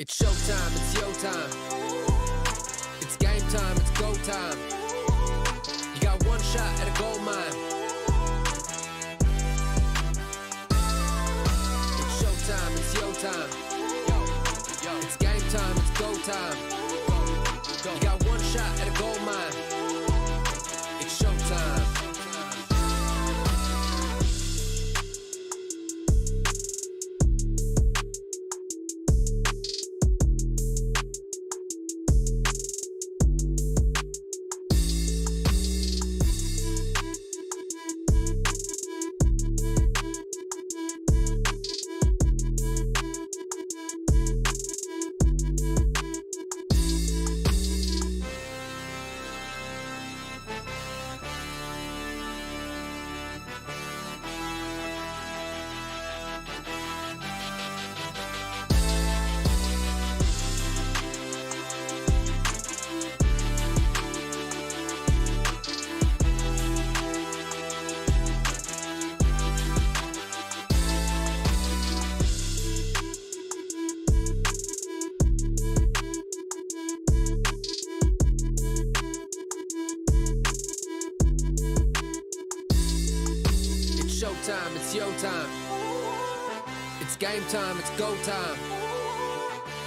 It's showtime, it's your time. It's game time, it's go time. You got one shot at a gold mine. It's showtime, it's your time. It's game time, it's go time. You got one shot at a gold mine. It's showtime. Showtime, it's your time. It's game time, it's go time.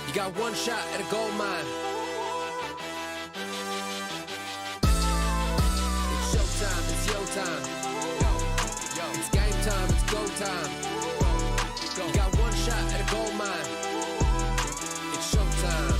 You got one shot at a gold mine. It's showtime, it's your time. It's game time, it's go time. You got one shot at a gold mine. It's showtime.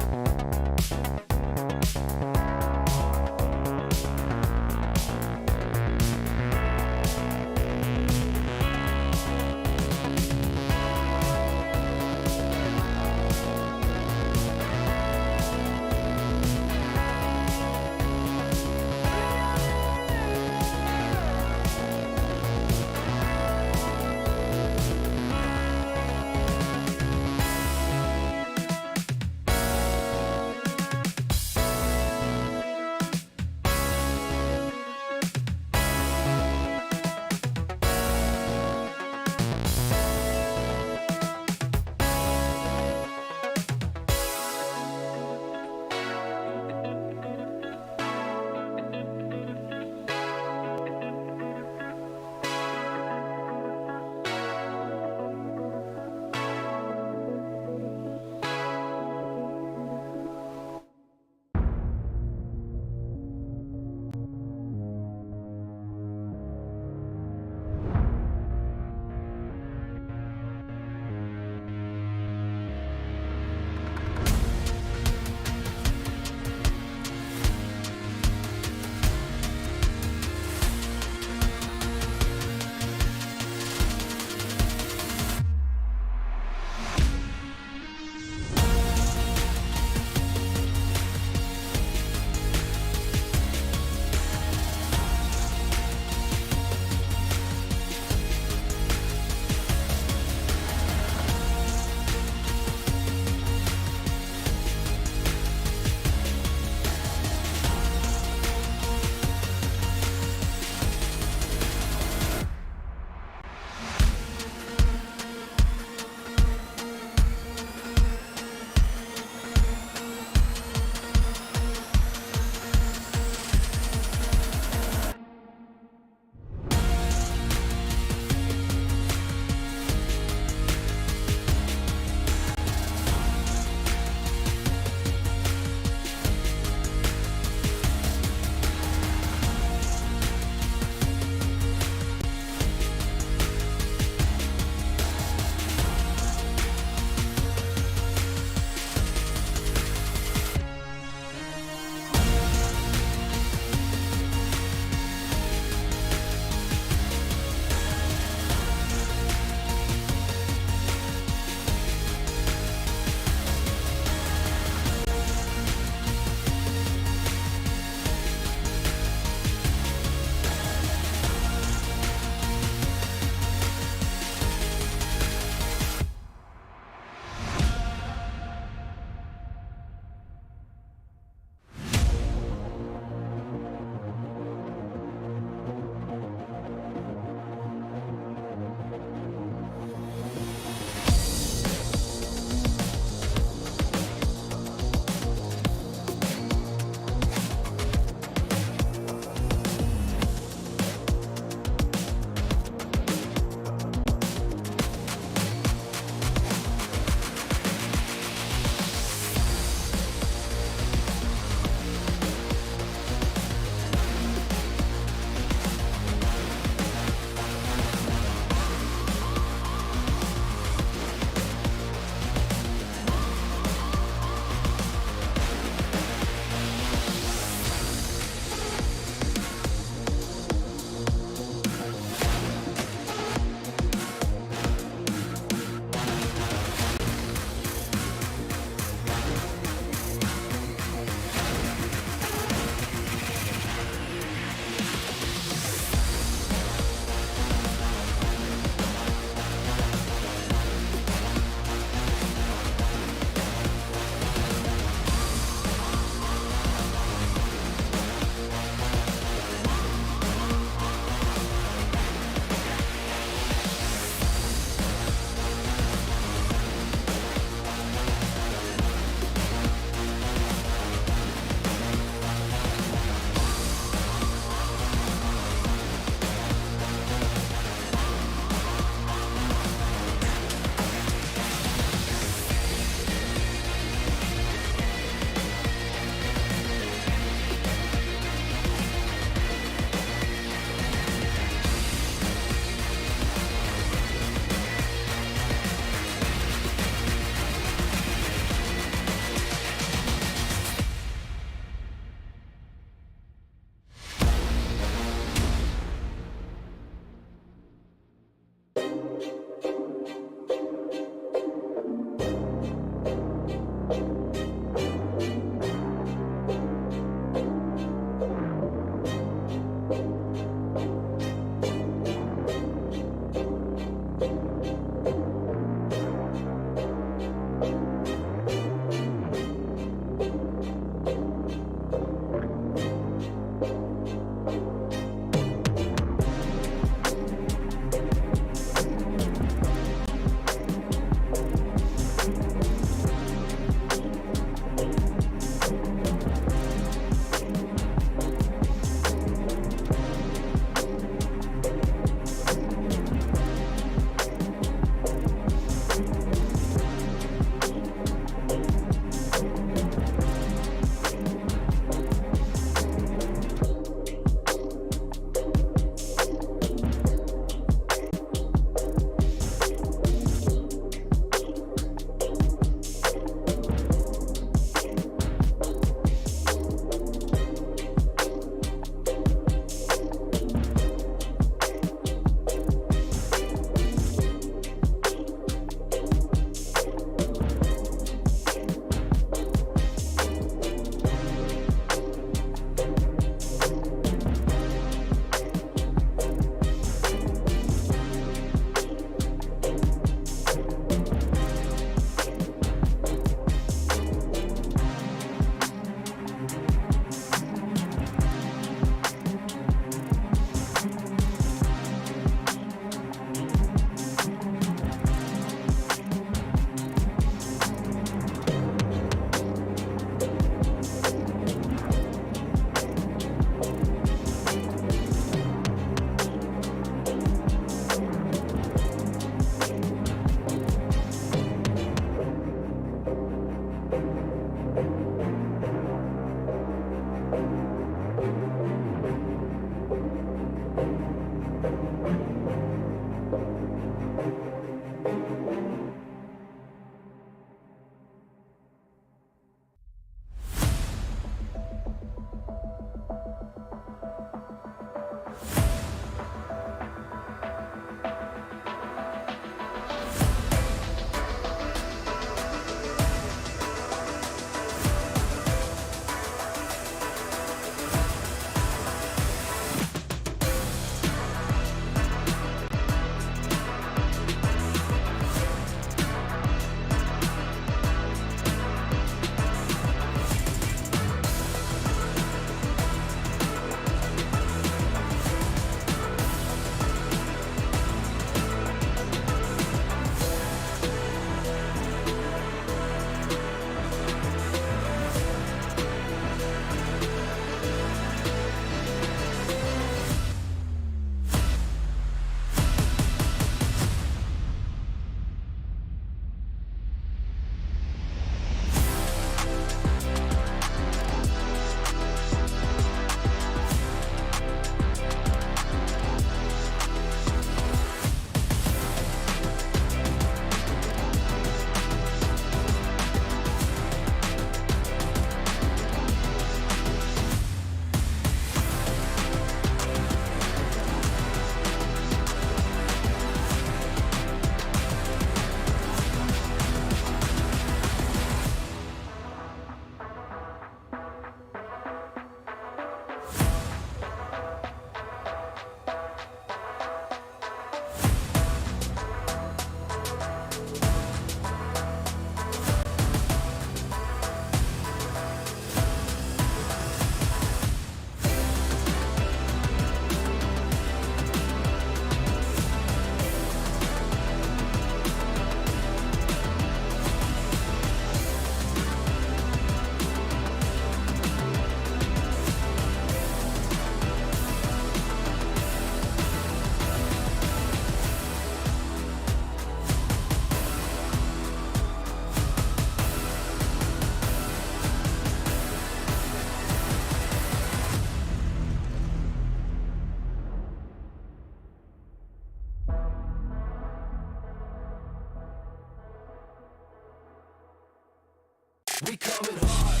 We coming hard,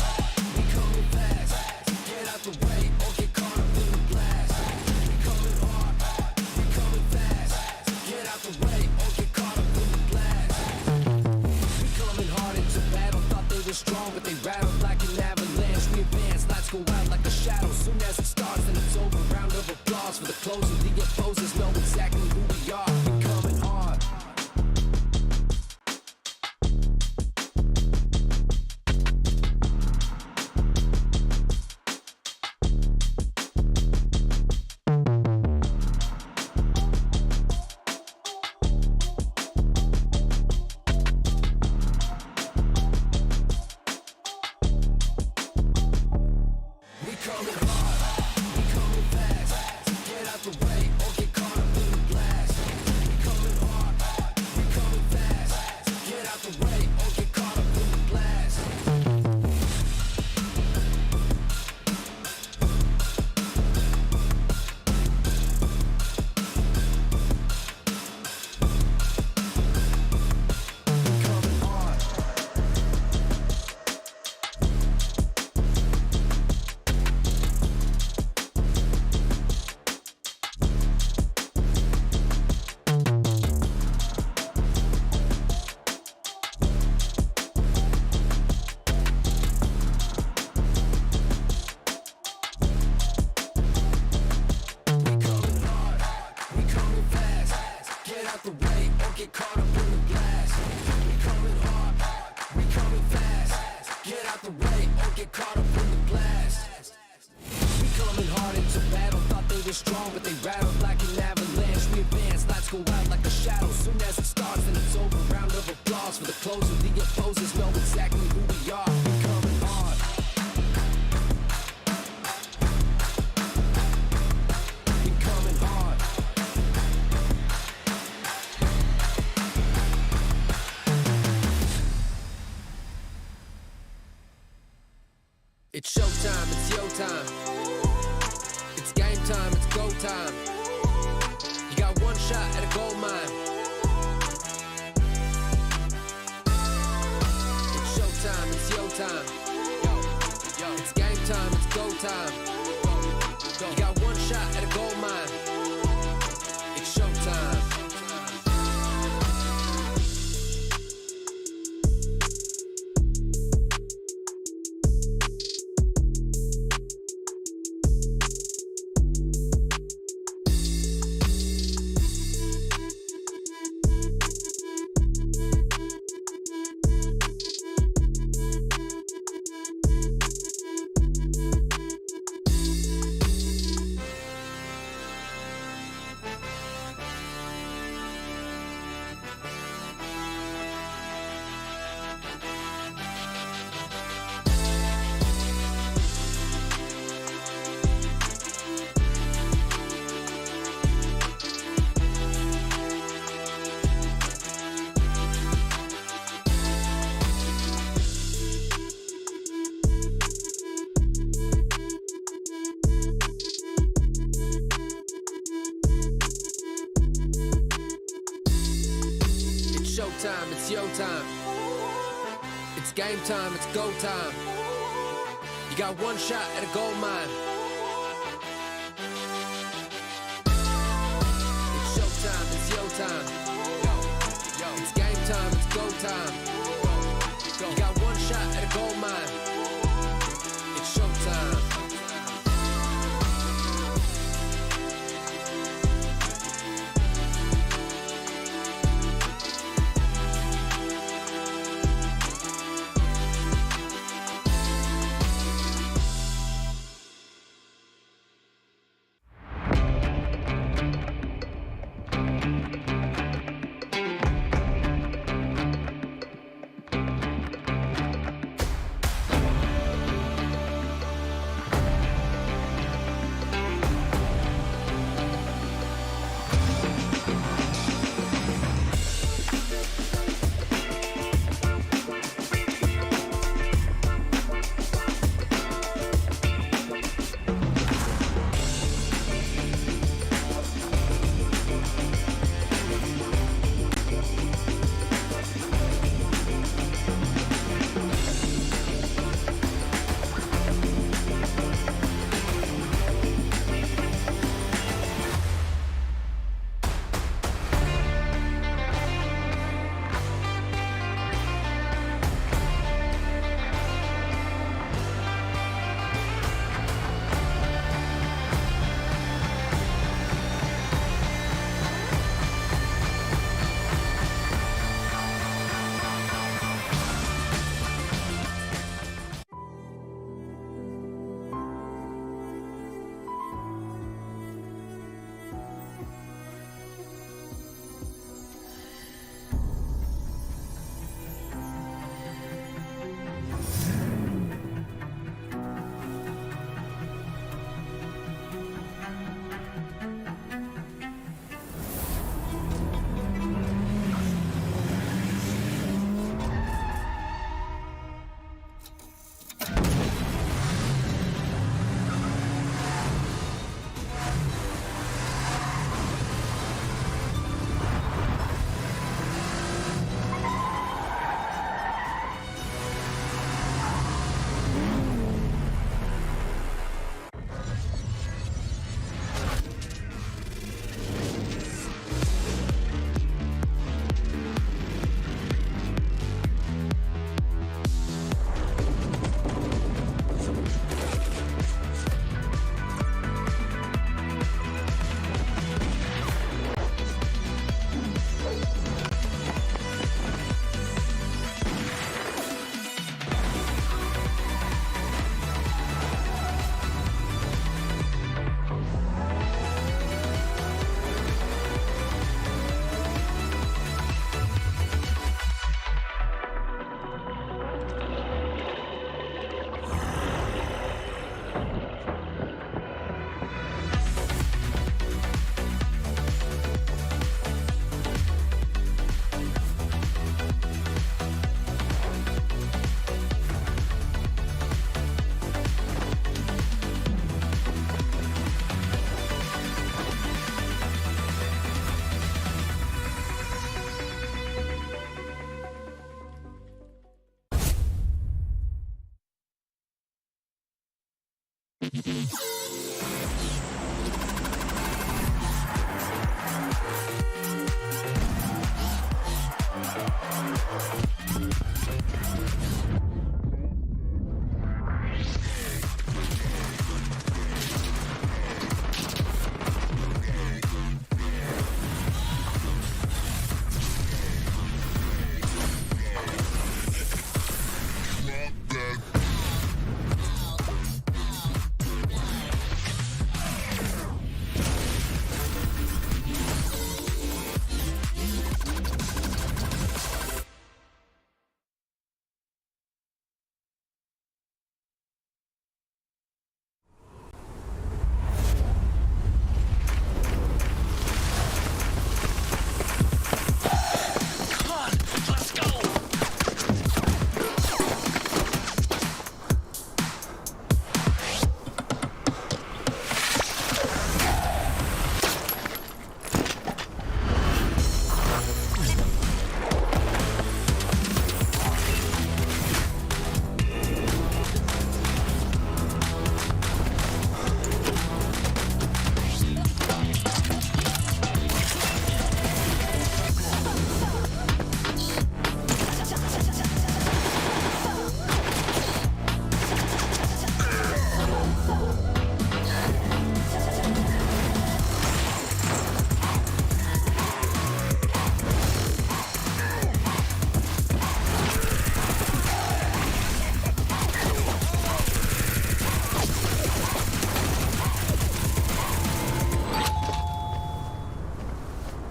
we coming fast. Get out the way or get caught up in the blast. We coming hard, we coming fast. Get out the way or get caught up in the blast. We coming hard into battle, thought they were strong, but they rattled like an avalanche. We advance, lights go out like a shadow. Soon as it starts, then it's over. Round of applause for the closing. The opposers know exactly who we are. We coming hard. Strong, but they rattled like an avalanche. We advance, lights go out like a shadow. Soon as it starts, then it's over. Round of applause for the closer. The opposers know exactly who we are. We coming hard. We coming hard. It's showtime, it's your time. time, it's go time. You got one shot at a gold mine. It's showtime, it's yo time. Yo, it's game time, it's go time. You got one shot at a gold mine. It's showtime. Showtime, it's yo time. It's game time, it's go time. You got one shot at a gold mine. It's showtime, it's yo time. It's game time, it's go time. You got one shot at a gold mine. It's showtime.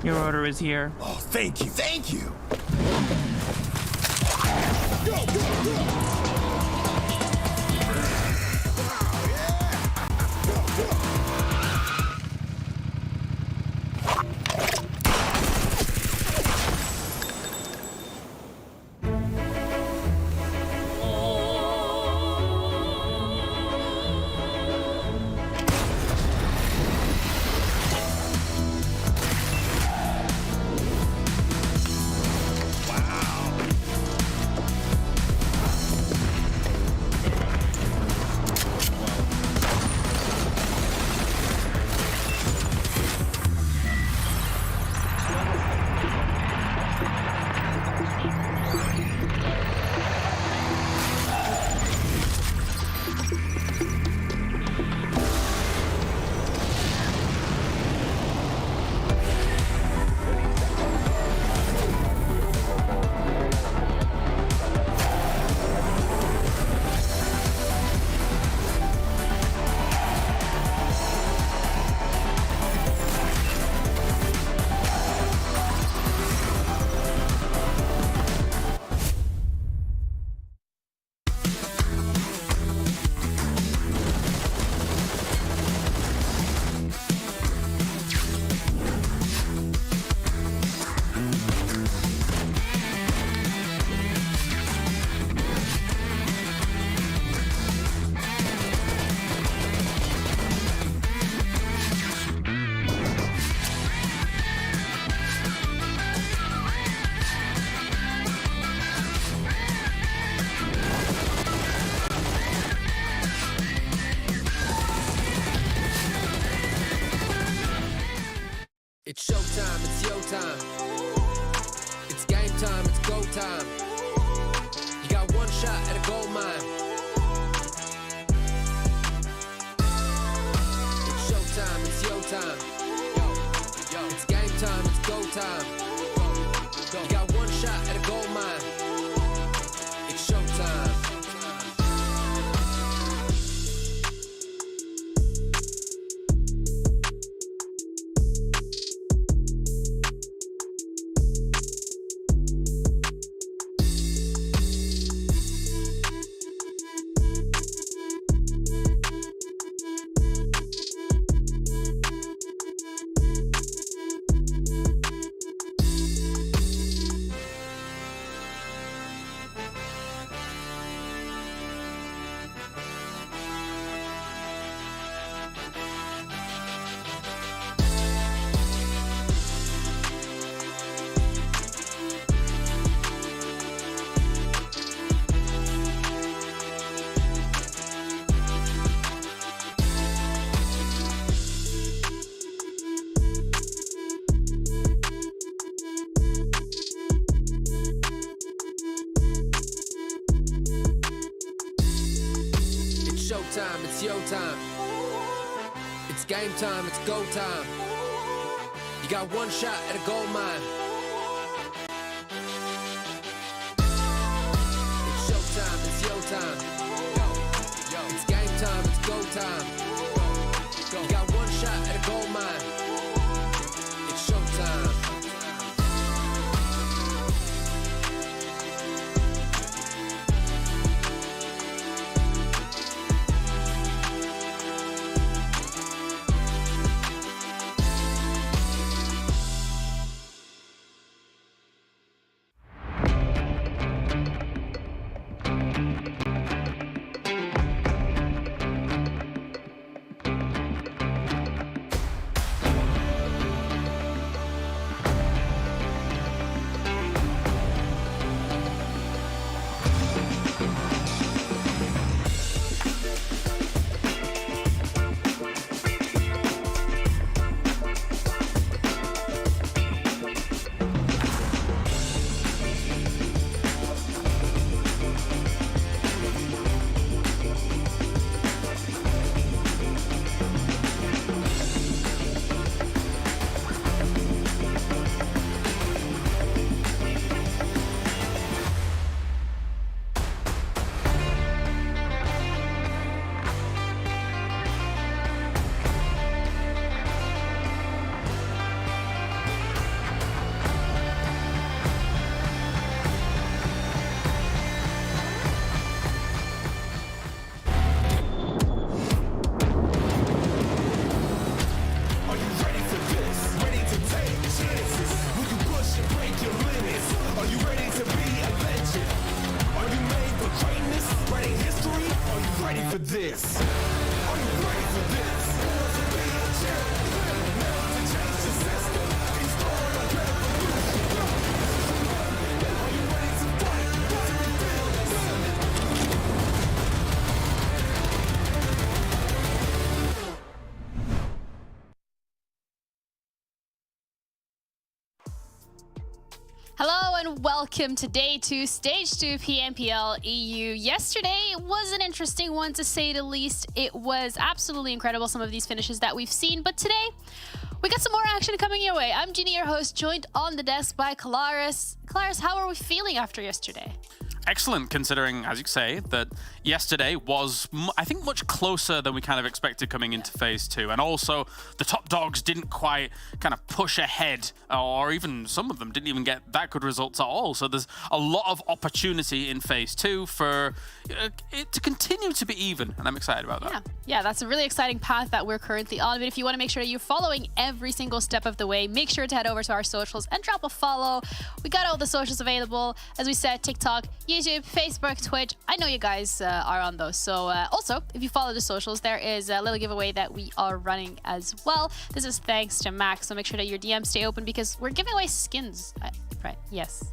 Your order is here. Oh, thank you. Thank you. It's showtime, it's your time. It's game time, it's go time. You got one shot at a gold mine. It's showtime, it's your time. It's game time, it's go time. You got one shot at a gold mine. It's showtime. Showtime, it's your time. It's game time, it's go time. You got one shot at a gold mine. It's showtime, it's your time. It's game time, it's go time. You got one shot at a gold mine. It's showtime. Hello and welcome to Day 2, Stage 2 PMPL EU. Yesterday was an interesting one to say the least. It was absolutely incredible, some of these finishes that we've seen. But today, we got some more action coming your way. I'm Ginny, your host, joined on the desk by Kalaris. Kalaris, how are we feeling after yesterday? Excellent, considering, as you say, that yesterday was, I think, much closer than we kind of expected coming into Phase 2. And also, the top dogs didn't quite kind of push ahead, or even some of them didn't even get that good results at all. So there's a lot of opportunity in Phase 2 for it to continue to be even, and I'm excited about that. Yeah, that's a really exciting path that we're currently on. But if you want to make sure that you're following every single step of the way, make sure to head over to our socials and drop a follow. We got all the socials available. As we said, TikTok, YouTube, Facebook, Twitch. I know you guys are on those. So also, if you follow the socials, there is a little giveaway that we are running as well. This is thanks to Max. So make sure that your DMs stay open because we're giving away skins. Right? Yes.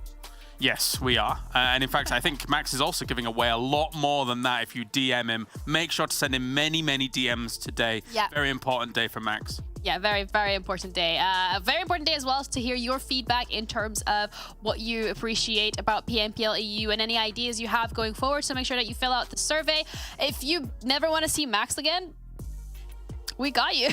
Yes, we are. And in fact, I think Max is also giving away a lot more than that if you DM him. Make sure to send him many, many DMs today. Yeah. Very important day for Max. Yeah, very, very important day. A very important day as well to hear your feedback in terms of what you appreciate about PMPL EU and any ideas you have going forward. So make sure that you fill out the survey. If you never want to see Max again, we got you.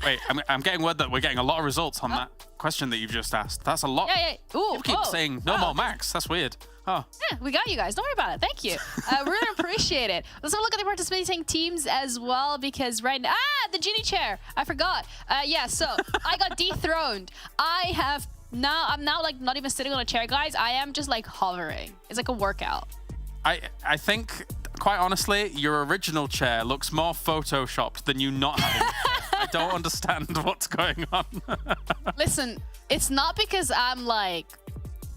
Wait, I'm getting word that we're getting a lot of results on that question that you've just asked. That's a lot. Yeah. Ooh, You keep saying no more Max. That's weird. Oh. Yeah, we got you guys. Don't worry about it. Thank you. Really appreciate it. Let's have a look at the participating teams as well because right now... the Genie chair. I forgot. Yeah, so I got dethroned. I'm now like not even sitting on a chair, guys. I am just like hovering. It's like a workout. I think, quite honestly, your original chair looks more photoshopped than you not having. I don't understand what's going on. Listen, it's not because I'm like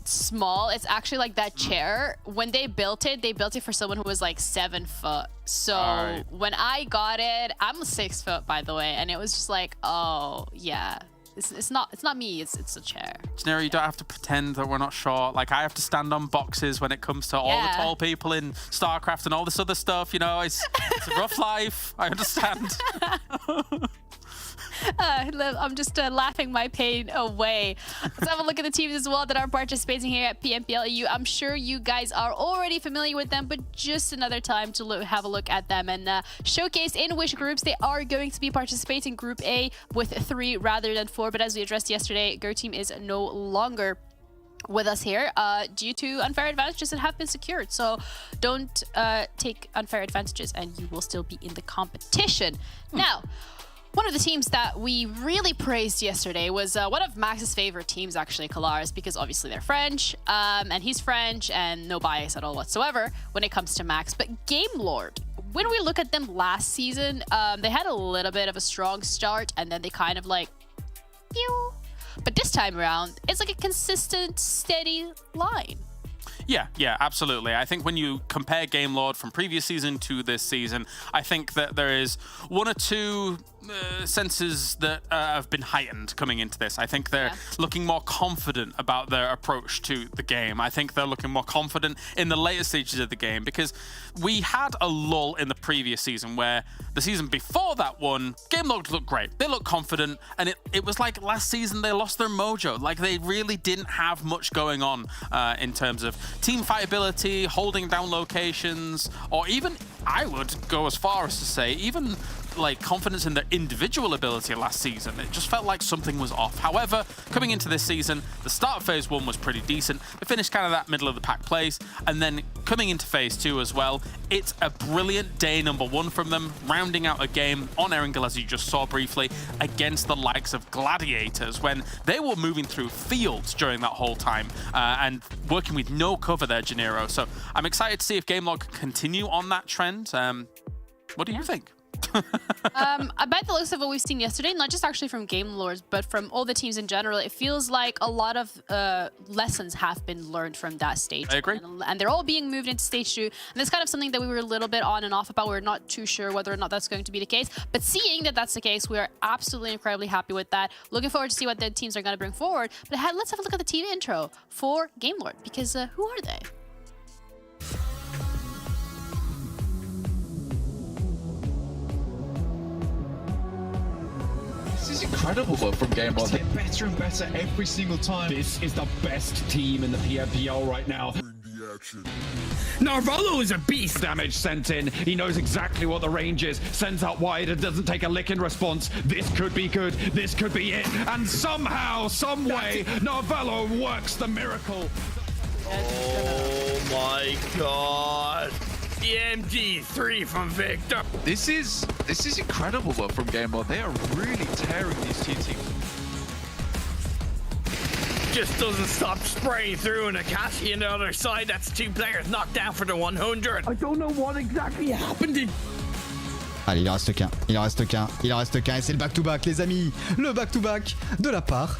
small. It's actually like that chair. When they built it for someone who was like 7 foot. So when I got it, I'm 6 foot, by the way, and it was just like, oh yeah. It's not me, it's a chair. Janira, you don't have to pretend that we're not short. Like, I have to stand on boxes when it comes to all the tall people in StarCraft and all this other stuff, you know. It's a rough life. I understand. I'm just laughing my pain away. Let's have a look at the teams as well that are participating here at PMPL EU. I'm sure you guys are already familiar with them, but just another time to have a look at them and showcase in which groups they are going to be participating. Group A with 3 rather than 4, but as we addressed yesterday, Go Team is no longer with us here due to unfair advantages that have been secured. So don't take unfair advantages and you will still be in the competition. Now, one of the teams that we really praised yesterday was one of Max's favorite teams, actually, Kalaris, because obviously they're French, and he's French, and no bias at all whatsoever when it comes to Max. But Game Lord, when we look at them last season, they had a little bit of a strong start, and then they kind of like, pew. But this time around, it's like a consistent, steady line. Yeah, absolutely. I think when you compare Game Lord from previous season to this season, I think that there is 1 or 2 senses that have been heightened coming into this. I think they're looking more confident about their approach to the game. I think they're looking more confident in the later stages of the game because we had a lull in the previous season where the season before that one, Game Lord looked great. They looked confident, and it was like last season they lost their mojo. Like they really didn't have much going on in terms of team fight ability, holding down locations, or even, I would go as far as to say, even like confidence in their individual ability last season. It just felt like something was off. However, coming into this season, the start of Phase 1 was pretty decent. They finished kind of that middle of the pack place, and then coming into Phase 2 as well, it's a brilliant day number 1 from them, rounding out a game on Erangel, as you just saw briefly, against the likes of Gladiators, when they were moving through fields during that whole time, and working with no cover there, Janiro. So I'm excited to see if Game Lord can continue on that trend. What do you think? I bet the looks of what we've seen yesterday, not just actually from Game Lords, but from all the teams in general, it feels like a lot of lessons have been learned from that stage. I agree. And they're all being moved into stage 2. And that's kind of something that we were a little bit on and off about. We're not too sure whether or not that's going to be the case. But seeing that that's the case, we are absolutely incredibly happy with that. Looking forward to see what the teams are going to bring forward. But let's have a look at the team intro for Game Lord, because who are they? This is incredible work from Game It's Lord. getting better and better every single time. This is the best team in the PMPL right now. Narvalo is a beast. Damage sent in. He knows exactly what the range is. Sends out wide and doesn't take a lick in response. This could be good. This could be it. And somehow, some way, Narvalo works the miracle. Oh my god. EMG3 from Victor. This is incredible work from Game Lord. They are really tearing these two teams. Just doesn't stop spraying through, and Akashi on the other side. That's 2 players knocked down for the 100. I don't know what exactly happened. Allez, il en reste qu'un, il en reste qu'un, il en reste qu'un et c'est le back-to-back les amis. Le back-to-back de la part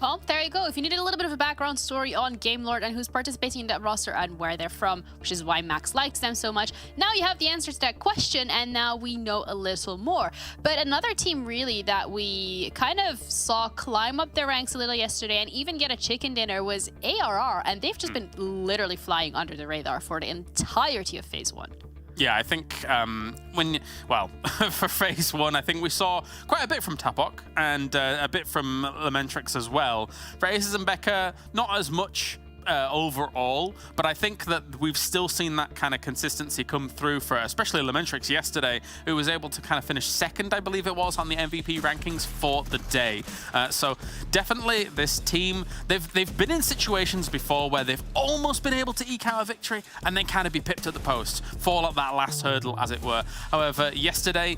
Well, there you go. If you needed a little bit of a background story on Game Lord and who's participating in that roster and where they're from, which is why Max likes them so much, now you have the answer to that question, and now we know a little more. But another team really that we kind of saw climb up their ranks a little yesterday and even get a chicken dinner was ARR, and they've just been literally flying under the radar for the entirety of Phase 1. Yeah, I think for Phase 1, I think we saw quite a bit from Tapok and a bit from Lamentrix as well. For Aces and Becca, not as much overall, but I think that we've still seen that kind of consistency come through for especially Lamentrix yesterday, who was able to kind of finish second, I believe it was, on the MVP rankings for the day. So definitely this team, they've been in situations before where they've almost been able to eke out a victory and then kind of be pipped at the post, fall at that last hurdle, as it were. However, yesterday,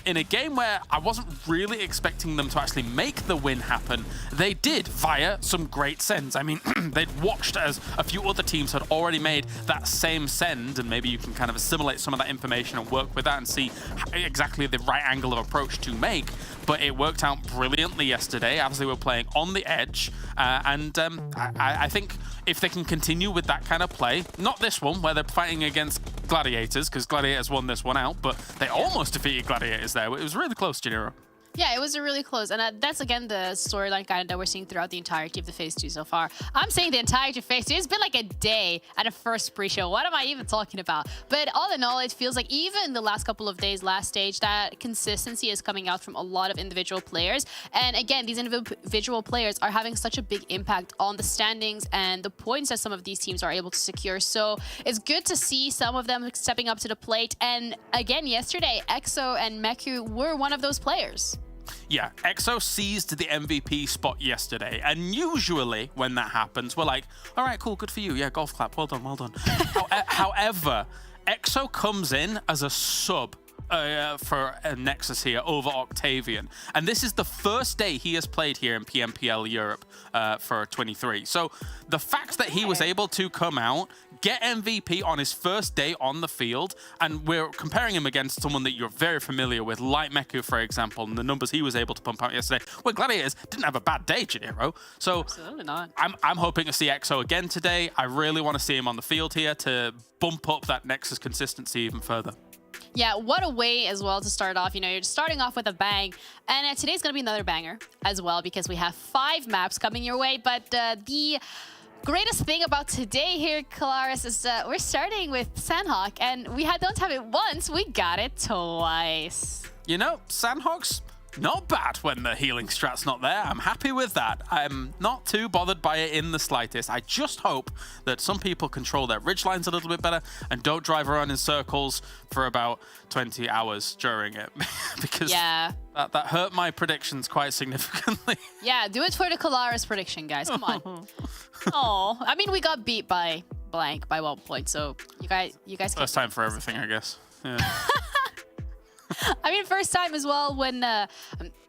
in a game where I wasn't really expecting them to actually make the win happen, they did via some great sends. I mean, they'd watched as a few other teams had already made that same send, and maybe you can kind of assimilate some of that information and work with that and see exactly the right angle of approach to make. But it worked out brilliantly yesterday as they were playing on the edge, and I think if they can continue with that kind of play, not this one where they're fighting against Gladiators, because Gladiators won this one out, but they almost defeated Gladiators there. It was really close, Janiro. Yeah, it was a really close, and that's again the storyline kind of that we're seeing throughout the entirety of the Phase 2 so far. I'm saying the entirety of Phase 2. It's been like a day at a first pre-show. What am I even talking about? But all in all, it feels like even the last couple of days, last stage, that consistency is coming out from a lot of individual players. And again, these individual players are having such a big impact on the standings and the points that some of these teams are able to secure. So it's good to see some of them stepping up to the plate. And again, yesterday, EXO and Meku were one of those players. Yeah, EXO seized the MVP spot yesterday, and usually when that happens, we're like, all right, cool, good for you. Yeah, golf clap, well done, well done. However, EXO comes in as a sub for NEXUS here over Octavian, and this is the first day he has played here in PMPL Europe for 23. So the fact that he was able to come out, get MVP on his first day on the field, and we're comparing him against someone that you're very familiar with, like Meku, for example, and the numbers he was able to pump out yesterday. Well, Gladiators didn't have a bad day, Janiro. So Absolutely not. I'm hoping to see EXO again today. I really want to see him on the field here to bump up that NEXUS consistency even further. Yeah, what a way as well to start off. You know, you're starting off with a bang. And today's going to be another banger as well, because we have 5 maps coming your way. But the greatest thing about today here, Kalaris, is we're starting with Sanhok, and we don't have it once, we got it twice. You know, Sanhok's not bad when the healing strat's not there. I'm happy with that. I'm not too bothered by it in the slightest. I just hope that some people control their ridge lines a little bit better and don't drive around in circles for about 20 hours during it. Because that hurt my predictions quite significantly. Yeah, do it for the Kalaris prediction, guys. Come on. Oh, I mean, we got beat by blank by 1 point, so you guys First time for everything, I guess. Yeah. I mean, first time as well when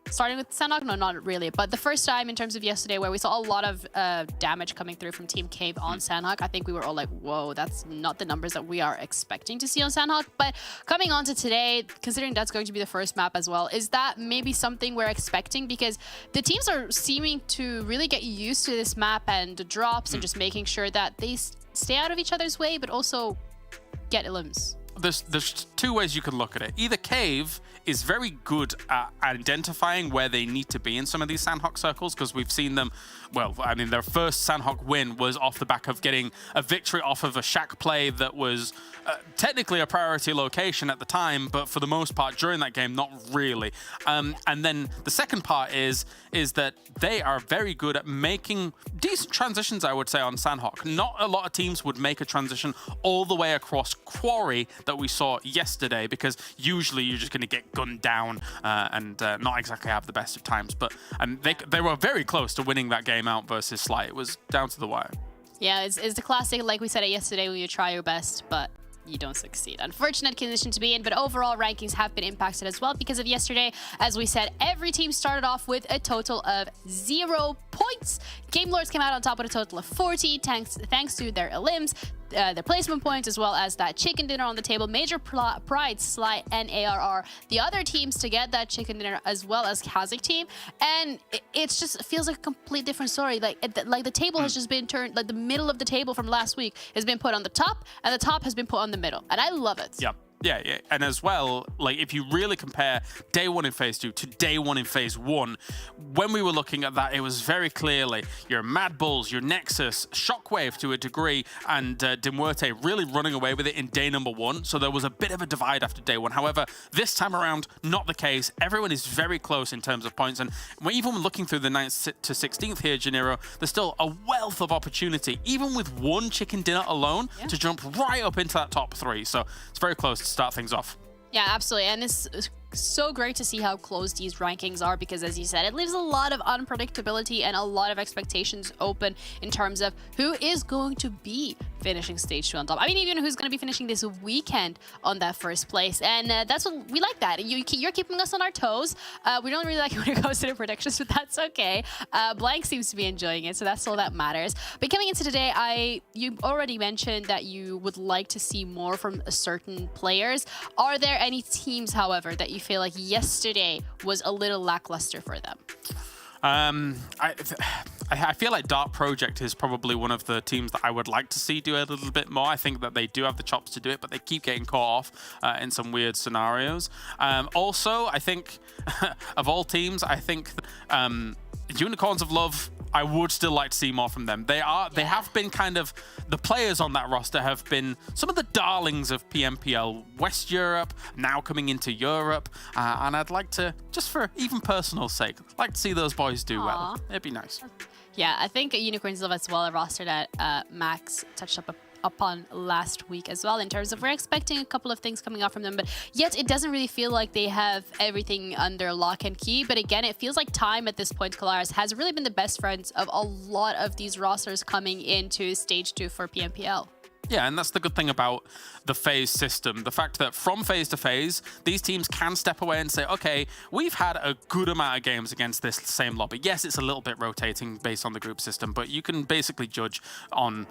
starting with Sanhok, no, not really, but the first time in terms of yesterday where we saw a lot of damage coming through from Team Cave on Sanhok. I think we were all like, whoa, that's not the numbers that we are expecting to see on Sanhok. But coming on to today, considering that's going to be the first map as well, is that maybe something we're expecting? Because the teams are seeming to really get used to this map and the drops and just making sure that they stay out of each other's way, but also get elims. there's two ways you can look at it. Either Cave is very good at identifying where they need to be in some of these Sanhok circles, because we've seen them, well, I mean, their first Sanhok win was off the back of getting a victory off of a shack play that was technically a priority location at the time, but for the most part during that game, not really. And then the second part is that they are very good at making decent transitions, I would say, on Sanhok. Not a lot of teams would make a transition all the way across Quarry that we saw yesterday, because usually you're just going to get gunned down and not exactly have the best of times. But they were very close to winning that game out versus Sly. It was down to the wire. Yeah, it's the classic, like we said it yesterday, when you try your best, but you don't succeed. Unfortunate condition to be in, but overall rankings have been impacted as well because of yesterday. As we said, every team started off with a total of 0 points. Game Lords came out on top with a total of 40, thanks to their elims, their placement points, as well as that chicken dinner on the table. Major Pride, Sly, and ARR, the other teams to get that chicken dinner, as well as KASIK team. And it just feels like a complete different story. Like the table has just been turned, like the middle of the table from last week has been put on the top, and the top has been put on the middle. And I love it. Yep. Yeah, and as well, like if you really compare day 1 in phase 2 to day 1 in phase 1, when we were looking at that, it was very clearly your MADBULLS, your NEXUS, SHOCKWAVE to a degree, and MUERTE really running away with it in day number 1. So there was a bit of a divide after day 1. However, this time around, not the case. Everyone is very close in terms of points, and even looking through the 9th to 16th here, Janiro, there's still a wealth of opportunity, even with one chicken dinner alone, to jump right up into that top 3. So it's very close to start things off. Yeah, absolutely. And it's so great to see how close these rankings are, because as you said, it leaves a lot of unpredictability and a lot of expectations open in terms of who is going to be finishing stage 2 on top. I mean, even who's going to be finishing this weekend on that first place. And that's what we like, that you're keeping us on our toes. We don't really like it when it goes to the predictions, but that's okay. Blank seems to be enjoying it, so that's all that matters. But coming into today, you already mentioned that you would like to see more from certain players. Are there any teams, however, that you feel like yesterday was a little lackluster for them? I feel like Dark Project is probably one of the teams that I would like to see do a little bit more. I think that they do have the chops to do it, but they keep getting caught off in some weird scenarios. Also, I think of all teams, I think Unicorns of Love, I would still like to see more from them. They have been kind of, the players on that roster have been some of the darlings of PMPL West Europe, now coming into Europe, and I'd like to, just for even personal sake, like to see those boys do well. It'd be nice. Yeah, I think Unicorns Love as well, a roster that Max touched upon last week as well, in terms of we're expecting a couple of things coming out from them, but yet it doesn't really feel like they have everything under lock and key. But again, it feels like time at this point, Kalaris, has really been the best friends of a lot of these rosters coming into stage 2 for PMPL. Yeah, and that's the good thing about the phase system. The fact that from phase to phase, these teams can step away and say, okay, we've had a good amount of games against this same lobby. Yes, it's a little bit rotating based on the group system, but you can basically judge on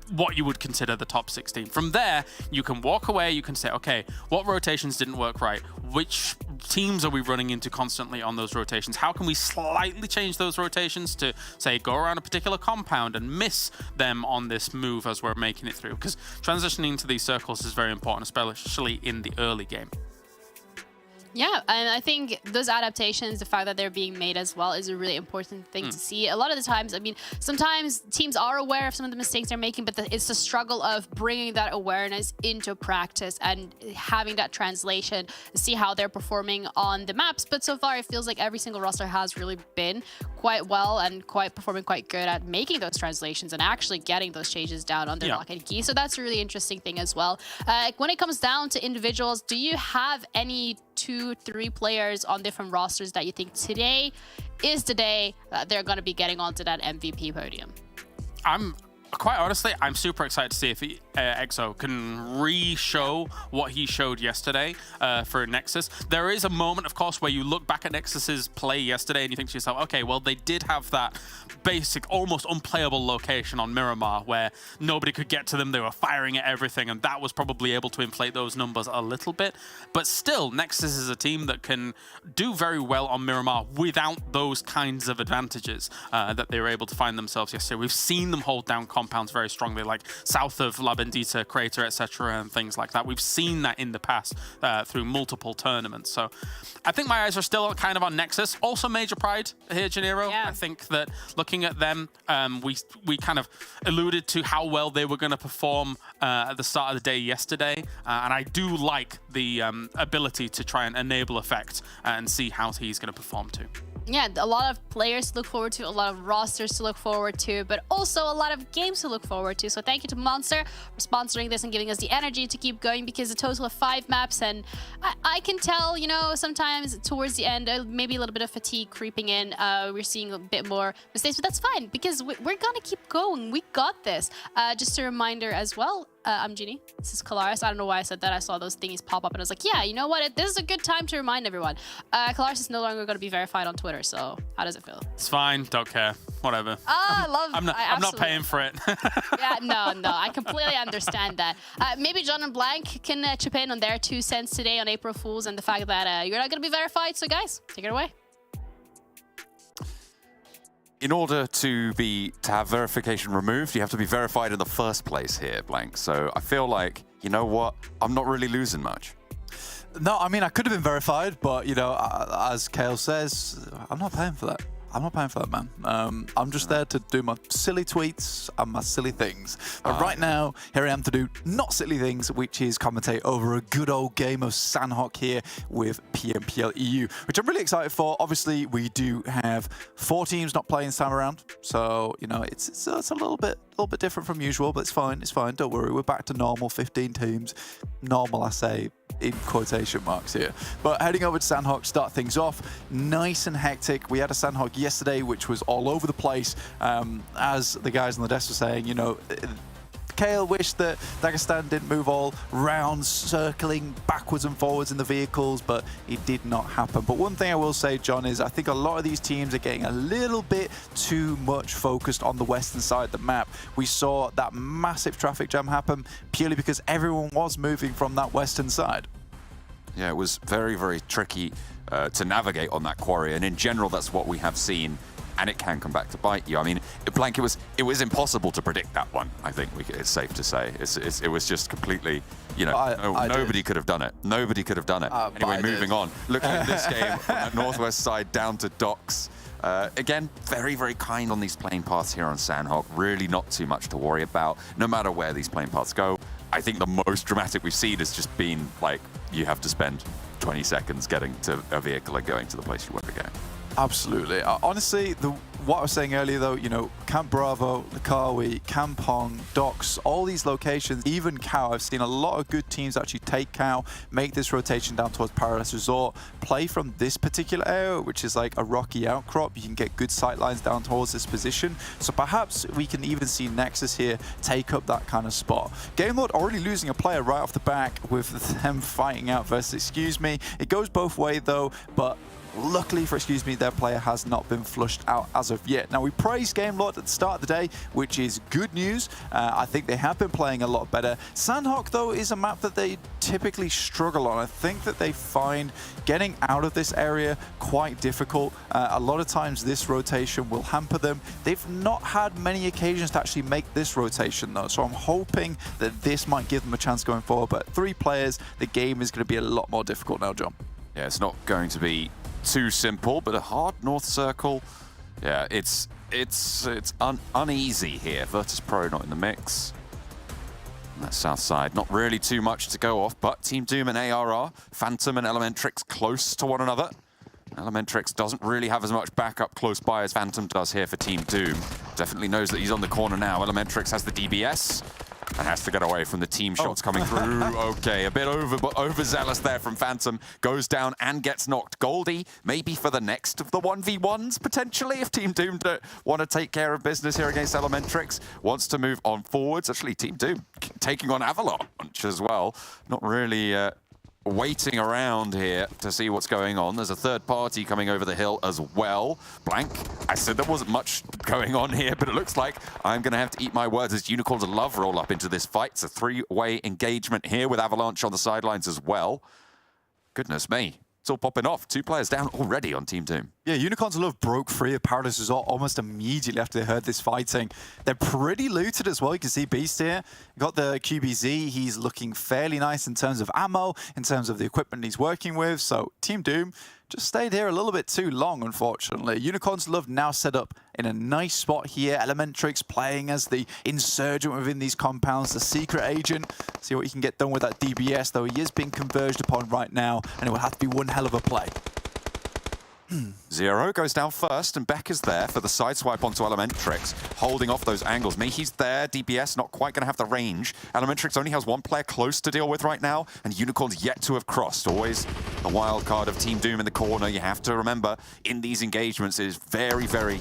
what you would consider the top 16. From there, you can walk away, you can say, okay, what rotations didn't work right? Which teams are we running into constantly on those rotations? How can we slightly change those rotations to, say, go around a particular compound and miss them on this move as we're making it through? Because transitioning to these circles is very important, especially in the early game. Yeah, and I think those adaptations, the fact that they're being made as well, is a really important thing to see. A lot of the times, I mean, sometimes teams are aware of some of the mistakes they're making, but it's the struggle of bringing that awareness into practice and having that translation, see how they're performing on the maps. But so far, it feels like every single roster has really been quite well and performing quite good at making those translations and actually getting those changes down on their lock and key. So that's a really interesting thing as well. When it comes down to individuals, do you have any 2-3 players on different rosters that you think today is the day that they're going to be getting onto that MVP podium? Quite honestly, I'm super excited to see if EXO can re-show what he showed yesterday for Nexus. There is a moment, of course, where you look back at Nexus's play yesterday and you think to yourself, okay, well, they did have that basic, almost unplayable location on Miramar where nobody could get to them. They were firing at everything, and that was probably able to inflate those numbers a little bit. But still, Nexus is a team that can do very well on Miramar without those kinds of advantages that they were able to find themselves yesterday. We've seen them hold down compounds very strongly, like south of La Bendita crater, etc., and things like that. We've seen that in the past through multiple tournaments. So I think my eyes are still kind of on Nexus. Also major pride here, Janiro. Yeah. I think that looking at them, we kind of alluded to how well they were going to perform at the start of the day yesterday. And I do like the ability to try and enable effect and see how he's going to perform too. Yeah, a lot of players to look forward to, a lot of rosters to look forward to, but also a lot of games to look forward to. So thank you to Monster for sponsoring this and giving us the energy to keep going, because a total of 5 maps, and I can tell, you know, sometimes towards the end, maybe a little bit of fatigue creeping in. We're seeing a bit more mistakes, but that's fine, because we're gonna keep going. We got this. Just a reminder as well, I'm Genie. This is Kalaris. I don't know why I said that. I saw those thingies pop up and I was like, yeah, you know what? This is a good time to remind everyone. Kalaris is no longer going to be verified on Twitter, so how does it feel? It's fine. Don't care. Whatever. I love it. I'm not paying for it. Yeah, no. I completely understand that. Maybe John and Blank can chip in on their 2 cents today on April Fools and the fact that you're not going to be verified. So guys, take it away. In order to have verification removed, you have to be verified in the first place here, Blank. So I feel like, you know what, I'm not really losing much. No, I mean, I could have been verified, but, you know, as Kale says, I'm not paying for that. I'm not paying for that, man. I'm just there to do my silly tweets and my silly things. But right now, here I am to do not silly things, which is commentate over a good old game of Sanhok here with PMPL EU, which I'm really excited for. Obviously, we do have 4 teams not playing this time around, so you know it's a little bit different from usual, but it's fine. It's fine. Don't worry. We're back to normal. 15 teams. Normal, I say, in quotation marks here. But heading over to Sanhok, start things off nice and hectic. We had a Sanhok yesterday which was all over the place. As the guys on the desk were saying, you know, Kale wished that Dagestan didn't move all round, circling backwards and forwards in the vehicles, but it did not happen. But one thing I will say, John, is I think a lot of these teams are getting a little bit too much focused on the western side of the map. We saw that massive traffic jam happen purely because everyone was moving from that western side. Yeah, it was very, very tricky to navigate on that quarry, and in general, that's what we have seen. And it can come back to bite you. I mean, Blank, it was impossible to predict that one. I think it's safe to say it was just completely, you know, nobody could have done it. Nobody could have done it. Anyway, moving on. Looking at this game from that northwest side down to docks. Again, very, very kind on these plane paths here on Sanhok. Really not too much to worry about, no matter where these plane paths go. I think the most dramatic we've seen has just been like you have to spend 20 seconds getting to a vehicle and going to the place you want to go. Absolutely. Honestly, what I was saying earlier, though, you know, Camp Bravo, Lakawi, Kampong, Docks, all these locations, even Cow, I've seen a lot of good teams actually take Cow, make this rotation down towards Paradise Resort, play from this particular area, which is like a rocky outcrop. You can get good sight lines down towards this position. So perhaps we can even see Nexus here take up that kind of spot. Game Lord already losing a player right off the back with them fighting out versus Excuse Me. It goes both ways, though, but luckily for Excuse Me, their player has not been flushed out as of yet. Now, we praised Game Lord at the start of the day, which is good news. I think they have been playing a lot better. Sanhok, though, is a map that they typically struggle on. I think that they find getting out of this area quite difficult. A lot of times this rotation will hamper them. They've not had many occasions to actually make this rotation, though, so I'm hoping that this might give them a chance going forward. But 3 players, the game is going to be a lot more difficult now, John. Yeah, it's not going to be too simple, but a hard north circle. Yeah, it's uneasy here. VIRTUS.PRO not in the mix. On that south side, not really too much to go off, but Team Doom and ARR, Phantom and Elementrix close to one another. Elementrix doesn't really have as much backup close by as Phantom does here for Team Doom. Definitely knows that he's on the corner now. Elementrix has the DBS and has to get away from the team shots coming through. Okay, a bit overzealous there from Phantom. Goes down and gets knocked. Goldie, maybe for the next of the 1v1s, potentially, if Team Doom want to take care of business here against Elementrix. Wants to move on forwards. Actually, Team Doom taking on Avalanche as well. Not really waiting around here to see what's going on. There's a third party coming over the hill as well. Blank, I said there wasn't much going on here, but it looks like I'm going to have to eat my words as Unicorns love roll up into this fight. It's a 3-way engagement here with Avalanche on the sidelines as well. Goodness me. It's all popping off. 2 players down already on Team Doom. Yeah, Unicorns Love broke free of Paradise Resort almost immediately after they heard this fighting. They're pretty looted as well. You can see Beast here. Got the QBZ. He's looking fairly nice in terms of ammo, in terms of the equipment he's working with. So Team Doom just stayed here a little bit too long, unfortunately. Unicorns Love now set up in a nice spot here. Elementrix playing as the insurgent within these compounds, the secret agent. See what he can get done with that DBS, though he is being converged upon right now, and it will have to be one hell of a play. Zero goes down first, and Beck is there for the side swipe onto Elementrix, holding off those angles. Mihi's there, DBS not quite going to have the range. Elementrix only has 1 player close to deal with right now, and Unicorn's yet to have crossed. Always the wild card of Team Doom in the corner. You have to remember, in these engagements, it is very, very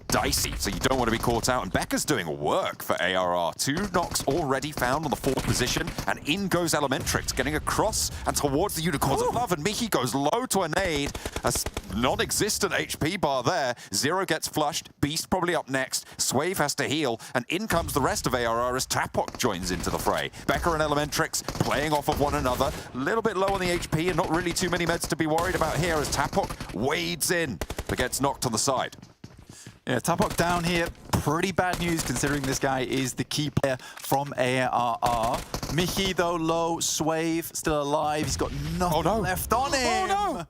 dicey, so you don't want to be caught out. And Becca's doing work for ARR. 2 knocks already found on the 4th position, and in goes Elementrix, getting across and towards the Unicorns of Love, and Mihi goes low to a nade. A non-existent HP bar there. Zero gets flushed. Beast probably up next. SHOCKWAVE has to heal, and in comes the rest of ARR as Tapok joins into the fray. Becca and Elementrix playing off of one another. A little bit low on the HP, and not really too many meds to be worried about here as Tapok wades in, but gets knocked on the side. Yeah, Tapok down here. Pretty bad news considering this guy is the key player from ARR. Mihi, though, low. SHOCKWAVE still alive. He's got nothing left on him. Oh, no.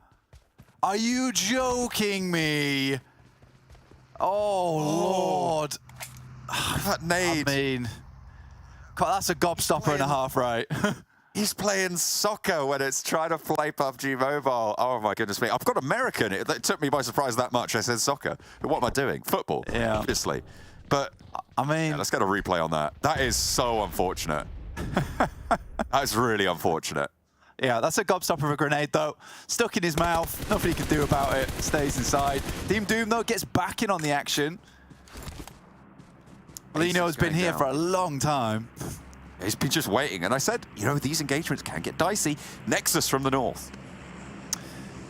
Are you joking me? Oh, Lord. That nade. I mean, that's a gobstopper and a half, right? He's playing soccer when it's trying to play PUBG Mobile. Oh my goodness me. I've got American. It took me by surprise that much. I said soccer. But what am I doing? Football, yeah, obviously. But I mean, yeah, let's get a replay on that. That is so unfortunate. That's really unfortunate. Yeah, that's a gobstopper of a grenade, though. Stuck in his mouth. Nothing he can do about it. Stays inside. Team Doom, though, gets back in on the action. Lino's been here for a long time. He's been just waiting, and I said, you know, these engagements can get dicey. Nexus from the north.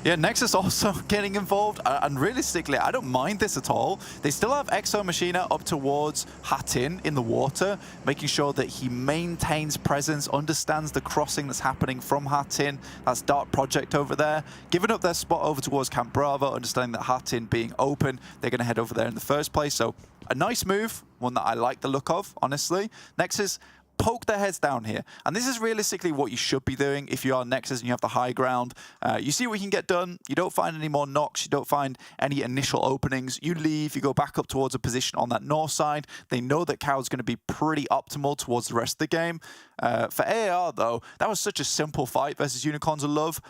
Yeah, Nexus also getting involved, and realistically, I don't mind this at all. They still have Exo Machina up towards Hatin in the water, making sure that he maintains presence, understands the crossing that's happening from Hatin. That's Dark Project over there. Giving up their spot over towards Camp Bravo, understanding that Hatin being open, they're going to head over there in the first place. So a nice move, one that I like the look of, honestly. Nexus poke their heads down here. And this is realistically what you should be doing if you are Nexus and you have the high ground. You see what you can get done. You don't find any more knocks. You don't find any initial openings. You leave. You go back up towards a position on that north side. They know that Cow's going to be pretty optimal towards the rest of the game. For AAR, though, that was such a simple fight versus Unicorns of Love.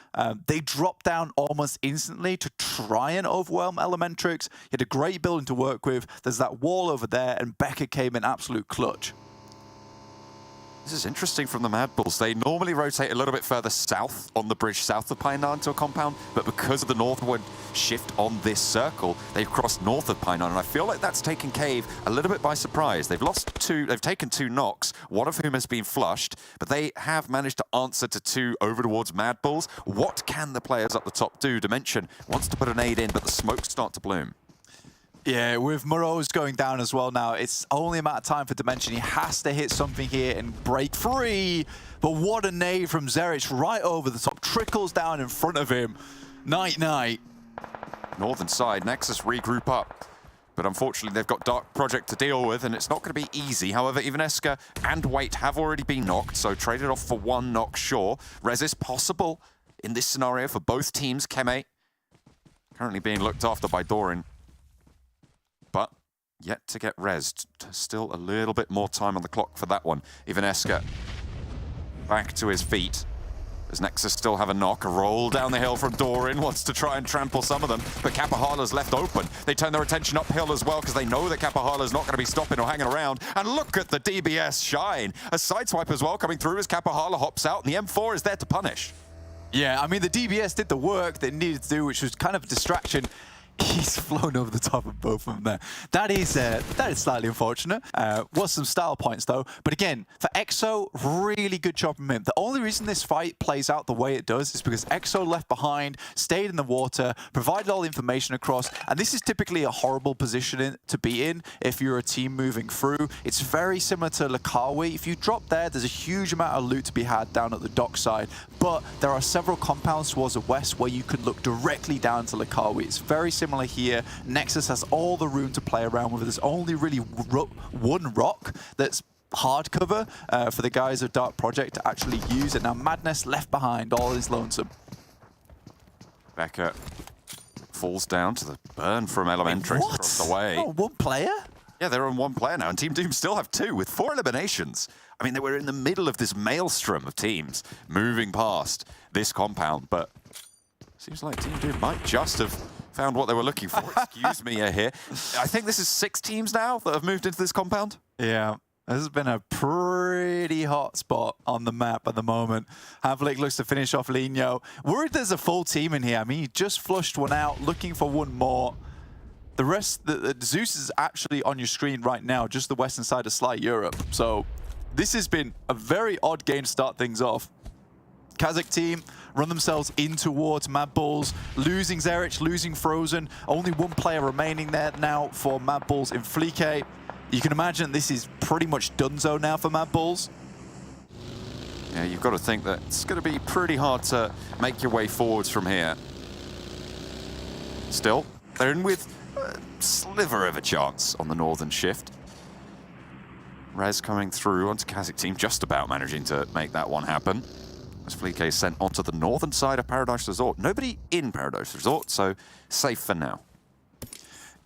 They dropped down almost instantly to try and overwhelm Elementrix. He had a great building to work with. There's that wall over there, and Becca came in absolute clutch. This is interesting from the MADBULLS. They normally rotate a little bit further south on the bridge south of Pine Narn to a compound, but because of the northward shift on this circle, they've crossed north of Pine Narn, and I feel like that's taken Cave a little bit by surprise. They've taken 2 knocks, one of whom has been flushed, but they have managed to answer to 2 over towards MADBULLS. What can the players up the top do? Dimension wants to put an aid in, but the smokes start to bloom. Yeah, with Moreau's going down as well now, it's only a matter of time for Dimension. He has to hit something here and break free. But what a nade from Zerich right over the top. Trickles down in front of him. Night-night. Northern side, Nexus regroup up. But unfortunately, they've got Dark Project to deal with, and it's not going to be easy. However, Ivaneska and Wait have already been knocked, so traded off for 1 knock, sure. Resist possible in this scenario for both teams. Keme currently being looked after by Doran, but yet to get rezzed. Still a little bit more time on the clock for that one. Ivaneska back to his feet. Does Nexus still have a knock? A roll down the hill from Doran, wants to try and trample some of them, but Kapahala's left open. They turn their attention uphill as well because they know that Kapahala's not going to be stopping or hanging around. And look at the DBS shine. A sideswipe as well coming through as Kapahala hops out, and the M4 is there to punish. Yeah, I mean, the DBS did the work that it needed to do, which was kind of a distraction. He's flown over the top of both of them there. That is slightly unfortunate. Was some style points though. But again, for EXO, really good job from him. The only reason this fight plays out the way it does is because EXO left behind, stayed in the water, provided all the information across, and this is typically a horrible position to be in if you're a team moving through. It's very similar to Lakawi. If you drop there, there's a huge amount of loot to be had down at the dockside, but there are several compounds towards the west where you could look directly down to Lakawi. It's very similar here. Nexus has all the room to play around with. There's only really one rock that's hard cover for the guys of Dark Project to actually use it. Now Madness left behind, all is lonesome. Becker falls down to the burn from Elementrix across the way. Oh, one player? Yeah, they're on one player now, and Team Doom still have 2 with 4 eliminations. I mean, they were in the middle of this maelstrom of teams moving past this compound, but seems like Team Doom might just have found what they were looking for. Excuse me here. I think this is 6 teams now that have moved into this compound. Yeah. This has been a pretty hot spot on the map at the moment. Havlik looks to finish off Lino. Worried there's a full team in here. I mean, he just flushed one out, looking for one more. The rest, Zeus is actually on your screen right now, just the western side of Sly Europe. So this has been a very odd game to start things off. KASIK team run themselves in towards MADBULLS, losing Zerich, losing Frozen. Only one player remaining there now for MADBULLS in Fleeke. You can imagine this is pretty much donezo now for MADBULLS. Yeah, you've got to think that it's going to be pretty hard to make your way forwards from here. Still, they're in with a sliver of a chance on the northern shift. Rez coming through onto KASIK team, just about managing to make that one happen. As Fleeke is sent onto the northern side of Paradise Resort. Nobody in Paradise Resort, so safe for now.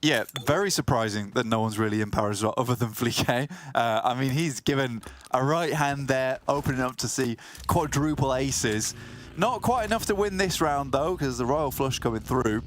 Yeah, very surprising that no one's really in Paradise Resort other than Fleeke. I mean, he's given a right hand there, opening up to see quadruple aces. Not quite enough to win this round, though, because the Royal Flush coming through.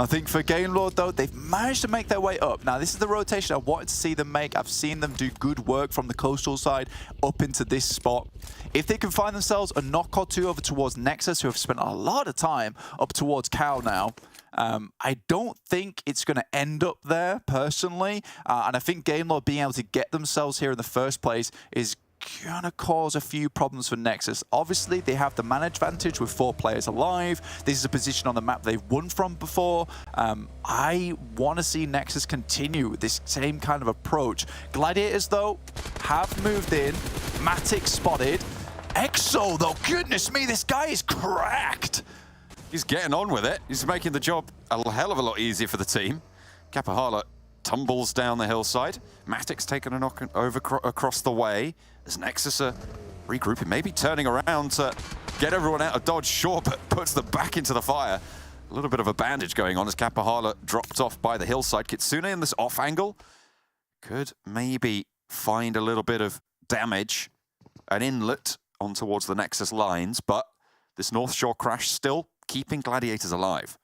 I think for Game Lord, though, they've managed to make their way up. Now, this is the rotation I wanted to see them make. I've seen them do good work from the coastal side up into this spot. If they can find themselves a knock or two over towards Nexus, who have spent a lot of time up towards Cal now, I don't think it's going to end up there, personally. And I think Game Lord being able to get themselves here in the first place is gonna cause a few problems for Nexus. Obviously, they have the man advantage with 4 players alive. This is a position on the map they've won from before. I want to see Nexus continue with this same kind of approach. Gladiators, though, have moved in. Matic spotted. EXO, though, goodness me, this guy is cracked. He's getting on with it. He's making the job a hell of a lot easier for the team. Kapahala tumbles down the hillside. Matic's taken a knock over across the way. As Nexus are regrouping, maybe turning around to get everyone out of dodge, sure, but puts them back into the fire. A little bit of a bandage going on as Kapahala dropped off by the hillside. Kitsune in this off angle could maybe find a little bit of damage, an inlet on towards the Nexus lines, but this North Shore crash still keeping Gladiators alive.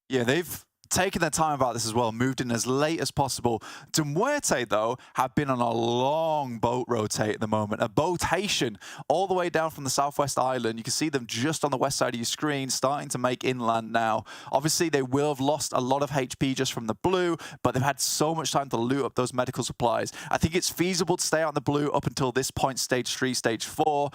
Yeah, they've taken their time about this as well, moved in as late as possible. MUERTE, though, have been on a long boat rotate at the moment, a boatation all the way down from the southwest island. You can see them just on the west side of your screen, starting to make inland now. Obviously, they will have lost a lot of HP just from the blue, but they've had so much time to loot up those medical supplies. I think it's feasible to stay out in the blue up until this point, stage 3, stage 4.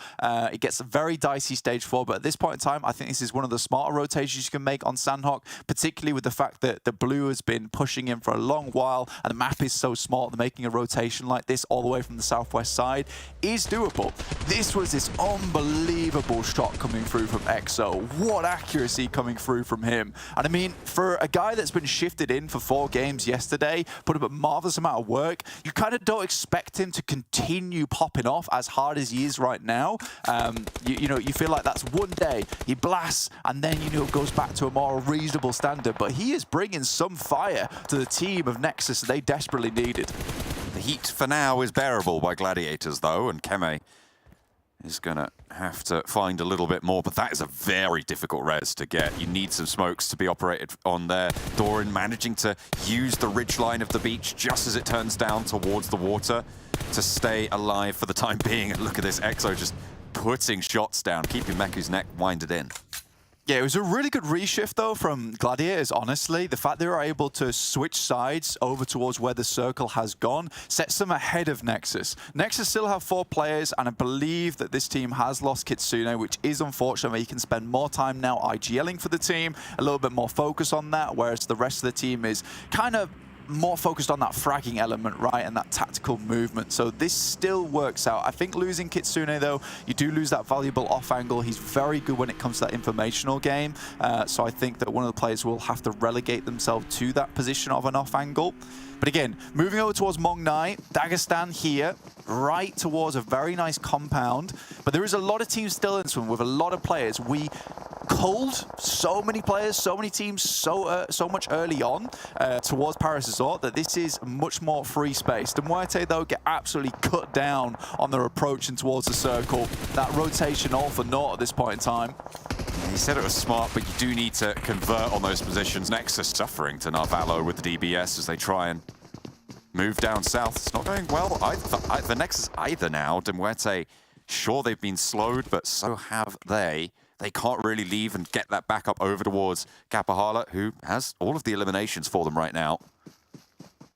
It gets very dicey stage 4, but at this point in time, I think this is one of the smarter rotations you can make on Sanhok, particularly with the fact that the blue has been pushing in for a long while, and the map is so small that making a rotation like this all the way from the southwest side is doable. This was this unbelievable shot coming through from EXO. What accuracy coming through from him. And I mean, for a guy that's been shifted in for 4 games yesterday, put up a marvelous amount of work, you kind of don't expect him to continue popping off as hard as he is right now. You know, you feel like that's one day, he blasts, and then, you know, goes back to a more reasonable standard. But he is bringing some fire to the team of Nexus they desperately needed. The heat for now is bearable by Gladiators, though, and Keme is going to have to find a little bit more, but that is a very difficult res to get. You need some smokes to be operated on there. Doran managing to use the ridgeline of the beach just as it turns down towards the water to stay alive for the time being. And look at this, EXO just putting shots down, keeping Meku's neck winded in. Yeah, it was a really good reshift, though, from Gladiators, honestly. The fact they were able to switch sides over towards where the circle has gone sets them ahead of NEXUS. NEXUS still have 4 players, and I believe that this team has lost Kitsune, which is unfortunate. You can spend more time now IGLing for the team, a little bit more focus on that, whereas the rest of the team is kind of more focused on that fragging element, right, and that tactical movement. So this still works out. I think losing Kitsune, though, you do lose that valuable off angle. He's very good when it comes to that informational game. So I think that one of the players will have to relegate themselves to that position of an off angle. But again, moving over towards Mongnai, Dagestan here, right towards a very nice compound. But there is a lot of teams still in this one with a lot of players. We culled so many players, so many teams, so much early on towards Paris Resort that this is much more free space. The MUERTE, though, get absolutely cut down on their approach and towards the circle. That rotation all for naught at this point in time. He said it was smart, but you do need to convert on those positions. Nexus suffering to Narvalo with the DBS as they try and move down south. It's not going well for Nexus either now. MUERTE, sure, they've been slowed, but so have they. They can't really leave and get that back up over towards Kapahala, who has all of the eliminations for them right now.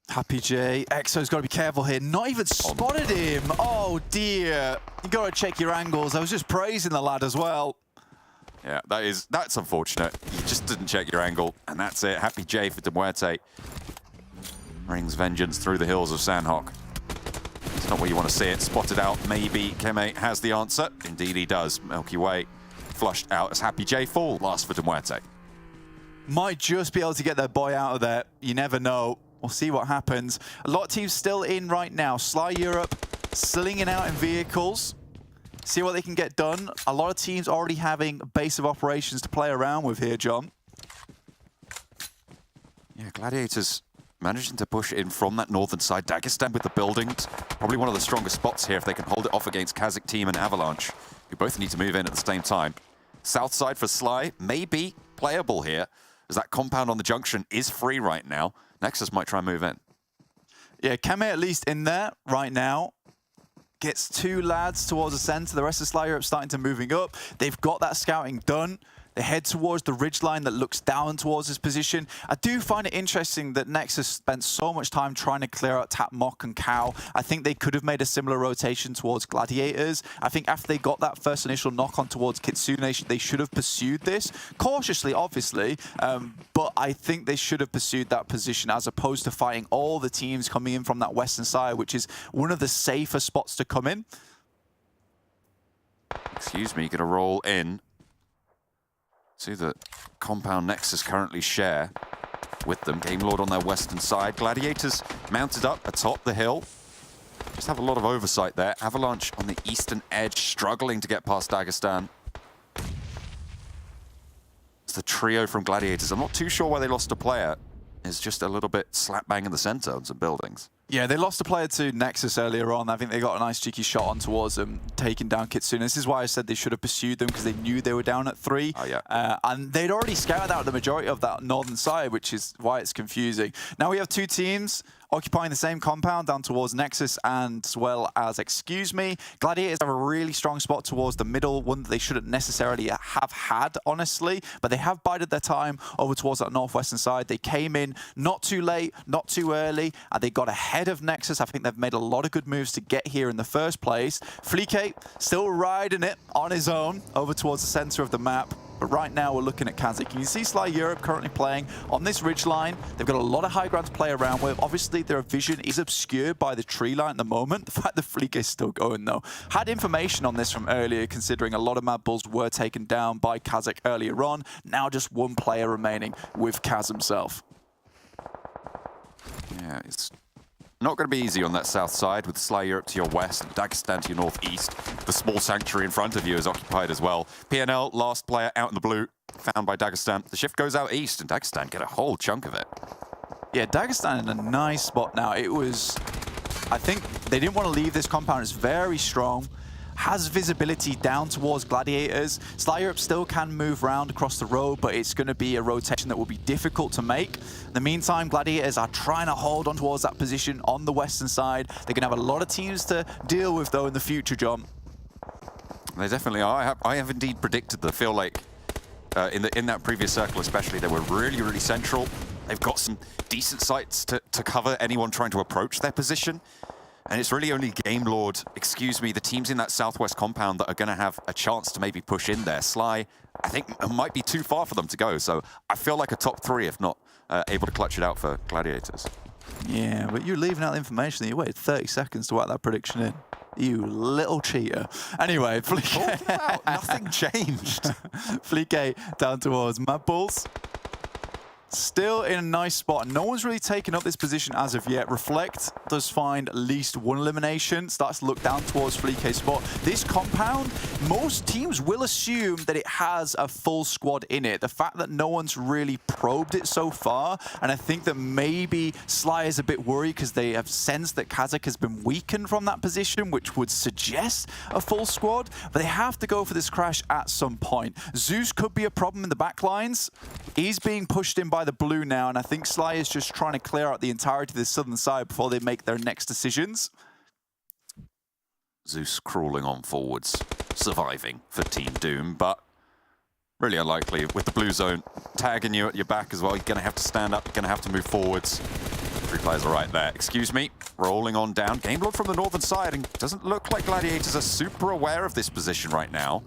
Happy J, Exo's got to be careful here. Not even spotted him. Oh dear. You got to check your angles. I was just praising the lad as well. Yeah, that's unfortunate. You just didn't check your angle, and that's it. Happy J for MUERTE. Rings vengeance through the hills of Sanhok. It's not where you want to see it. Spotted out, maybe Keme has the answer. Indeed he does. Milky Way flushed out as Happy J fall. Last for MUERTE. Might just be able to get their boy out of there. You never know. We'll see what happens. A lot of teams still in right now. Sly Europe slinging out in vehicles. See what they can get done. A lot of teams already having a base of operations to play around with here, John. Yeah, Gladiators managing to push in from that northern side. Dagestan with the buildings. Probably one of the strongest spots here if they can hold it off against KASIK team and Avalanche, who both need to move in at the same time. South side for Sly may be playable here, as that compound on the junction is free right now. Nexus might try and move in. Yeah, Keme at least in there right now. Gets 2 lads towards the center. The rest of Sly Europe starting to moving up. They've got that scouting done. They head towards the ridgeline that looks down towards his position. I do find it interesting that Nexus spent so much time trying to clear out Tap Mock and Cow. I think they could have made a similar rotation towards Gladiators. I think after they got that first initial knock on towards Kitsune, they should have pursued this. Cautiously, obviously, but I think they should have pursued that position as opposed to fighting all the teams coming in from that western side, which is one of the safer spots to come in. Excuse me, gonna roll in. See the compound Nexus currently share with them. Game Lord on their western side. Gladiators mounted up atop the hill. Just have a lot of oversight there. Avalanche on the eastern edge, struggling to get past Dagestan. It's the trio from Gladiators. I'm not too sure why they lost a player. It's just a little bit slap bang in the center on some buildings. Yeah, they lost a player to Nexus earlier on. I think they got a nice cheeky shot on towards them, taking down Kitsune. This is why I said they should have pursued them, because they knew they were down at 3. Oh, yeah. And they'd already scouted out the majority of that northern side, which is why it's confusing. Now we have 2 teams occupying the same compound down towards Nexus and as well as Excuse Me. Gladiators have a really strong spot towards the middle, one that they shouldn't necessarily have had, honestly, but they have bided their time over towards that northwestern side. They came in not too late, not too early, and they got ahead of Nexus. I think they've made a lot of good moves to get here in the first place. Fleeke still riding it on his own over towards the center of the map. But right now we're looking at KASIK. You can see Sly Europe currently playing on this ridge line. They've got a lot of high ground to play around with. Obviously their vision is obscured by the tree line at the moment. The fact that Fleeke is still going though. Had information on this from earlier, considering a lot of MADBULLS were taken down by KASIK earlier on. Now just 1 player remaining with Kaz himself. Yeah, it's not going to be easy on that south side with Sly Europe to your west and Dagestan to your northeast. The small sanctuary in front of you is occupied as well. PNL, last player out in the blue, found by Dagestan. The shift goes out east and Dagestan get a whole chunk of it. Yeah, Dagestan in a nice spot now. It was, I think they didn't want to leave this compound. It's very strong. Has visibility down towards Gladiators. Sly Europe still can move around across the road, but it's going to be a rotation that will be difficult to make. In the meantime, Gladiators are trying to hold on towards that position on the western side. They're going to have a lot of teams to deal with, though, in the future, John. They definitely are. I have indeed predicted the feel like in that previous circle especially, they were really, really central. They've got some decent sites to cover anyone trying to approach their position. And it's really only Game Lord, the teams in that southwest compound that are going to have a chance to maybe push in there. Sly, I think, it might be too far for them to go. So I feel like a top 3, if not able to clutch it out for Gladiators. Yeah, but you're leaving out the information that you waited 30 seconds to whack that prediction in. You little cheater. Anyway, Fleek. Nothing changed. Fleek down towards MADBULLS. Still in a nice spot. No one's really taken up this position as of yet. Reflect does find at least one elimination. Starts to look down towards Fleek's spot. This compound, most teams will assume that it has a full squad in it. The fact that no one's really probed it so far, and I think that maybe Sly is a bit worried because they have sensed that KASIK has been weakened from that position, which would suggest a full squad. But they have to go for this crash at some point. Zeus could be a problem in the back lines. He's being pushed in by the blue now, and I think Sly is just trying to clear out the entirety of the southern side before they make their next decisions. Zeus crawling on forwards, surviving for Team Doom, but really unlikely with the blue zone tagging you at your back as well. You're going to have to stand up, you're going to have to move forwards. 3 players are right there. Rolling on down. Game Lord from the northern side, and doesn't look like Gladiators are super aware of this position right now.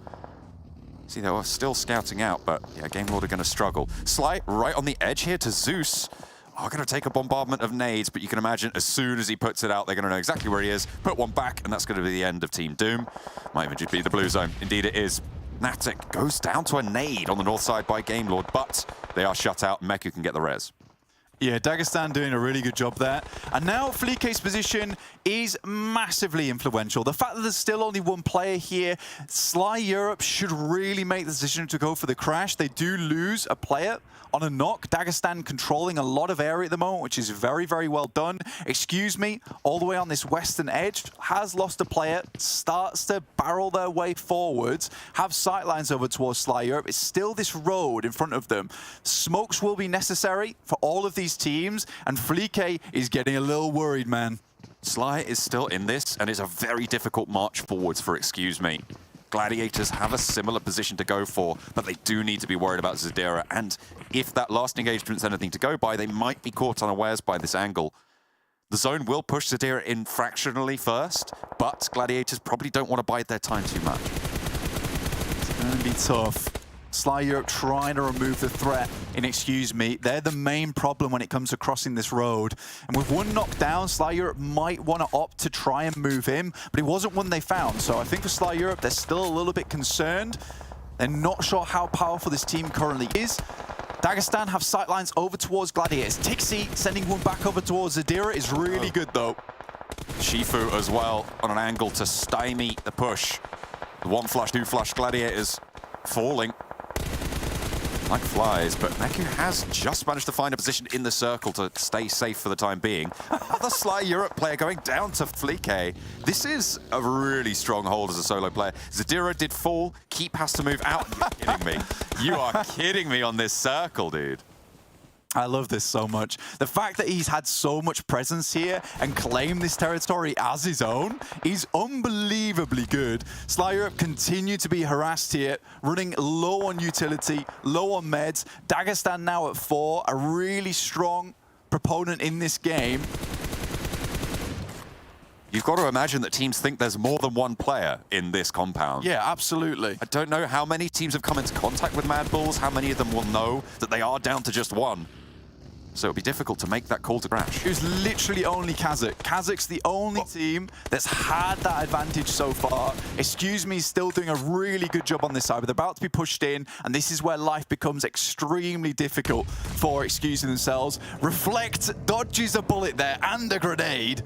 See, they were still scouting out, but yeah, Game Lord are going to struggle. Sly right on the edge here to Zeus. Are going to take a bombardment of nades, but you can imagine as soon as he puts it out, they're going to know exactly where he is, put one back, and that's going to be the end of Team Doom. Might even just be the blue zone. Indeed it is. Fnatic goes down to a nade on the north side by Game Lord, but they are shut out. Meku can get the res. Yeah, Dagestan doing a really good job there. And now Fleek's position is massively influential. The fact that there's still only one player here, Sly Europe should really make the decision to go for the crash. They do lose a player on a knock. Dagestan controlling a lot of area at the moment, which is very, very well done. All the way on this western edge, has lost a player, starts to barrel their way forwards, have sightlines over towards Sly Europe. It's still this road in front of them. Smokes will be necessary for all of these teams, and Fleek is getting a little worried, man. Sly is still in this, and it's a very difficult march forwards for Gladiators have a similar position to go for, but they do need to be worried about Zadira, and if that last engagement's anything to go by, they might be caught unawares by this angle. The zone will push Zadira in fractionally first, but Gladiators probably don't want to bide their time too much. It's going to be tough. Sly Europe trying to remove the threat in They're the main problem when it comes to crossing this road. And with one knockdown, Sly Europe might want to opt to try and move in, but it wasn't one they found. So I think for Sly Europe, they're still a little bit concerned. They're not sure how powerful this team currently is. Dagestan have sightlines over towards Gladiators. Tixi sending one back over towards Zadira is really good though. Shifu as well on an angle to stymie the push. The 1 flush, 2 flush Gladiators falling like flies, but Meku has just managed to find a position in the circle to stay safe for the time being. Another Sly Europe player going down to Fleek. This is a really strong hold as a solo player. Zadira did fall. Keep has to move out. You're kidding me. You are kidding me on this circle, dude. I love this so much. The fact that he's had so much presence here and claimed this territory as his own is unbelievably good. Sly Europe continue to be harassed here, running low on utility, low on meds. Dagestan now at 4, a really strong proponent in this game. You've got to imagine that teams think there's more than one player in this compound. Yeah, absolutely. I don't know how many teams have come into contact with MADBULLS, how many of them will know that they are down to just one. So it'll be difficult to make that call to crash. It was literally only KASIK. KASIK's the only team that's had that advantage so far. Is still doing a really good job on this side, but they're about to be pushed in, and this is where life becomes extremely difficult for themselves. Reflect dodges a bullet there and a grenade.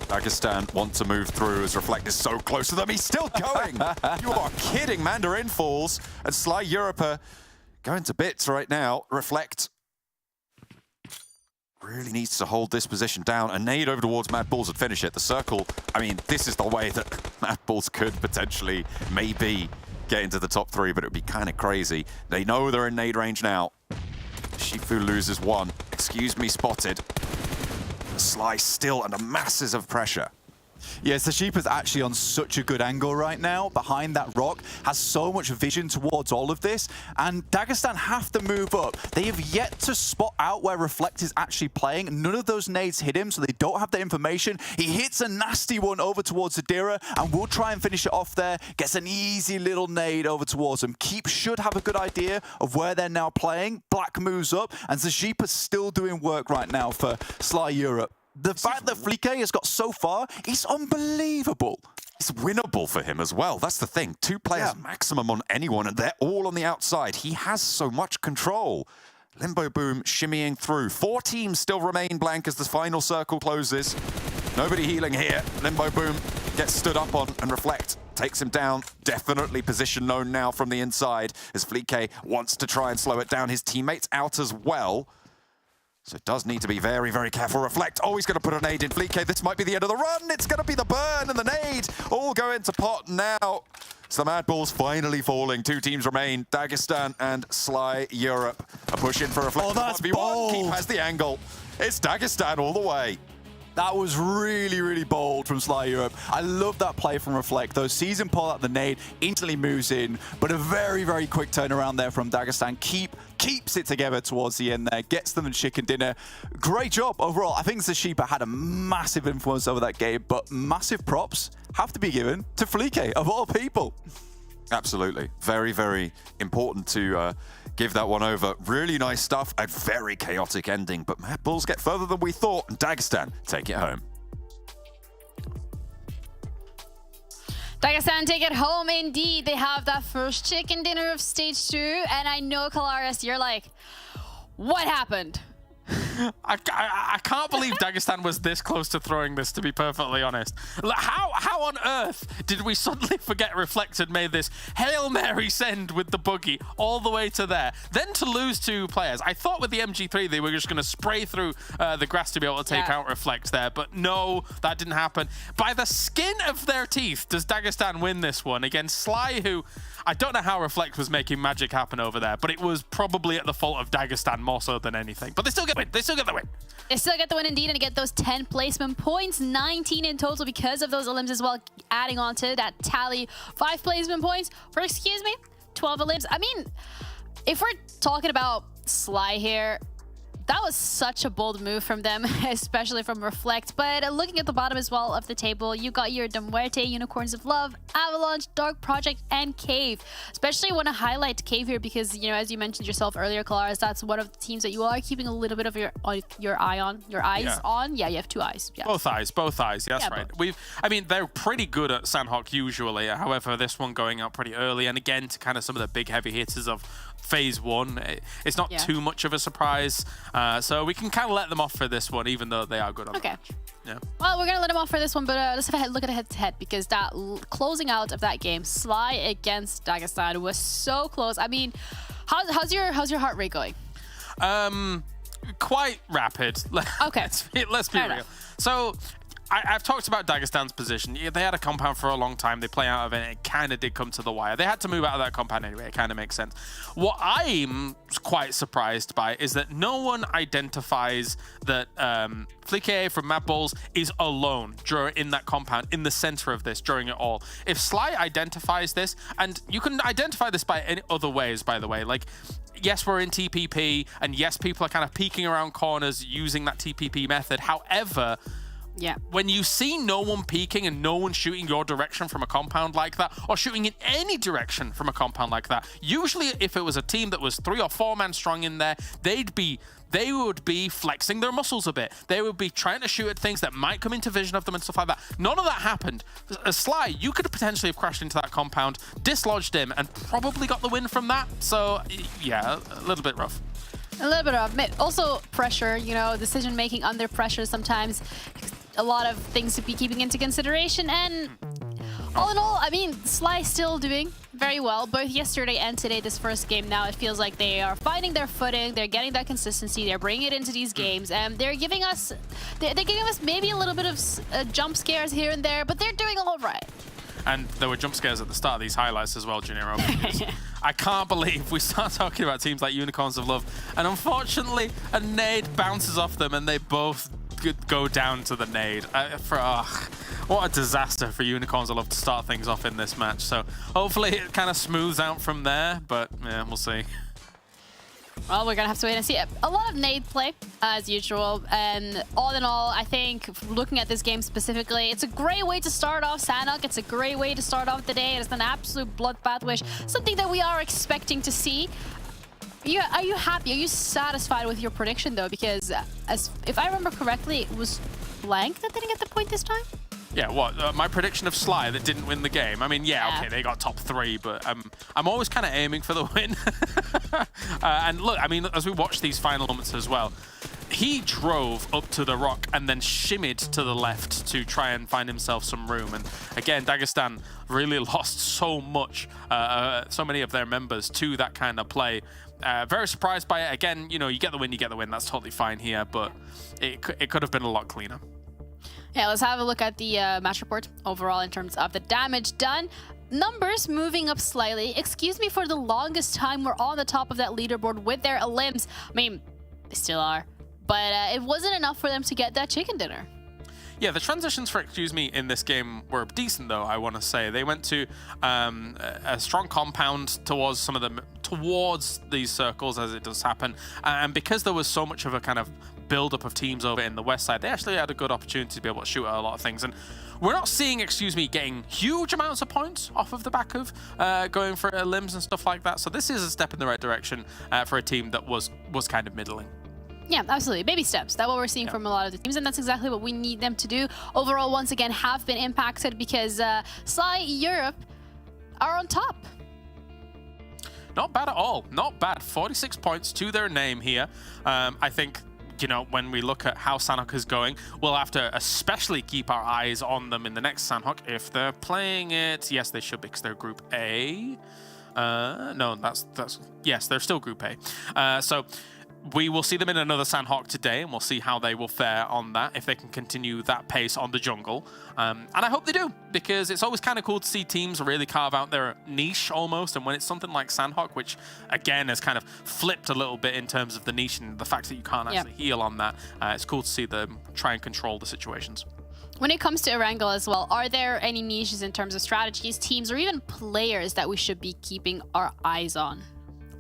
Dagestan want to move through as Reflect is so close to them. He's still going. You are kidding. Mandarin falls, and Sly Europe are going to bits right now. Reflect really needs to hold this position down. A nade over towards MADBULLS would finish it. The circle, I mean, this is the way that MADBULLS could potentially maybe get into the top 3, but it would be kind of crazy. They know they're in nade range now. Shifu loses 1. Spotted. Sly still under masses of pressure. Yeah, Sashipa's actually on such a good angle right now behind that rock, has so much vision towards all of this, and Dagestan have to move up. They have yet to spot out where Reflect is actually playing. None of those nades hit him, so they don't have the information. He hits a nasty one over towards Zadira, and we'll try and finish it off there. Gets an easy little nade over towards him. Keep should have a good idea of where they're now playing. Black moves up, and Sashipa's still doing work right now for Sly Europe. The fact that Flique has got so far is unbelievable. It's winnable for him as well. That's the thing. 2 players maximum on anyone, and they're all on the outside. He has so much control. Limbo Boom shimmying through. 4 teams still remain blank as the final circle closes. Nobody healing here. Limbo Boom gets stood up on, and Reflect takes him down. Definitely position known now from the inside as Flique wants to try and slow it down. His teammates out as well. So it does need to be very, very careful. Reflect, oh, he's going to put a nade in Flique. This might be the end of the run. It's going to be the burn and the nade. All go into pot now. So the MADBULLS finally falling. 2 teams remain. Dagestan and Sly Europe are pushing for Reflect. Oh, that's 1v1. bold. Keep has the angle. It's Dagestan all the way. That was really, really bold from Sly Europe. I love that play from Reflect, though. Sees him pull out the nade, instantly moves in, but a very, very quick turnaround there from Dagestan. Keeps it together towards the end there, gets them the chicken dinner. Great job overall. I think Zashipa had a massive influence over that game, but massive props have to be given to Flique, of all people. Absolutely. Very, very important to give that one over. Really nice stuff. A very chaotic ending, but MADBULLS get further than we thought, and Dagestan take it home. Dagestan take it home indeed. They have that first chicken dinner of stage 2, and I know, Kalaris, you're like, what happened? I can't believe Dagestan was this close to throwing this, to be perfectly honest. How on earth did we suddenly forget Reflect had made this Hail Mary send with the buggy all the way to there? Then to lose 2 players. I thought with the MG3 they were just going to spray through the grass to be able to take out Reflect there, but no, that didn't happen. By the skin of their teeth does Dagestan win this one against Sly, who I don't know how Reflect was making magic happen over there, but it was probably at the fault of Dagestan more so than anything. But they still get the win. They still get the win. They still get the win indeed, and get those 10 placement points, 19 in total because of those elims as well, adding on to that tally. 5 placement points for, 12 elims. I mean, if we're talking about Sly here, that was such a bold move from them, especially from Reflect. But looking at the bottom as well of the table, you got your MUERTE, Unicorns of Love, Avalanche, Dark Project, and Cave. Especially want to highlight Cave here because, you know, as you mentioned yourself earlier, Kalaris, that's one of the teams that you are keeping a little bit of your eyes on. Yeah, you have 2 eyes. Yeah. Both eyes. That's right. Both. I mean, they're pretty good at Sanhok usually. However, this one going out pretty early, and again to kind of some of the big heavy hitters of phase 1, it's not too much of a surprise. So we can kind of let them off for this one, even though they are good on the match. Yeah. Well, we're going to let them off for this one, but let's have a look at a head-to-head because that closing out of that game, Sly against Dagestan, was so close. I mean, how's your heart rate going? Quite rapid. Okay. Let's be real. So I've talked about Dagestan's position. They had a compound for a long time. They play out of it, and it kind of did come to the wire. They had to move out of that compound anyway. It kind of makes sense. What I'm quite surprised by is that no one identifies that Flique from MADBULLS is alone in that compound, in the center of this during it all. If Sly identifies this, and you can identify this by any other ways, by the way, like, yes, we're in TPP, and yes, people are kind of peeking around corners using that TPP method. However, when you see no one peeking and no one shooting your direction from a compound like that, or shooting in any direction from a compound like that, usually if it was a team that was 3 or 4 man strong in there, they would be flexing their muscles a bit. They would be trying to shoot at things that might come into vision of them and stuff like that. None of that happened. As Sly, you could potentially have crashed into that compound, dislodged him, and probably got the win from that. So, yeah, a little bit rough. A little bit of also pressure, you know, decision making under pressure sometimes. A lot of things to be keeping into consideration, and all in all, I mean, Sly still doing very well, both yesterday and today. This first game now, it feels like they are finding their footing, they're getting that consistency, they're bringing it into these games, and they're giving us maybe a little bit of jump scares here and there, but they're doing all right. And there were jump scares at the start of these highlights as well, Juniro. I can't believe we start talking about teams like Unicorns of Love, and unfortunately, a nade bounces off them, and they both go down to the nade. What a disaster for Unicorns. I love to start things off in this match. So hopefully it kind of smooths out from there, but yeah, we'll see. Well, we're going to have to wait and see. A lot of nade play, as usual. And all in all, I think, looking at this game specifically, it's a great way to start off Sanhok. It's a great way to start off the day. It's an absolute bloodbath, which something that we are expecting to see. Are you happy? Are you satisfied with your prediction, though? Because if I remember correctly, it was Blank that didn't get the point this time? Yeah, what? My prediction of Sly that didn't win the game. I mean, yeah, okay, they got top 3, but I'm always kind of aiming for the win. And look, I mean, as we watch these final moments as well, he drove up to the rock and then shimmied to the left to try and find himself some room. And again, Dagestan really lost so much, so many of their members to that kind of play. Very surprised by it. Again, you know, you get the win. That's totally fine here, but it could have been a lot cleaner. Yeah, let's have a look at the match report overall in terms of the damage done. Numbers moving up slightly. Excuse me, for the longest time, we're on the top of that leaderboard with their limbs. I mean, they still are. But it wasn't enough for them to get that chicken dinner. Yeah, the transitions for Excuse Me in this game were decent, though, I want to say. They went to a strong compound towards some of them, towards these circles, as it does happen. And because there was so much of a kind of build-up of teams over in the west side, they actually had a good opportunity to be able to shoot at a lot of things. And we're not seeing Excuse Me getting huge amounts of points off of the back of going for limbs and stuff like that. So this is a step in the right direction for a team that was kind of middling. Yeah, absolutely. Baby steps. That's what we're seeing from a lot of the teams, and that's exactly what we need them to do. Overall, once again, have been impacted because Sly Europe are on top. Not bad at all. Not bad. 46 points to their name here. I think, you know, when we look at how Sanhok is going, we'll have to especially keep our eyes on them in the next Sanhok if they're playing it. Yes, they should be, because they're Group A. No, that's yes, they're still Group A. So we will see them in another Sanhok today, and we'll see how they will fare on that, if they can continue that pace on the jungle. And I hope they do, because it's always kind of cool to see teams really carve out their niche almost. And when it's something like Sanhok, which again has kind of flipped a little bit in terms of the niche and the fact that you can't actually heal on that, it's cool to see them try and control the situations. When it comes to Erangel as well, are there any niches in terms of strategies, teams, or even players that we should be keeping our eyes on?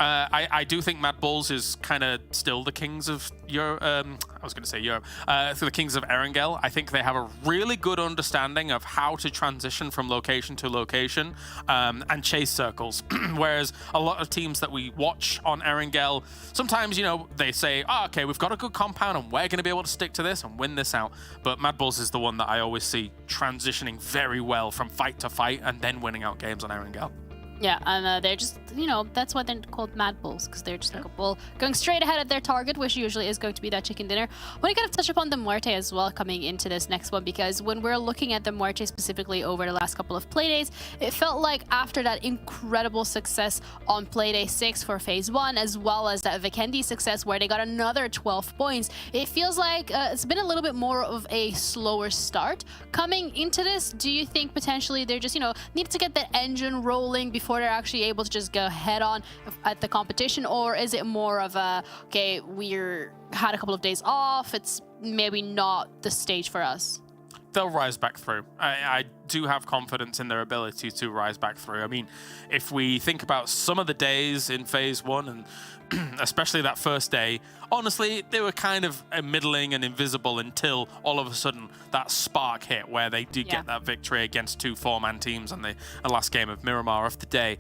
I do think MADBULLS is kind of still the kings of Europe. I was going to say Europe. The kings of Erangel. I think they have a really good understanding of how to transition from location to location and chase circles. Whereas a lot of teams that we watch on Erangel, sometimes, you know, they say, oh, okay, we've got a good compound and we're going to be able to stick to this and win this out. But MADBULLS is the one that I always see transitioning very well from fight to fight and then winning out games on Erangel. Yeah, and they're just, you know, that's why they're called MADBULLS, because they're just like a bull going straight ahead at their target, which usually is going to be that chicken dinner. I want to kind of touch upon the MUERTE as well coming into this next one, because when we're looking at the MUERTE specifically over the last couple of playdays, it felt like after that incredible success on playday 6 for phase 1, as well as that Vikendi success where they got another 12 points, it feels like it's been a little bit more of a slower start. Coming into this, do you think potentially they're just, you know, need to get the engine rolling before they're actually able to just go head on at the competition? Or is it more of a, okay, we're had a couple of days off, it's maybe not the stage for us? They'll rise back through. I do have confidence in their ability to rise back through. I mean, if we think about some of the days in phase 1, and especially that first day, honestly, they were kind of middling and invisible until all of a sudden that spark hit where they did get that victory against 2 4-man teams on the last game of Miramar of the day.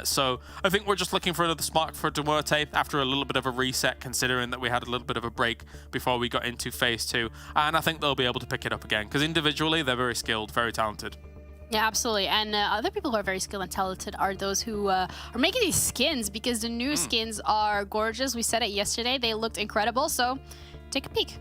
So I think we're just looking for another spark for MUERTE after a little bit of a reset, considering that we had a little bit of a break before we got into phase 2. And I think they'll be able to pick it up again, because individually they're very skilled, very talented. Yeah, absolutely. And other people who are very skilled and talented are those who are making these skins, because the new skins are gorgeous. We said it yesterday. They looked incredible. So take a peek.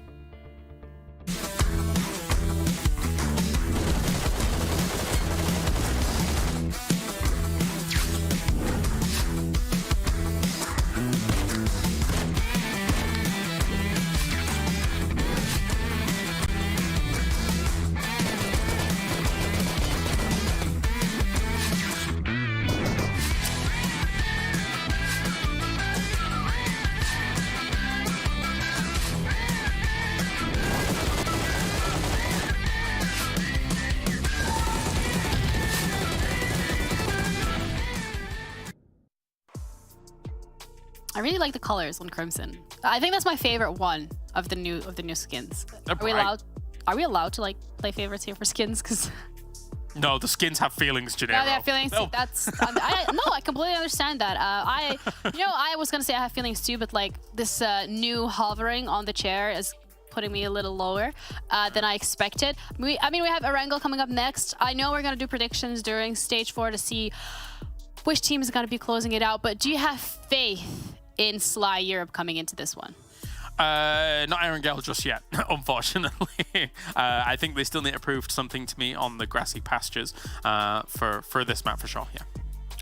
I really like the colors on Crimson. I think that's my favorite one of the new skins. They're Are we allowed to like play favorites here for skins? Because no, the skins have feelings, Janero. no, they have feelings. No. That's I completely understand that. I was gonna say I have feelings too, but like this new hovering on the chair is putting me a little lower than I expected. We have Erangel coming up next. I know we're gonna do predictions during stage 4 to see which team is gonna be closing it out. But do you have faith in Sly Europe coming into this one? Not Erangel just yet, unfortunately. I think they still need to prove something to me on the grassy pastures for this map for sure, yeah.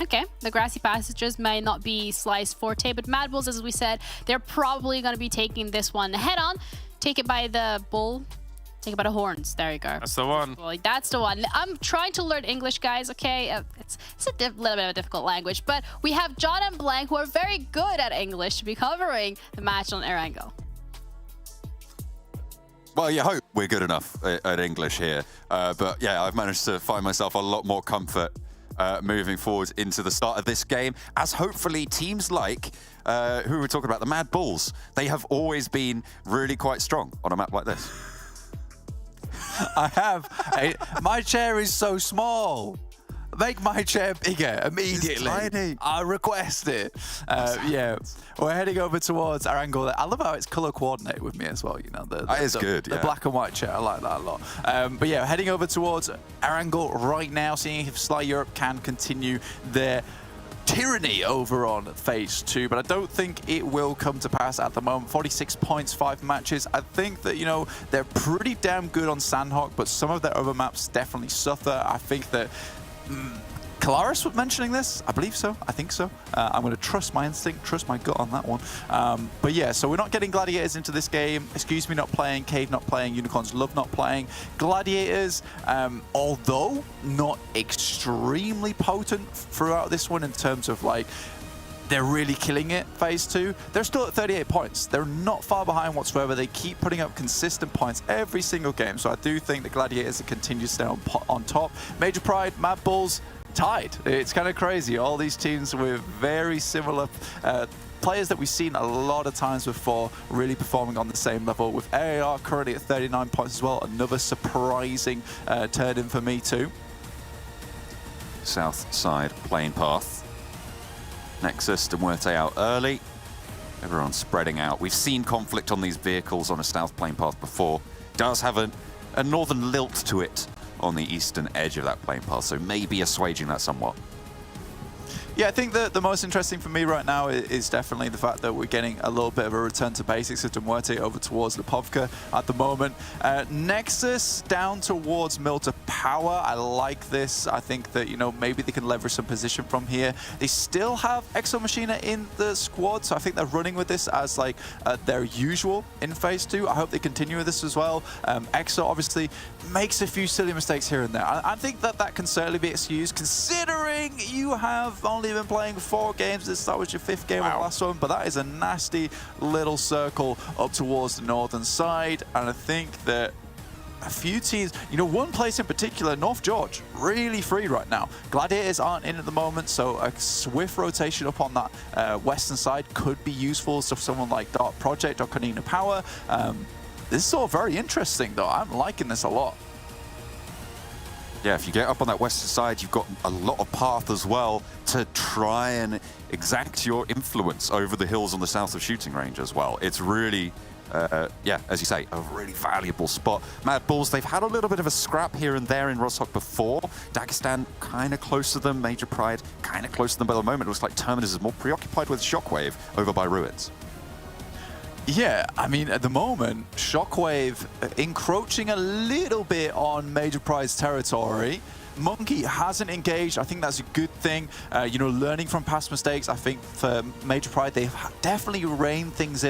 Okay, the grassy passages may not be Sly's forte, but MADBULLS, as we said, they're probably going to be taking this one head on. Take it by the bull. Take it by the horns. There you go. That's the one. Well, that's the one. I'm trying to learn English, guys, okay? It's a little bit of a difficult language, but we have John and Blank, who are very good at English, to be covering the match on Erangel. Well, you hope we're good enough at English here. But yeah, I've managed to find myself a lot more comfort moving forward into the start of this game, as hopefully teams like, who we're talking about, the MADBULLS, they have always been really quite strong on a map like this. I have. My chair is so small. Make my chair bigger immediately. It's tiny. I request it. Yeah, we're heading over towards Erangel. I love how it's color coordinated with me as well. You know, that is good. The black and white chair, I like that a lot. But yeah, heading over towards Erangel right now, seeing if Sly Europe can continue their tyranny over on phase 2, but I don't think it will come to pass at the moment. 46 points, 5 matches. I think that, you know, they're pretty damn good on Sanhok, but some of their other maps definitely suffer. I think that Kalaris was mentioning this. I believe so. I think so. I'm going to trust my instinct, trust my gut on that one. But yeah, so we're not getting Gladiators into this game. Excuse me not playing, Cave not playing, Unicorns Love not playing. Gladiators, although not extremely potent throughout this one in terms of like, they're really killing it, phase 2. They're still at 38 points. They're not far behind whatsoever. They keep putting up consistent points every single game. So I do think the Gladiators continue to stay on top. Major Pride, MADBULLS, tied. It's kind of crazy. All these teams with very similar players that we've seen a lot of times before really performing on the same level, with AAR currently at 39 points as well. Another surprising turn in for me too. South side plane path. Nexus and MUERTE out early. Everyone's spreading out. We've seen conflict on these vehicles on a south plane path before. Does have a northern lilt to it on the eastern edge of that plane path, so maybe assuaging that somewhat. Yeah, I think that the most interesting for me right now is definitely the fact that we're getting a little bit of a return to basics with MUERTE over towards Lipovka at the moment. Nexus down towards MUERTE Power. I like this. I think that, you know, maybe they can leverage some position from here. They still have Exo Machina in the squad, so I think they're running with this as like their usual in phase 2. I hope they continue with this as well. Exo obviously makes a few silly mistakes here and there. I think that that can certainly be excused, considering you have only been playing 4 games. That was your 5th game of the last one, but that is a nasty little circle up towards the northern side. And I think that a few teams, you know, one place in particular, North George, really free right now. Gladiators aren't in at the moment, so a swift rotation up on that western side could be useful. So someone like Dark Project or KONINA Power. This is all very interesting though. I'm liking this a lot. Yeah, if you get up on that western side, you've got a lot of path as well to try and exact your influence over the hills on the south of shooting range as well. It's really, yeah, as you say, a really valuable spot. MADBULLS, they've had a little bit of a scrap here and there in Rozhok before. Dagestan kind of close to them. Major Pride kind of close to them, but at the moment it looks like Terminus is more preoccupied with Shockwave over by Ruins. Yeah, I mean, at the moment, Shockwave encroaching a little bit on Major Pride's territory. Monkey hasn't engaged. I think that's a good thing. You know, learning from past mistakes. I think for Major Pride, they've definitely reined things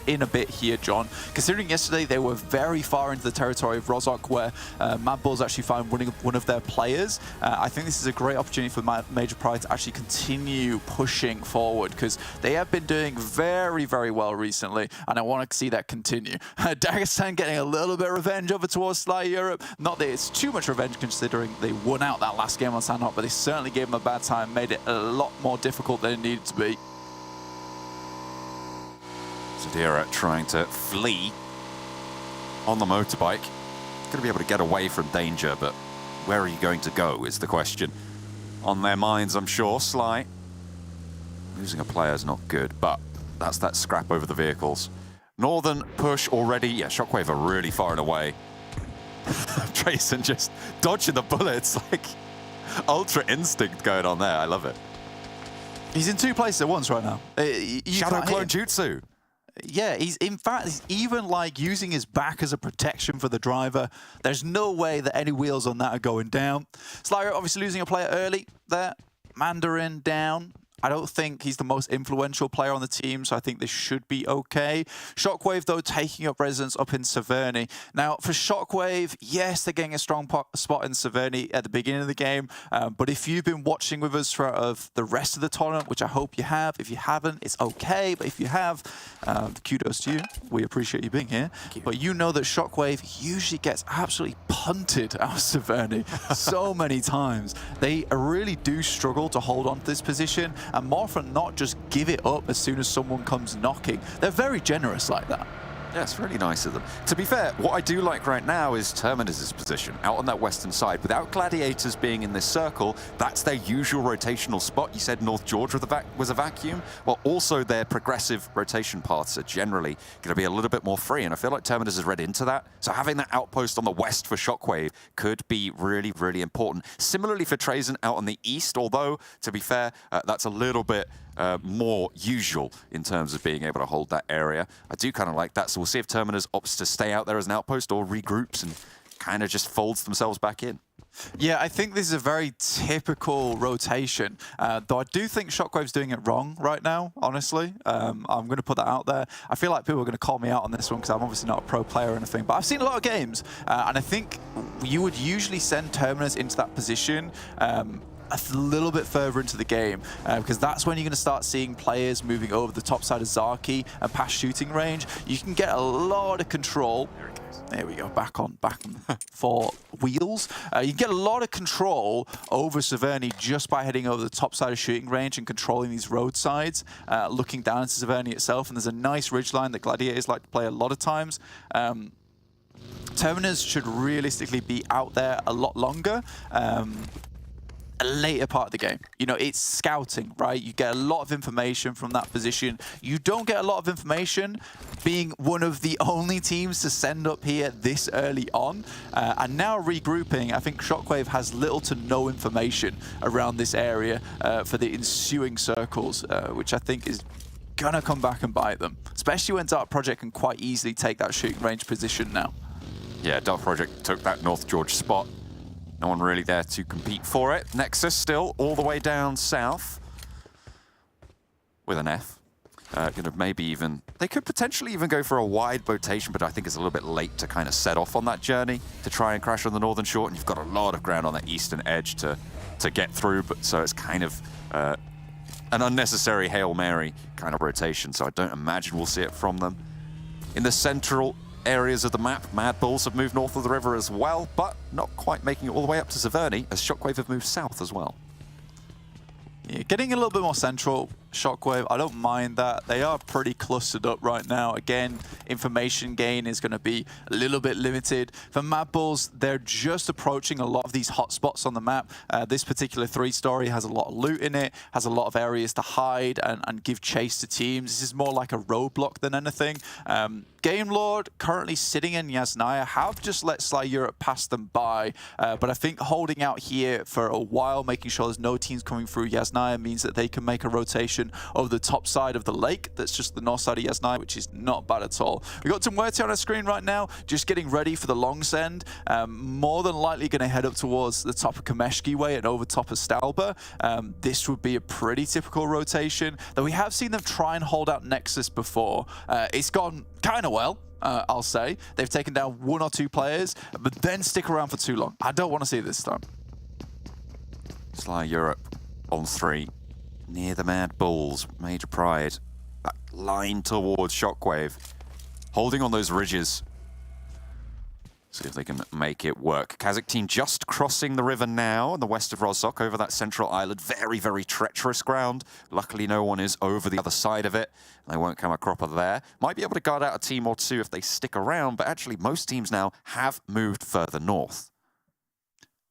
in a bit here, John. Considering yesterday they were very far into the territory of Rozhok, where MADBULLS actually found one of their players. I think this is a great opportunity for Major Pride to actually continue pushing forward, because they have been doing very, very well recently, and I want to see that continue. Dagestan getting a little bit of revenge over towards Sly Europe. Not that it's too much revenge considering they won out that last game on Sanhok, but they certainly gave them a bad time, made it a lot more difficult than it needed to be. Zadira trying to flee on the motorbike. Going to be able to get away from danger, but where are you going to go is the question. On their minds, I'm sure. Sly. Losing a player is not good, but that's that scrap over the vehicles. Northern push already. Yeah, Shockwave are really far and away. Trayson just dodging the bullets, like ultra instinct going on there. I love it. He's in 2 places at once right now. Shadow Clone Jutsu. Yeah, he's even like using his back as a protection for the driver. There's no way that any wheels on that are going down. Slayer obviously losing a player early there. Mandarin down. I don't think he's the most influential player on the team, so I think this should be okay. Shockwave, though, taking up residence up in Severny. Now, for Shockwave, yes, they're getting a strong spot in Severny at the beginning of the game, but if you've been watching with us throughout the rest of the tournament, which I hope you have, if you haven't, it's okay, but if you have, kudos to you. We appreciate you being here. But you know that Shockwave usually gets absolutely punted out of Severny so many times. They really do struggle to hold on to this position, and more often not just give it up as soon as someone comes knocking. They're very generous like that. Yeah, it's really nice of them. To be fair, what I do like right now is Terminus' position out on that western side. Without Gladiators being in this circle, that's their usual rotational spot. You said North George was a vacuum. Well, also their progressive rotation paths are generally going to be a little bit more free, and I feel like Terminus has read into that. So having that outpost on the west for Shockwave could be really, really important. Similarly for Trayson out on the east, although, to be fair, that's a little bit more usual in terms of being able to hold that area. I do kind of like that, so we'll see if Terminus opts to stay out there as an outpost or regroups and kind of just folds themselves back in. Yeah, I think this is a very typical rotation, though I do think Shockwave's doing it wrong right now, honestly. I'm going to put that out there. I feel like people are going to call me out on this one because I'm obviously not a pro player or anything, but I've seen a lot of games, and I think you would usually send Terminus into that position a little bit further into the game, because that's when you're going to start seeing players moving over the top side of Zaki and past shooting range. You can get a lot of control. There we go, back on 4 wheels. You can get a lot of control over Severny just by heading over the top side of shooting range and controlling these roadsides, looking down into Severny itself. And there's a nice ridgeline that Gladiators like to play a lot of times. Terminus should realistically be out there a lot longer. A later part of the game. You know, it's scouting, right? You get a lot of information from that position. You don't get a lot of information being one of the only teams to send up here this early on. And now regrouping, I think Shockwave has little to no information around this area for the ensuing circles, which I think is gonna come back and bite them, especially when Dark Project can quite easily take that shooting range position now. Yeah, Dark Project took that North George spot. No one really there to compete for it. Nexus still all the way down south with an F. Gonna maybe even, they could potentially even go for a wide rotation, but I think it's a little bit late to kind of set off on that journey to try and crash on the northern shore, and you've got a lot of ground on the eastern edge to get through, but so it's kind of an unnecessary Hail Mary kind of rotation, so I don't imagine we'll see it from them. In the central areas of the map, MADBULLS have moved north of the river as well, but not quite making it all the way up to Severny, as Shockwave have moved south as well. Yeah, getting a little bit more central, Shockwave, I don't mind that. They are pretty clustered up right now. Again, information gain is going to be a little bit limited. For MADBULLS, they're just approaching a lot of these hotspots on the map. This particular 3-story has a lot of loot in it, has a lot of areas to hide and give chase to teams. This is more like a roadblock than anything. Game Lord, currently sitting in Yasnaya, have just let Sly Europe pass them by, but I think holding out here for a while, making sure there's no teams coming through Yasnaya means that they can make a rotation over the top side of the lake. That's just the north side of Yasnaya, which is not bad at all. We've got MUERTE on our screen right now, just getting ready for the long send. More than likely going to head up towards the top of Kameshki Way and over top of Stalba. This would be a pretty typical rotation, though we have seen them try and hold out Nexus before. It's gone kind of well, I'll say. They've taken down 1 or 2 players, but then stick around for too long. I don't want to see it this time. Sly Europe on 3, near the MADBULLS, Major Pride, that line towards Shockwave, holding on those ridges. See if they can make it work. KASIK team just crossing the river now in the west of Rozhok over that central island. Very, very treacherous ground. Luckily, no one is over the other side of it. They won't come a cropper there. Might be able to guard out a team or two if they stick around, but actually most teams now have moved further north.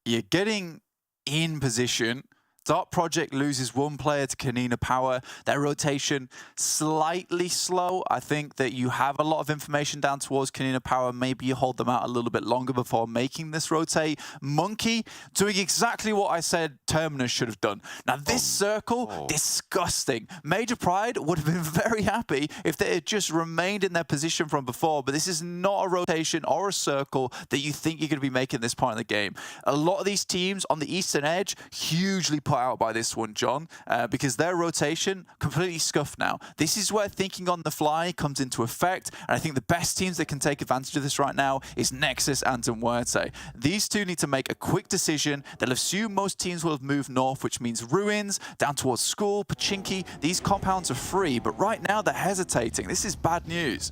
You're getting in position. Dark Project loses one player to KONINA Power. Their rotation slightly slow. I think that you have a lot of information down towards KONINA Power. Maybe you hold them out a little bit longer before making this rotate. Monkey doing exactly what I said Terminus should have done. Now this circle, disgusting. Major Pride would have been very happy if they had just remained in their position from before, but this is not a rotation or a circle that you think you're going to be making at this point in the game. A lot of these teams on the eastern edge, hugely put out by this one, John, because their rotation completely scuffed now. This is where thinking on the fly comes into effect, and I think the best teams that can take advantage of this right now is Nexus and MUERTE. These two need to make a quick decision. They'll assume most teams will have moved north, which means Ruins, down towards School, Pachinki. These compounds are free, but right now they're hesitating. This is bad news.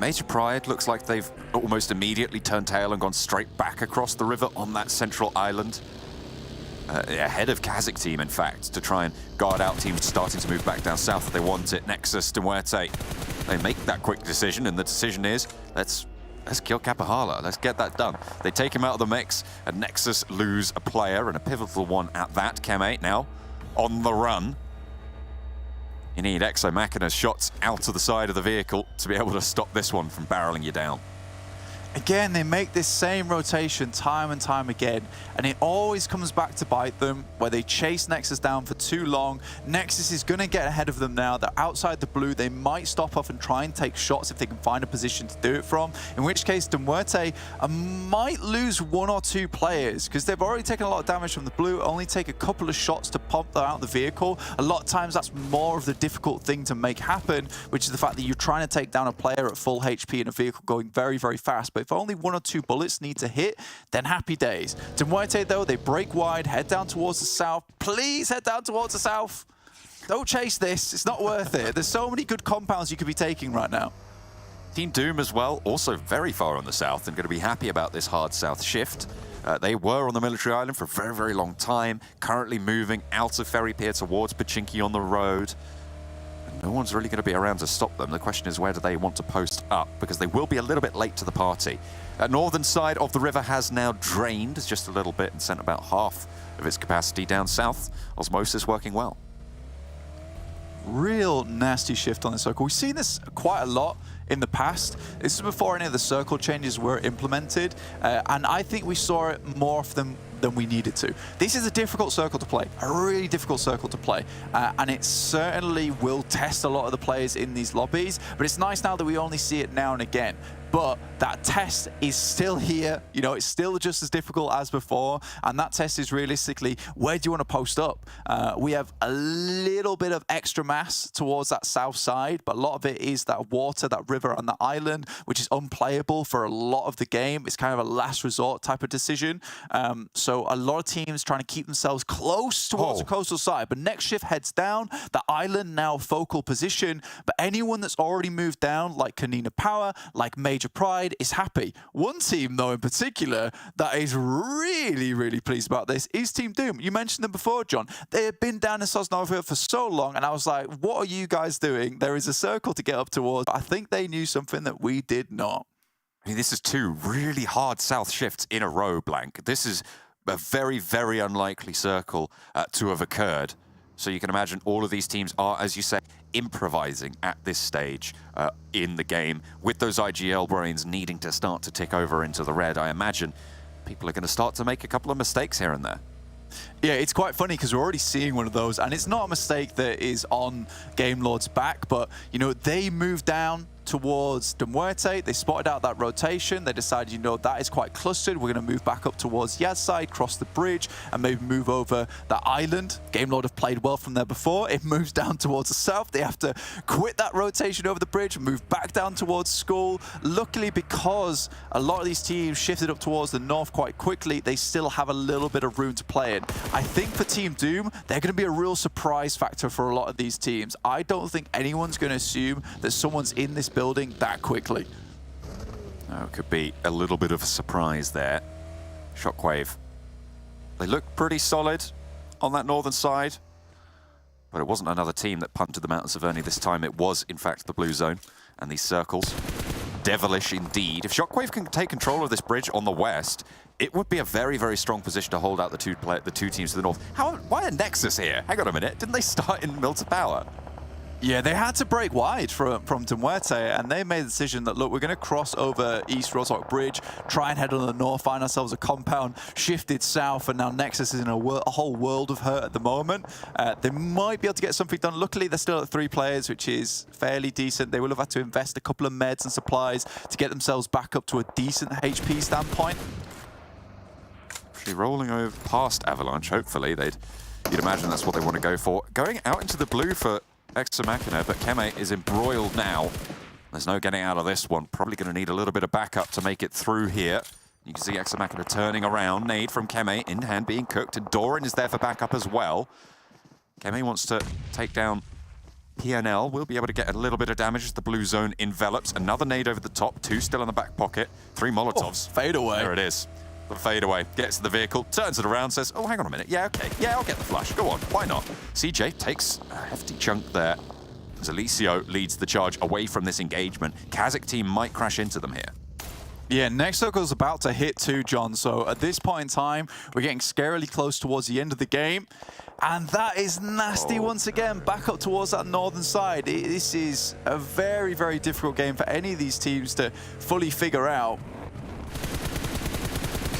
Major Pride looks like they've almost immediately turned tail and gone straight back across the river on that central island. Ahead of KASIK team, in fact, to try and guard out teams starting to move back down south if they want it. Nexus to MUERTE. They make that quick decision, and the decision is, let's kill Kapahala. Let's get that done. They take him out of the mix, and Nexus lose a player, and a pivotal one at that. Chem8 now on the run. You need Exo Machina's shots out of the side of the vehicle to be able to stop this one from barreling you down. Again, they make this same rotation time and time again, and it always comes back to bite them, where they chase Nexus down for too long. Nexus is going to get ahead of them now. They're outside the blue. They might stop off and try and take shots if they can find a position to do it from, in which case MUERTE might lose one or two players, because they've already taken a lot of damage from the blue, only take a couple of shots to pump them out the vehicle. A lot of times that's more of the difficult thing to make happen, which is the fact that you're trying to take down a player at full HP in a vehicle going very, very fast. But if only one or two bullets need to hit, then happy days. MUERTE, though, they break wide, head down towards the south. Please head down towards the south. Don't chase this. It's not worth it. There's so many good compounds you could be taking right now. Team Doom as well, also very far on the south, and going to be happy about this hard south shift. They were on the military island for a very, very long time, currently moving out of Ferry Pier towards Pachinki on the road. No one's really going to be around to stop them. The question is, where do they want to post up? Because they will be a little bit late to the party. The northern side of the river has now drained just a little bit and sent about half of its capacity down south. Osmosis working well. Real nasty shift on the circle. We've seen this quite a lot in the past. This is before any of the circle changes were implemented, and I think we saw it more of them than we needed to. This is a difficult circle to play, a really difficult circle to play, and it certainly will test a lot of the players in these lobbies, but it's nice now that we only see it now and again. But that test is still here, you know, it's still just as difficult as before, and that test is realistically, where do you want to post up? We have a little bit of extra mass towards that south side, but a lot of it is that water, that river and that island, which is unplayable for a lot of the game. It's kind of a last resort type of decision. So a lot of teams trying to keep themselves close towards the coastal side, but next shift heads down, the island now focal position, but anyone that's already moved down, like KONINA Power, like Major Pride, is happy. One team, though, in particular, that is really, really pleased about this is Team Doom. You mentioned them before, John. They have been down in Sosnovia for so long, and I was like, what are you guys doing? There is a circle to get up towards. I think they knew something that we did not. I mean, this is two really hard south shifts in a row, Blank. This is a very, very unlikely circle to have occurred. So you can imagine all of these teams are, as you say, improvising at this stage in the game. With those IGL brains needing to start to tick over into the red, I imagine people are going to start to make a couple of mistakes here and there. Yeah, it's quite funny because we're already seeing one of those, and it's not a mistake that is on Game Lord's back, but, you know, they moved down towards MUERTE. They spotted out that rotation. They decided, you know, that is quite clustered. We're going to move back up towards Yaz side, cross the bridge, and maybe move over that island. Game Lord have played well from there before. It moves down towards the south. They have to quit that rotation over the bridge and move back down towards School. Luckily, because a lot of these teams shifted up towards the north quite quickly, they still have a little bit of room to play in. I think for Team Doom, they're going to be a real surprise factor for a lot of these teams. I don't think anyone's going to assume that someone's in this building that quickly. Oh, it could be a little bit of a surprise there. Shockwave. They look pretty solid on that northern side, but it wasn't another team that punted them out of Severny this time. It was, in fact, the blue zone and these circles. Devilish indeed. If Shockwave can take control of this bridge on the west, it would be a very, very strong position to hold out the two teams to the north. Why a Nexus here? Hang on a minute. Didn't they start in MUERTE Power? Yeah, they had to break wide from MUERTE, and they made the decision that, look, we're going to cross over East Rozhok Bridge, try and head on the north, find ourselves a compound, shifted south, and now Nexus is in a whole world of hurt at the moment. They might be able to get something done. Luckily, they're still at 3 players, which is fairly decent. They will have had to invest a couple of meds and supplies to get themselves back up to a decent HP standpoint. Actually rolling over past Avalanche, hopefully. You'd imagine that's what they want to go for. Going out into the blue for Extra Machina, but Keme is embroiled now. There's no getting out of this one. Probably going to need a little bit of backup to make it through here. You can see Extra Machina turning around. Nade from Keme in hand being cooked, and Doran is there for backup as well. Keme wants to take down PNL. Will be able to get a little bit of damage as the blue zone envelops. Another nade over the top, 2 still in the back pocket, 3 Molotovs. Oh, fade away. There it is. The fade away, gets to the vehicle, turns it around, says, oh, hang on a minute. Yeah, okay. Yeah, I'll get the flush. Go on. Why not? CJ takes a hefty chunk there. As Alicio leads the charge away from this engagement. KASIK team might crash into them here. Yeah, next circle's about to hit too, John. So at this point in time, we're getting scarily close towards the end of the game. And that is nasty once again, back up towards that northern side. This is a very, very difficult game for any of these teams to fully figure out.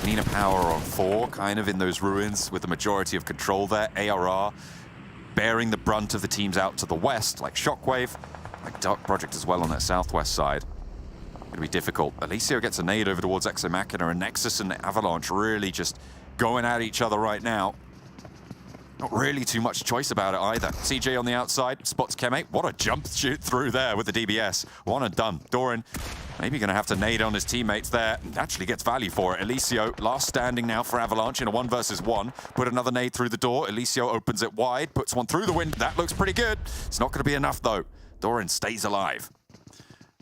KONINA Power on 4, kind of in those ruins with the majority of control there. ARR bearing the brunt of the teams out to the west, like Shockwave, like Dark Project as well on that southwest side. Gonna be difficult. Alicio gets a nade over towards Exo Machina, and Nexus and Avalanche really just going at each other right now. Not really too much choice about it either. CJ on the outside, spots Keme. What a jump shoot through there with the DBS. One and done. Doran maybe gonna have to nade on his teammates there. Actually gets value for it. Alicio, last standing now for Avalanche in a 1 versus 1. Put another nade through the door. Alicio opens it wide, puts one through the wind. That looks pretty good. It's not gonna be enough though. Doran stays alive.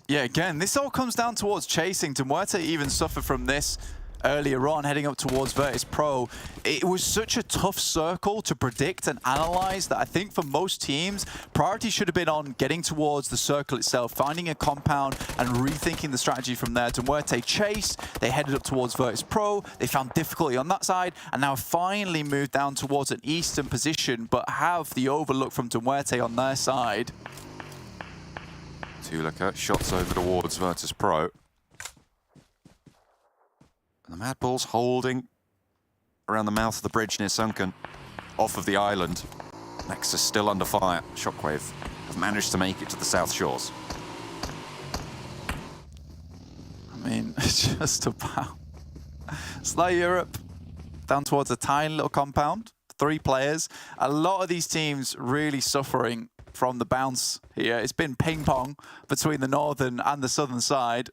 Yeah, again, this all comes down towards chasing. MUERTE even suffered from this earlier on, heading up towards VIRTUS.PRO. It was such a tough circle to predict and analyze that I think for most teams, priority should have been on getting towards the circle itself, finding a compound and rethinking the strategy from there. MUERTE chased, they headed up towards VIRTUS.PRO, they found difficulty on that side, and now finally moved down towards an eastern position, but have the overlook from MUERTE on their side. Tulika shots over towards VIRTUS.PRO. And the MADBULLS holding around the mouth of the bridge near Sunken, off of the island. Nexus still under fire. Shockwave have managed to make it to the south shores. I mean, just about. Sly Europe down towards a tiny little compound. 3 players. A lot of these teams really suffering from the bounce here. It's been ping pong between the northern and the southern side.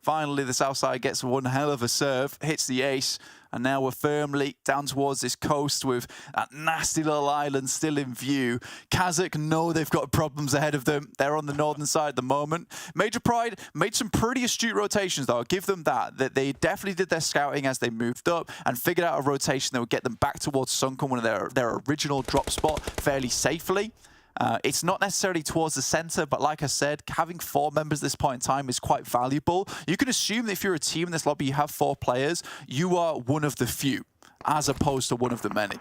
Finally, the south side gets one hell of a serve, hits the ace, and now we're firmly down towards this coast with that nasty little island still in view. KASIK know they've got problems ahead of them. They're on the northern side at the moment. Major Pride made some pretty astute rotations, though. I'll give them that they definitely did their scouting as they moved up and figured out a rotation that would get them back towards Sunken, one of their original drop spot, fairly safely. It's not necessarily towards the center, but like I said, having 4 members at this point in time is quite valuable. You can assume that if you're a team in this lobby, you have 4 players, you are one of the few, as opposed to one of the many.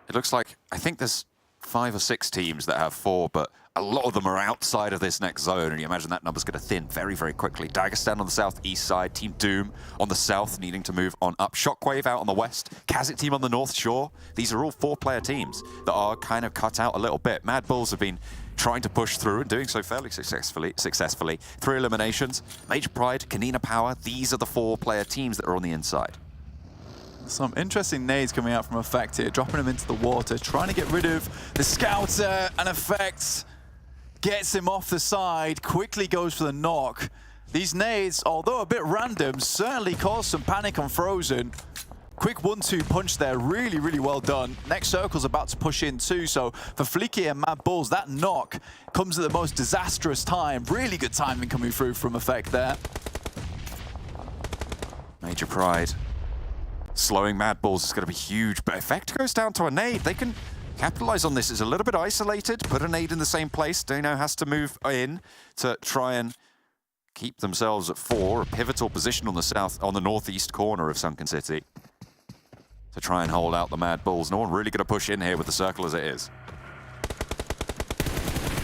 It looks like, I think there's 5 or 6 teams that have 4, but a lot of them are outside of this next zone, and you imagine that number's going to thin very, very quickly. Dagestan on the southeast side, Team Doom on the south, needing to move on up. Shockwave out on the west, KASIK team on the north shore. These are all 4-player teams that are kind of cut out a little bit. MADBULLS have been trying to push through and doing so fairly successfully. 3 eliminations. Major Pride, KONINA Power, these are the 4-player teams that are on the inside. Some interesting nades coming out from Effect here, dropping them into the water, trying to get rid of the Scouter, and Effect gets him off the side, quickly goes for the knock. These nades, although a bit random, certainly caused some panic on Frozen. Quick 1-2 punch there, really, really well done. Next circle's about to push in too, so for Fleeky and MADBULLS, that knock comes at the most disastrous time. Really good timing coming through from Effect there. Major Pride. Slowing MADBULLS is going to be huge, but Effect goes down to a nade. They can capitalize on this. It's a little bit isolated. Put a nade in the same place. Dano has to move in to try and keep themselves at 4, a pivotal position on the northeast corner of Sunken City to try and hold out the MADBULLS. No one really going to push in here with the circle as it is.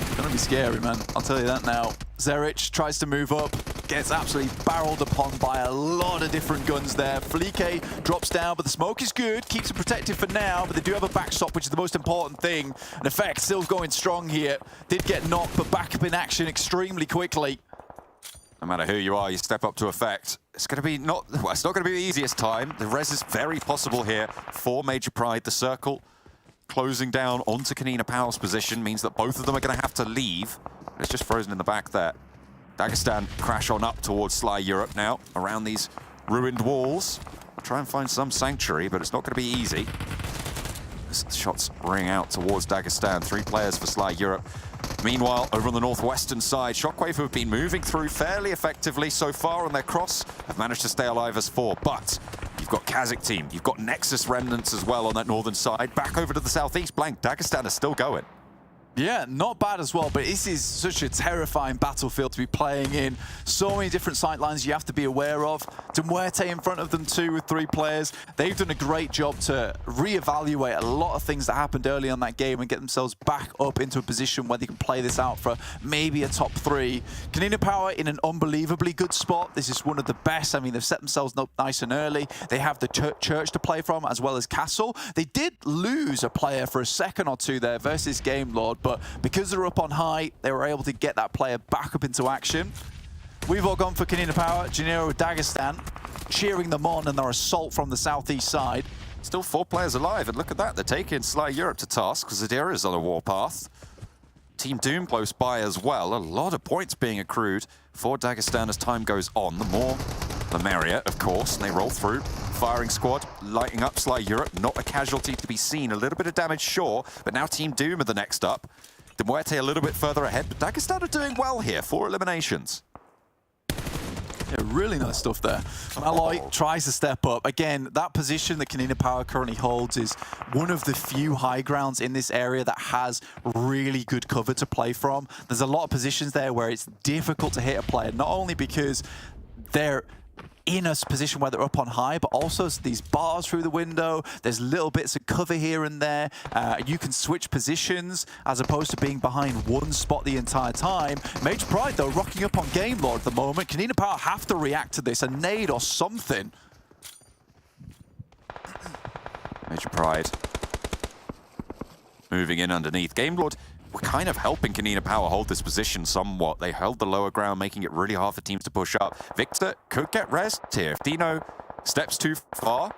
It's gonna be scary, man. I'll tell you that now. Zerich tries to move up, gets absolutely barreled upon by a lot of different guns there. Felique drops down, but the smoke is good, keeps it protected for now, but they do have a backstop, which is the most important thing. And Effect still going strong here. Did get knocked, but back up in action extremely quickly. No matter who you are, you step up to Effect. It's going to be it's not going to be the easiest time. The res is very possible here for Major Pride. The circle closing down onto KONINA Power's position means that both of them are going to have to leave. It's just frozen in the back there. Dagestan crash on up towards Sly Europe now, around these ruined walls. Try and find some sanctuary, but it's not going to be easy. Shots ring out towards Dagestan. 3 players for Sly Europe. Meanwhile, over on the northwestern side, SHOCKWAVE, who have been moving through fairly effectively so far on their cross, have managed to stay alive as 4. But you've got KASIK team, you've got NEXUS remnants as well on that northern side. Back over to the southeast, blank. Dagestan is still going. Yeah, not bad as well, but this is such a terrifying battlefield to be playing in. So many different sight lines you have to be aware of. MUERTE in front of them too with 3 players. They've done a great job to reevaluate a lot of things that happened early on that game and get themselves back up into a position where they can play this out for maybe a top 3. KONINA Power in an unbelievably good spot. This is one of the best. I mean, they've set themselves up nice and early. They have the church to play from as well as Castle. They did lose a player for a second or 2 there versus Game Lord, but because they're up on high, they were able to get that player back up into action. We've all gone for KONINA Power. Janiro with Dagestan cheering them on and their assault from the southeast side. Still 4 players alive, and look at that. They're taking Sly Europe to task because Zadira is on a warpath. Team Doom close by as well. A lot of points being accrued for Dagestan as time goes on. The more, the merrier, of course. And they roll through. Firing squad lighting up Sly Europe. Not a casualty to be seen. A little bit of damage, sure. But now Team Doom are the next up. MUERTE a little bit further ahead. But Dagestan are doing well here. 4 eliminations. Yeah, really nice stuff there. Malloy tries to step up. Again, that position that KONINA Power currently holds is one of the few high grounds in this area that has really good cover to play from. There's a lot of positions there where it's difficult to hit a player, not only because they're in a position where they're up on high, but also these bars through the window. There's little bits of cover here and there. You can switch positions as opposed to being behind one spot the entire time. Major Pride, though, rocking up on Game Lord at the moment. KONINA Power have to react to this, a nade or something. Major Pride moving in underneath. Game Lord were kind of helping KONINA Power hold this position somewhat. They held the lower ground, making it really hard for teams to push up. Victor could get res here. If Dino steps too far,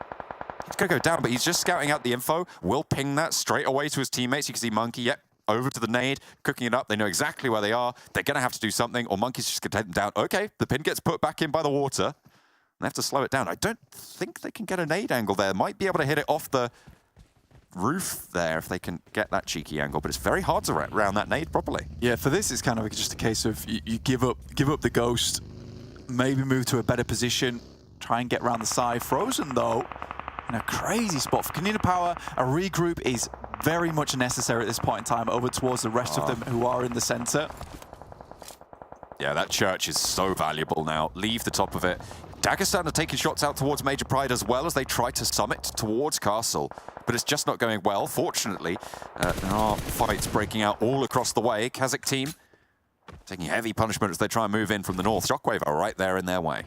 he's going to go down, but he's just scouting out the info. Will ping that straight away to his teammates. You can see Monkey, yep, over to the nade, cooking it up. They know exactly where they are. They're going to have to do something, or Monkey's just going to take them down. Okay, the pin gets put back in by the water. They have to slow it down. I don't think they can get a nade angle there. Might be able to hit it off the roof there if they can get that cheeky angle, but it's very hard to round that nade properly. Yeah, for this it's kind of just a case of you give up the ghost, maybe move to a better position, try and get around the side. Frozen though in a crazy spot for KONINA Power. A regroup is very much necessary at this point in time over towards the rest of them who are in the center. Yeah, that church is so valuable now. Leave the top of it. Dagestan are taking shots out towards Major Pride as well as they try to summit towards Castle, but it's just not going well. Fortunately, there are fights breaking out all across the way. KASIK team taking heavy punishment as they try and move in from the north. SHOCKWAVE are right there in their way.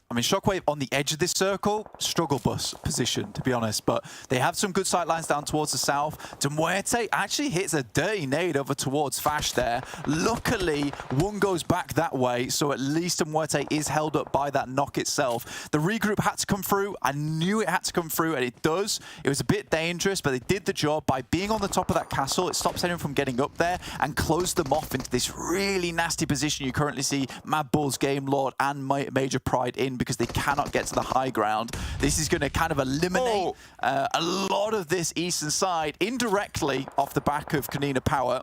I mean, SHOCKWAVE on the edge of this circle, struggle bus position, to be honest, but they have some good sight lines down towards the south. MUERTE actually hits a dirty nade over towards Fash there. Luckily, one goes back that way, so at least MUERTE is held up by that knock itself. The regroup had to come through. I knew it had to come through, and it does. It was a bit dangerous, but they did the job. By being on the top of that castle, it stops anyone from getting up there and closed them off into this really nasty position you currently see MADBULLS, Game Lord, and Major Pride in, because they cannot get to the high ground. This is going to kind of eliminate a lot of this eastern side indirectly off the back of KONINA Power.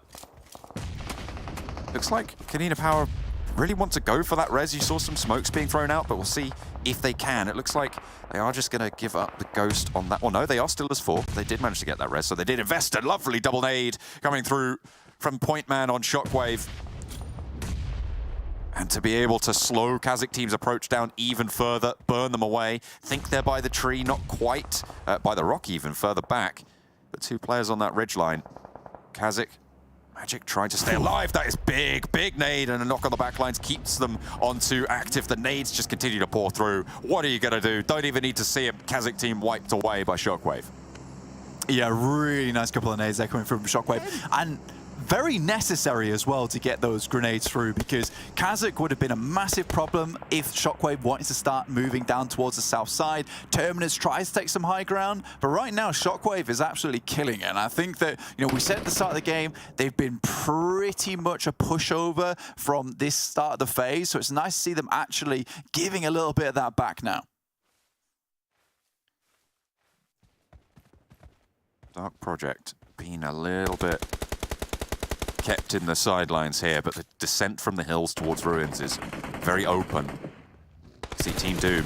Looks like KONINA Power really want to go for that res. You saw some smokes being thrown out, but we'll see if they can. It looks like they are just going to give up the ghost on that. Well, no, they are still as 4. They did manage to get that res, so they did invest a lovely double nade coming through from Point Man on Shockwave. And to be able to slow KASIK team's approach down even further, burn them away. Think they're by the tree, not quite. By the rock even, further back. But 2 players on that ridgeline. KASIK, Magic trying to stay alive. That is big, big nade, and a knock on the backlines keeps them onto active. The nades just continue to pour through. What are you going to do? Don't even need to see a KASIK team wiped away by Shockwave. Yeah, really nice couple of nades there coming from Shockwave. And very necessary as well to get those grenades through, because KASIK would have been a massive problem if Shockwave wanted to start moving down towards the south side. Terminus tries to take some high ground, but right now Shockwave is absolutely killing it. And I think that, you know, we said at the start of the game, they've been pretty much a pushover from this start of the phase, so it's nice to see them actually giving a little bit of that back now. Dark Project being a little bit kept in the sidelines here, but the descent from the hills towards ruins is very open. See Team Doom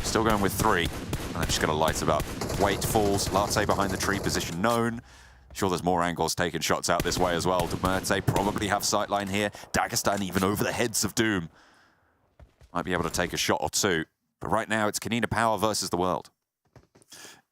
still going with 3, and they're just going to light it up. Wait falls, Latte behind the tree, position known. Sure, there's more angles taking shots out this way as well. MUERTE probably have sightline here. Dagestan even over the heads of Doom. Might be able to take a shot or 2, but right now it's KONINA Power versus the world.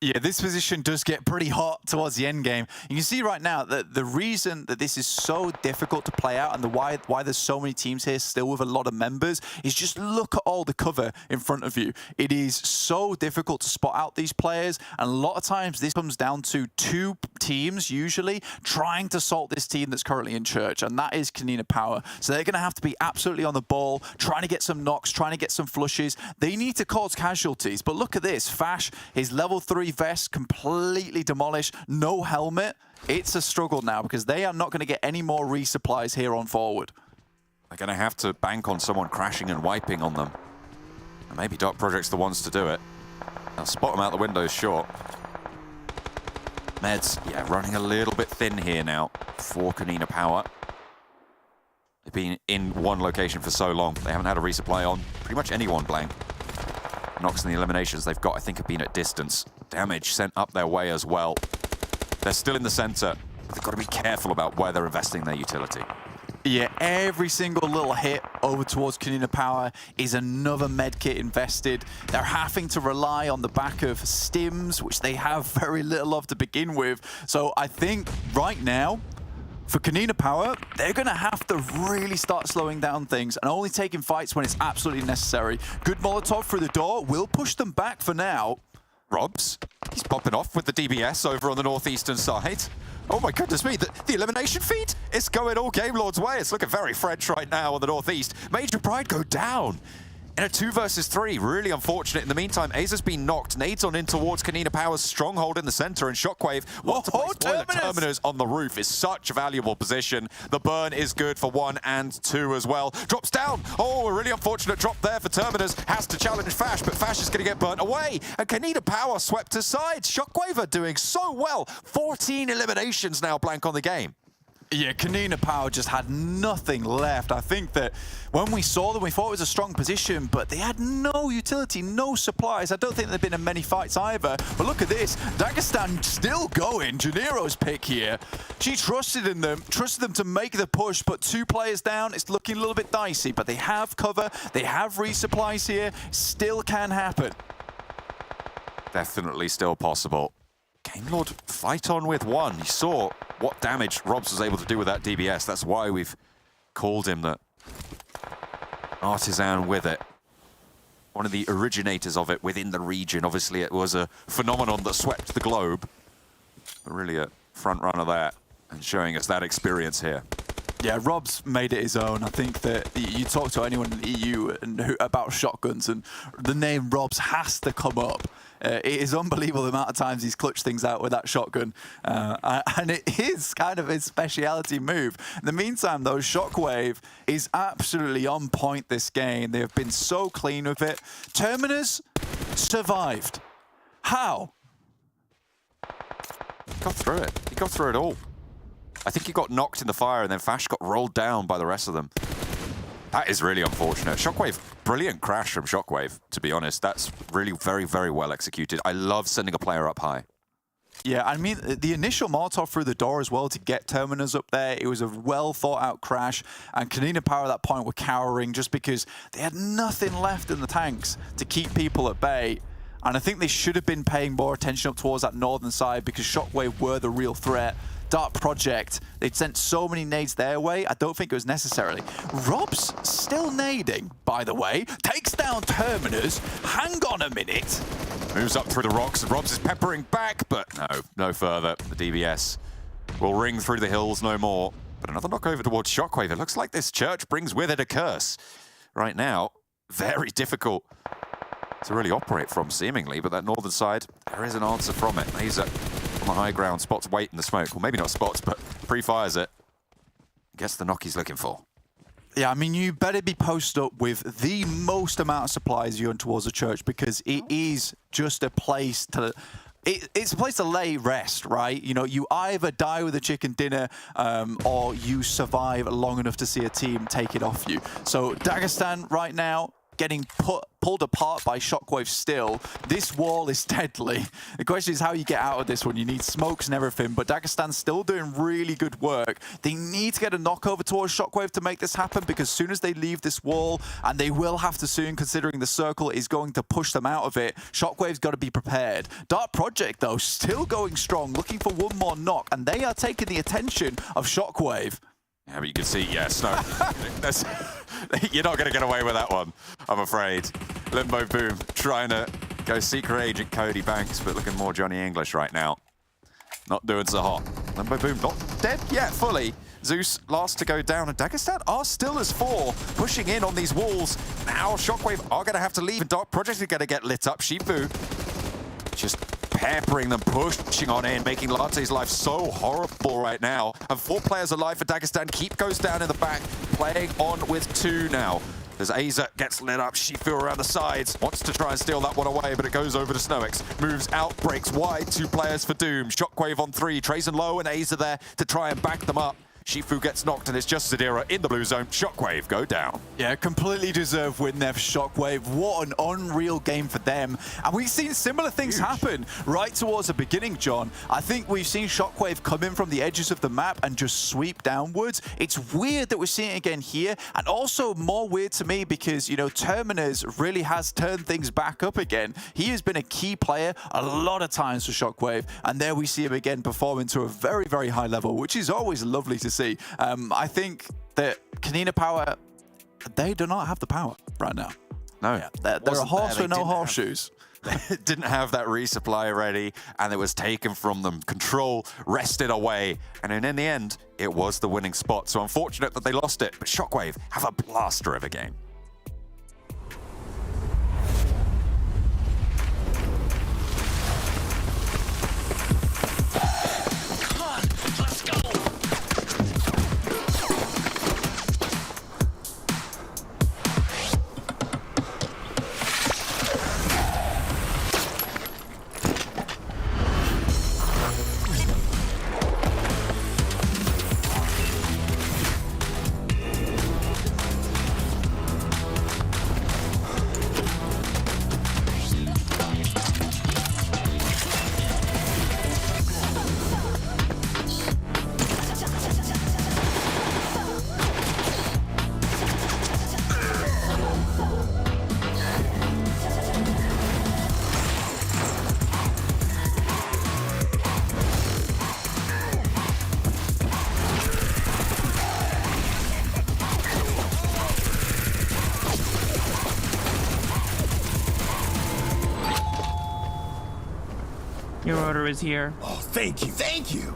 Yeah, this position does get pretty hot towards the end game. You can see right now that the reason that this is so difficult to play out and why there's so many teams here still with a lot of members is just look at all the cover in front of you. It is so difficult to spot out these players, and a lot of times this comes down to 2 teams usually trying to salt this team that's currently in church, and that is KONINA Power. So they're going to have to be absolutely on the ball, trying to get some knocks, trying to get some flushes. They need to cause casualties, but look at this. Fash, his level 3 vest completely demolished, no helmet. It's a struggle now because they are not going to get any more resupplies here on forward. They're going to have to bank on someone crashing and wiping on them. And maybe Dark Project's the ones to do it. They'll spot them out the windows short. Meds, yeah, running a little bit thin here now for KONINA Power. They've been in one location for so long. They haven't had a resupply on pretty much anyone blank. Knocks and the eliminations they've got, I think, have been at distance. Damage sent up their way as well. They're still in the center. They've got to be careful about where they're investing their utility. Yeah, every single little hit over towards KONINA Power is another medkit invested. They're having to rely on the back of stims, which they have very little of to begin with. So I think right now, for KONINA Power, they're going to have to really start slowing down things and only taking fights when it's absolutely necessary. Good Molotov through the door will push them back for now. Robs, he's popping off with the DBS over on the northeastern side. Oh my goodness me, the elimination feed is going all Game Lord's way. It's looking very French right now on the northeast. Major Pride go down in a 2 versus 3. Really unfortunate. In the meantime, Aza's been knocked. Nades on in towards KONINA Power's stronghold in the center, and Shockwave Terminus on the roof is such a valuable position. The burn is good for 1 and 2 as well. Drops down. Oh, a really unfortunate drop there for Terminus. Has to challenge Fash, but Fash is going to get burnt away. And KONINA Power swept aside. Shockwave are doing so well. 14 eliminations now blank on the game. Yeah, KONINA Power just had nothing left. I think that when we saw them, we thought it was a strong position, but they had no utility, no supplies. I don't think they've been in many fights either. But look at this. Dagestan still going. Janero's pick here. She trusted in them, to make the push, but 2 players down. It's looking a little bit dicey, but they have cover. They have resupplies here. Still can happen. Definitely still possible. Game Lord fight on with 1. You saw what damage Robs was able to do with that DBS. That's why we've called him the artisan with it. One of the originators of it within the region. Obviously, it was a phenomenon that swept the globe. But really a front runner there and showing us that experience here. Yeah, Rob's made it his own. I think that you talk to anyone in the EU about shotguns, and the name Rob's has to come up. It is unbelievable the amount of times he's clutched things out with that shotgun. And it is kind of his speciality move. In the meantime, though, Shockwave is absolutely on point this game. They have been so clean with it. Terminus survived. How? He got through it. He got through it all. I think he got knocked in the fire and then Fash got rolled down by the rest of them. That is really unfortunate. Shockwave, brilliant crash from Shockwave, to be honest. That's really very, very well executed. I love sending a player up high. Yeah, I mean, the initial Molotov through the door as well to get Terminus up there, it was a well-thought-out crash, and KONINA Power at that point were cowering just because they had nothing left in the tanks to keep people at bay. And I think they should have been paying more attention up towards that northern side because Shockwave were the real threat. Dark Project, they'd sent so many nades their way, I don't think it was necessarily. Rob's still nading, by the way. Takes down Terminus. Hang on a minute. Moves up through the rocks. Robs is peppering back, but no further. The DBS will ring through the hills no more. But another knock over towards Shockwave. It looks like this church brings with it a curse. Right now, very difficult to really operate from, seemingly. But that northern side, there is an answer from it. He's on the high ground, spots weight in the smoke. Well, maybe not spots, but pre-fires it. Gets the knock he's looking for. Yeah, I mean, you better be posted up with the most amount of supplies you're on towards the church because it is just a place to... It's a place to lay rest, right? You know, you either die with a chicken dinner or you survive long enough to see a team take it off you. So Dagestan right now, getting pulled apart by Shockwave still. This wall is deadly. The question is how you get out of this one. You need smokes and everything, but Dagestan's still doing really good work. They need to get a knockover towards Shockwave to make this happen because as soon as they leave this wall, and they will have to soon considering the circle is going to push them out of it, Shockwave's got to be prepared. Dark Project, though, still going strong, looking for one more knock, and they are taking the attention of Shockwave. Yeah, but you can see, yeah, Snow. You're not going to get away with that one, I'm afraid. Limbo Boom trying to go secret agent Cody Banks, but looking more Johnny English right now. Not doing so hot. Limbo Boom not dead yet fully. Zeus last to go down, and Dagestan are still as 4, pushing in on these walls. Now Shockwave are going to have to leave, and Dark Project are going to get lit up. Shifu just peppering them, pushing on in, making Latte's life so horrible right now. And 4 players alive for Dagestan. Keep goes down in the back, playing on with 2 now. As Aza gets lit up, Shifu around the sides, wants to try and steal that one away, but it goes over to Snowix. Moves out, breaks wide, 2 players for Doom. Shockwave on 3, Trace and Low and Aza there to try and back them up. Shifu gets knocked, and it's just Zadira in the blue zone. Shockwave go down. Yeah, completely deserved win there for Shockwave. What an unreal game for them. And we've seen similar things happen right towards the beginning, John. I think we've seen Shockwave come in from the edges of the map and just sweep downwards. It's weird that we're seeing it again here, and also more weird to me because, you know, Terminus really has turned things back up again. He has been a key player a lot of times for Shockwave, and there we see him again performing to a very, very high level, which is always lovely to see. I think that KONINA Power, they do not have the power right now. No. Yeah, they're a horse with no horseshoes. They didn't have that resupply ready, and it was taken from them. Control wrested away, and in the end, it was the winning spot. So unfortunate that they lost it, but Shockwave have a blaster of a game. Your order is here. Oh, thank you, thank you.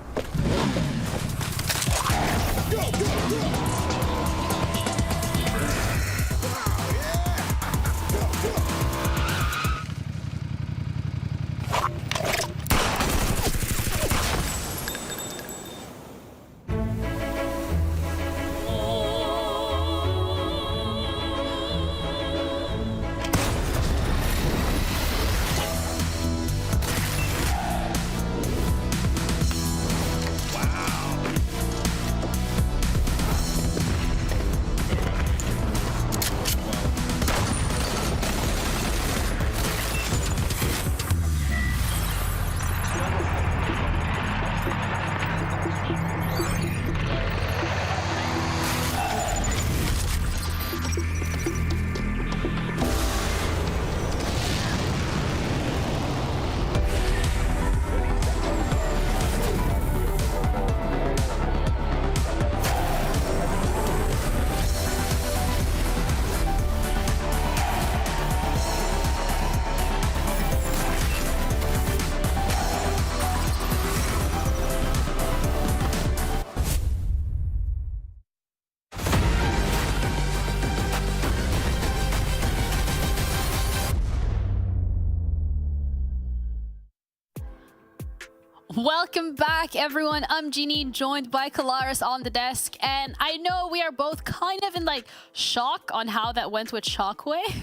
Welcome back, everyone. I'm Jeannie, joined by Kalaris on the desk. And I know we are both kind of in like shock on how that went with Shockwave.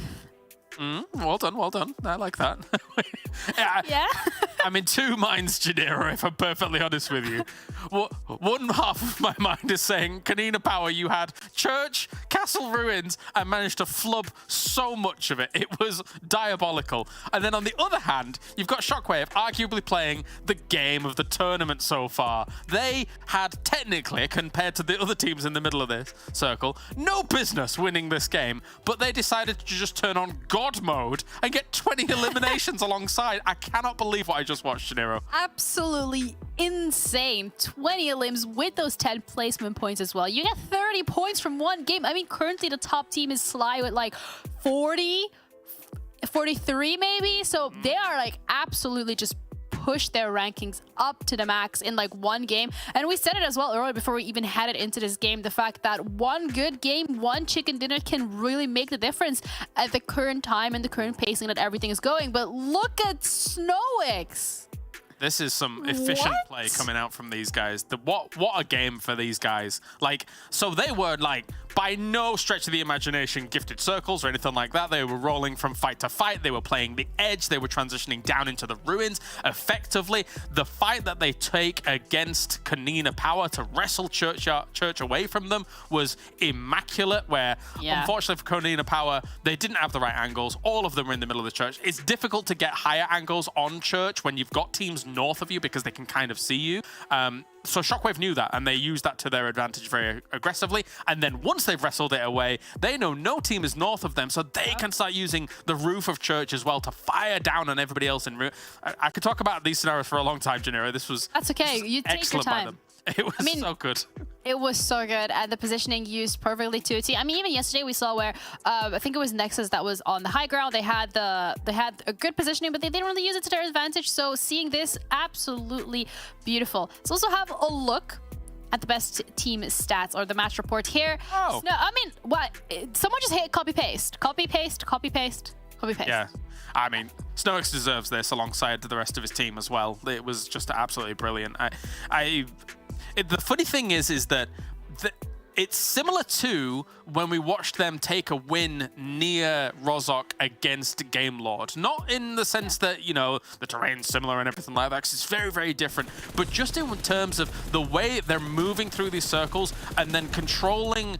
Well done, well done. I like that. Yeah. I'm in two minds, Janero, if I'm perfectly honest with you. One half of my mind is saying, KONINA Power, you had church, castle ruins, and managed to flub so much of it. It was diabolical. And then on the other hand, you've got Shockwave arguably playing the game of the tournament so far. They had technically, compared to the other teams in the middle of this circle, no business winning this game, but they decided to just turn on God mode and get 20 eliminations alongside. I cannot believe what I just watched, Janero. Absolutely insane. 20 elims with those 10 placement points as well. You get 30 points from one game. I mean, currently the top team is Sly with like 40, 43 maybe. So they are like absolutely just push their rankings up to the max in like one game. And we said it as well earlier before we even headed into this game, the fact that one good game, one chicken dinner can really make the difference at the current time and the current pacing that everything is going. But look at Snowix. This is some efficient play coming out from these guys. What a game for these guys. Like, so they were like, by no stretch of the imagination, gifted circles or anything like that. They were rolling from fight to fight. They were playing the edge. They were transitioning down into the ruins effectively. The fight that they take against KONINA Power to wrestle Church away from them was immaculate, where unfortunately for KONINA Power, they didn't have the right angles. All of them were in the middle of the Church. It's difficult to get higher angles on Church when you've got teams north of you because they can kind of see you. So Shockwave knew that, and they used that to their advantage very aggressively. And then once they've wrestled it away, they know no team is north of them, so they can start using the roof of Church as well to fire down on everybody else in route. I could talk about these scenarios for a long time, Janero. This was That's okay. You take your time. It was so good. It was so good, and the positioning used perfectly to a T. I mean, even yesterday we saw where I think it was Nexus that was on the high ground. They had a good positioning, but they didn't really use it to their advantage. So seeing this, absolutely beautiful. Let's also have a look at the best team stats or the match report here. Oh. No, I mean, what? Someone just hit copy paste, copy paste, copy paste, copy paste. Yeah. I mean, Snowix deserves this alongside the rest of his team as well. It was just absolutely brilliant. The funny thing is that it's similar to when we watched them take a win near Rozhok against Game Lord. Not in the sense that, you know, the terrain's similar and everything like that, because it's very, very different. But just in terms of the way they're moving through these circles and then controlling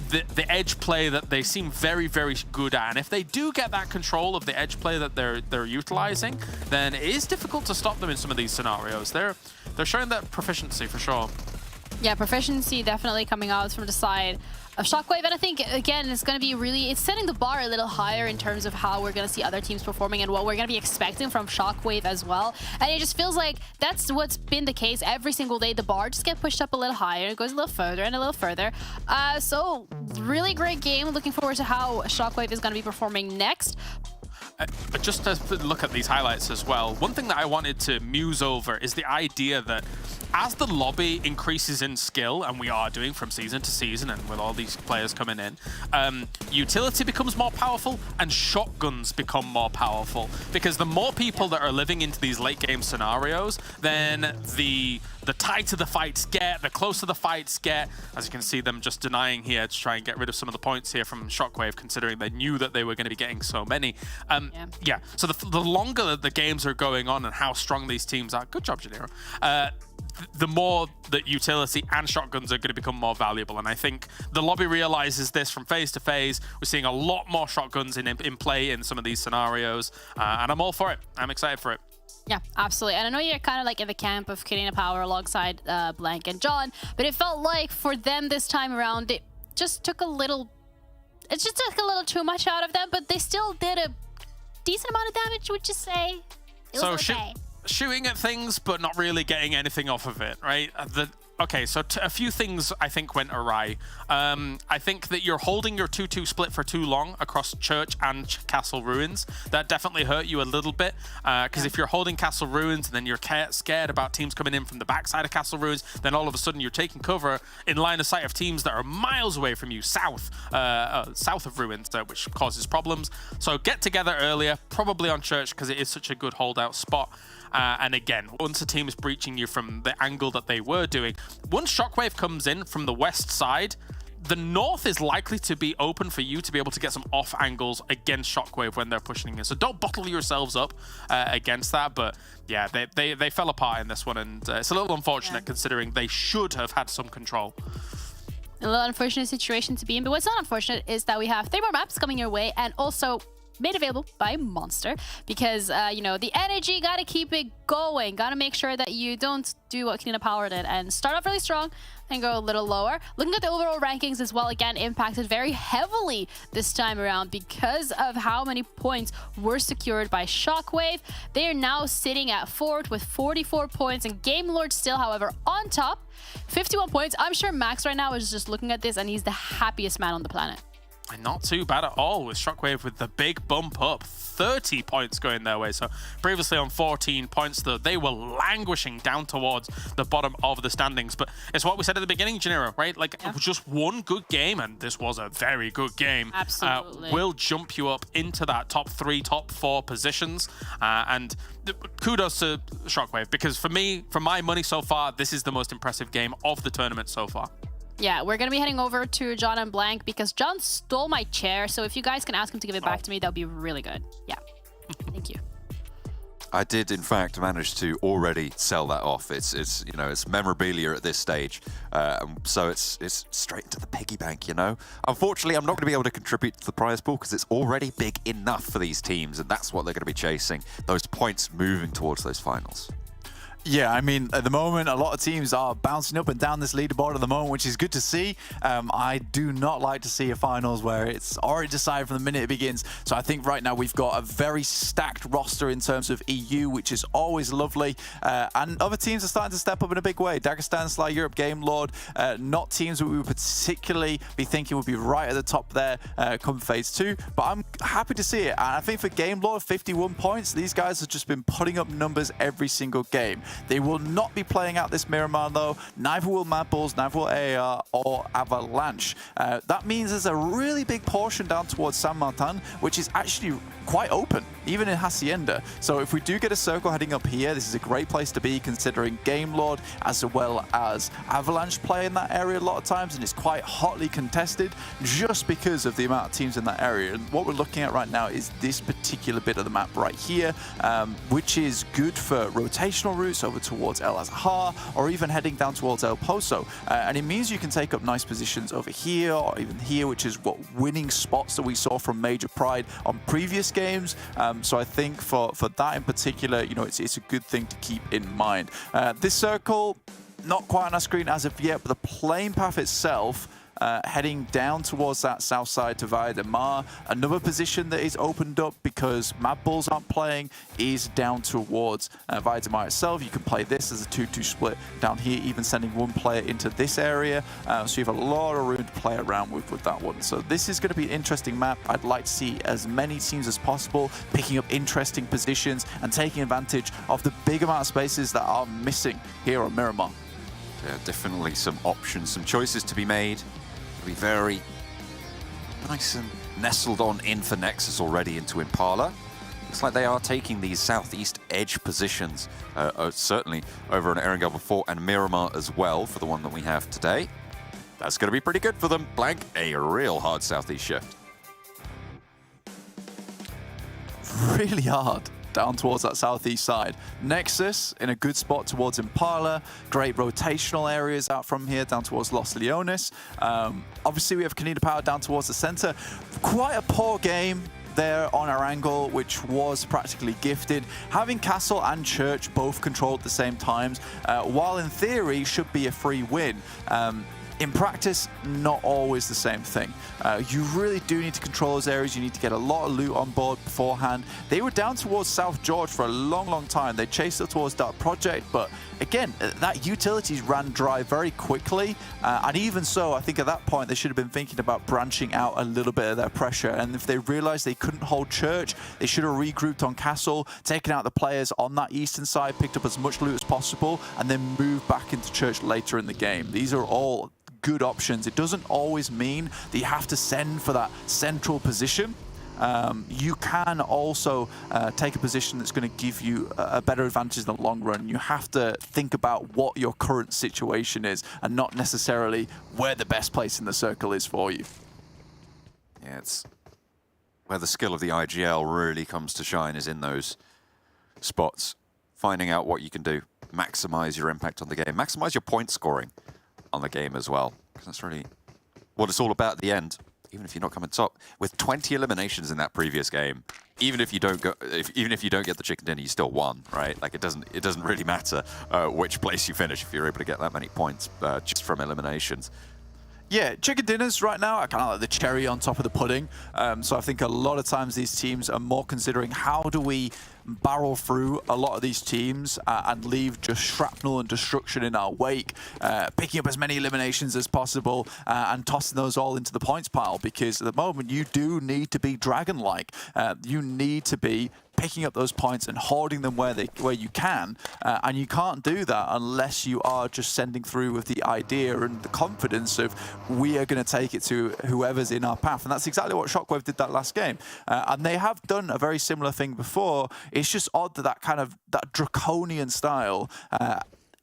the edge play that they seem very, very good at. And if they do get that control of the edge play that they're utilizing, then it is difficult to stop them in some of these scenarios. They're showing that proficiency for sure. Yeah, proficiency definitely coming out from the side of Shockwave. And I think, again, it's going to be really, it's setting the bar a little higher in terms of how we're going to see other teams performing and what we're going to be expecting from Shockwave as well. And it just feels like that's what's been the case every single day. The bar just gets pushed up a little higher. It goes a little further and a little further. So really great game. Looking forward to how Shockwave is going to be performing next. Just to look at these highlights as well, one thing that I wanted to muse over is the idea that as the lobby increases in skill, and we are doing from season to season, and with all these players coming in, utility becomes more powerful and shotguns become more powerful. Because the more people that are living into these late game scenarios, then the tighter the fights get, the closer the fights get. As you can see them just denying here to try and get rid of some of the points here from Shockwave, considering they knew that they were going to be getting so many. Yeah, so the longer the games are going on and how strong these teams are, good job, Janero, the more that utility and shotguns are going to become more valuable. And I think the lobby realizes this from phase to phase. We're seeing a lot more shotguns in play in some of these scenarios, and I'm all for it. I'm excited for it. Yeah, absolutely. And I know you're kind of like in the camp of KONINA Power alongside Blank and John, but it felt like for them this time around, it just took a little too much out of them, but they still did a decent amount of damage, would you say? It was okay. Shooting at things, but not really getting anything off of it, right? Okay, so a few things I think went awry. I think that you're holding your 2-2 split for too long across Church and Castle Ruins. That definitely hurt you a little bit, because if you're holding Castle Ruins and then you're scared about teams coming in from the backside of Castle Ruins, then all of a sudden you're taking cover in line of sight of teams that are miles away from you, south of Ruins, which causes problems. So get together earlier, probably on Church, because it is such a good holdout spot. And again, once a team is breaching you from the angle that they were doing, once Shockwave comes in from the west side, the north is likely to be open for you to be able to get some off angles against Shockwave when they're pushing in. So don't bottle yourselves up against that. But yeah, they fell apart in this one, and it's a little unfortunate considering they should have had some control. A little unfortunate situation to be in, but what's not unfortunate is that we have 3 more maps coming your way, and also made available by Monster, because you know, the energy, gotta keep it going, gotta make sure that you don't do what KONINA Power did and start off really strong and go a little lower. Looking at the overall rankings as well, again impacted very heavily this time around because of how many points were secured by Shockwave. They are now sitting at 4th with 44 points, and Game Lord still, however, on top, 51 points. I'm sure Max right now is just looking at this and he's the happiest man on the planet. And not too bad at all with Shockwave with the big bump up. 30 points going their way. So previously on 14 points, though, they were languishing down towards the bottom of the standings. But it's what we said at the beginning, Janiro, right? Like, just one good game, and this was a very good game. Absolutely. Will jump you up into that top 3, top 4 positions. And kudos to Shockwave, because for me, for my money so far, this is the most impressive game of the tournament so far. Yeah, we're going to be heading over to John and Blank because John stole my chair. So if you guys can ask him to give it back to me, that would be really good. Yeah. Thank you. I did, in fact, manage to already sell that off. It's you know, it's memorabilia at this stage, so it's straight into the piggy bank, you know. Unfortunately, I'm not going to be able to contribute to the prize pool because it's already big enough for these teams, and that's what they're going to be chasing, those points moving towards those finals. Yeah, I mean, at the moment, a lot of teams are bouncing up and down this leaderboard at the moment, which is good to see. I do not like to see a finals where it's already decided from the minute it begins. So I think right now we've got a very stacked roster in terms of EU, which is always lovely. And other teams are starting to step up in a big way. Dagestan, Sly Europe, Game Lord, not teams that we would particularly be thinking would be right at the top there come phase 2. But I'm happy to see it. And I think for Game Lord, 51 points, these guys have just been putting up numbers every single game. They will not be playing out this Miramar though. Neither will MADBULLS, neither will AAR or Avalanche. That means there's a really big portion down towards San Martin, which is actually quite open, even in Hacienda. So if we do get a circle heading up here, this is a great place to be considering Game Lord as well as Avalanche play in that area a lot of times, and it's quite hotly contested just because of the amount of teams in that area. And what we're looking at right now is this particular bit of the map right here, which is good for rotational routes over towards El Azhar or even heading down towards El Pozo. And it means you can take up nice positions over here or even here, which is what winning spots that we saw from Major Pride on previous games. So I think for that in particular, you know, it's a good thing to keep in mind. This circle, not quite on our screen as of yet, but the plane path itself, heading down towards that south side to Miramar. Another position that is opened up because MADBULLS aren't playing is down towards Miramar itself. You can play this as a 2-2 split down here, even sending one player into this area. So you have a lot of room to play around with that one. So this is going to be an interesting map. I'd like to see as many teams as possible picking up interesting positions and taking advantage of the big amount of spaces that are missing here on Miramar. There are definitely some options, some choices to be made. Be very nice and nestled on in for Nexus already into Impala. Looks like they are taking these southeast edge positions, certainly over on Erangel before and Miramar as well for the one that we have today. That's going to be pretty good for them. Blank, a real hard southeast shift. Really hard down towards that southeast side. Nexus in a good spot towards Impala. Great rotational areas out from here down towards Los Leones. Obviously we have KONINA Power down towards the center. Quite a poor game there on Erangel, which was practically gifted. Having Castle and Church both controlled at the same times, while in theory should be a free win. In practice, not always the same thing. You really do need to control those areas. You need to get a lot of loot on board beforehand. They were down towards South George for a long, long time. They chased it towards Dark Project, but again, that utilities ran dry very quickly. And even so, I think at that point, they should have been thinking about branching out a little bit of their pressure. And if they realized they couldn't hold Church, they should have regrouped on Castle, taken out the players on that eastern side, picked up as much loot as possible, and then moved back into Church later in the game. These are all good options. It doesn't always mean that you have to send for that central position. you can also take a position that's going to give you a better advantage in the long run. You have to think about what your current situation is and not necessarily where the best place in the circle is for you. Yeah, it's where the skill of the IGL really comes to shine is in those spots. Finding out what you can do, maximize your impact on the game, maximize your point scoring on the game as well. Because that's really what it's all about at the end. Even if you're not coming top, with 20 eliminations in that previous game, even if you don't go, even if you don't get the chicken dinner, you still won, right? Like it doesn't really matter which place you finish if you're able to get that many points just from eliminations. Yeah, chicken dinners right now are kind of like the cherry on top of the pudding. So I think a lot of times these teams are more considering how do we barrel through a lot of these teams and leave just shrapnel and destruction in our wake, picking up as many eliminations as possible and tossing those all into the points pile, because at the moment you do need to be Dragon-like. You need to be picking up those points and hoarding them where you can, and you can't do that unless you are just sending through with the idea and the confidence of we are going to take it to whoever's in our path, and that's exactly what SHOCKWAVE did that last game, and they have done a very similar thing before. It's just odd that that draconian style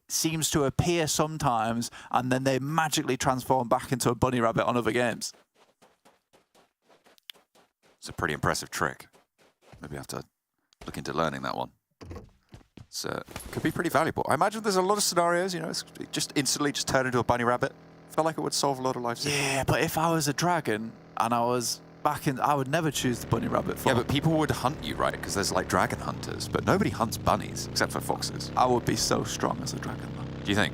seems to appear sometimes, and then they magically transform back into a bunny rabbit on other games. It's a pretty impressive trick. Maybe I have to look into learning that one. So could be pretty valuable. I imagine there's a lot of scenarios, you know, it's just instantly just turn into a bunny rabbit. I feel like it would solve a lot of life. Yeah, but if I was a dragon and I was back in, I would never choose the bunny rabbit form. Yeah, but people would hunt you, right? Because there's like dragon hunters, but nobody hunts bunnies except for foxes. I would be so strong as a dragon, though. Do you think?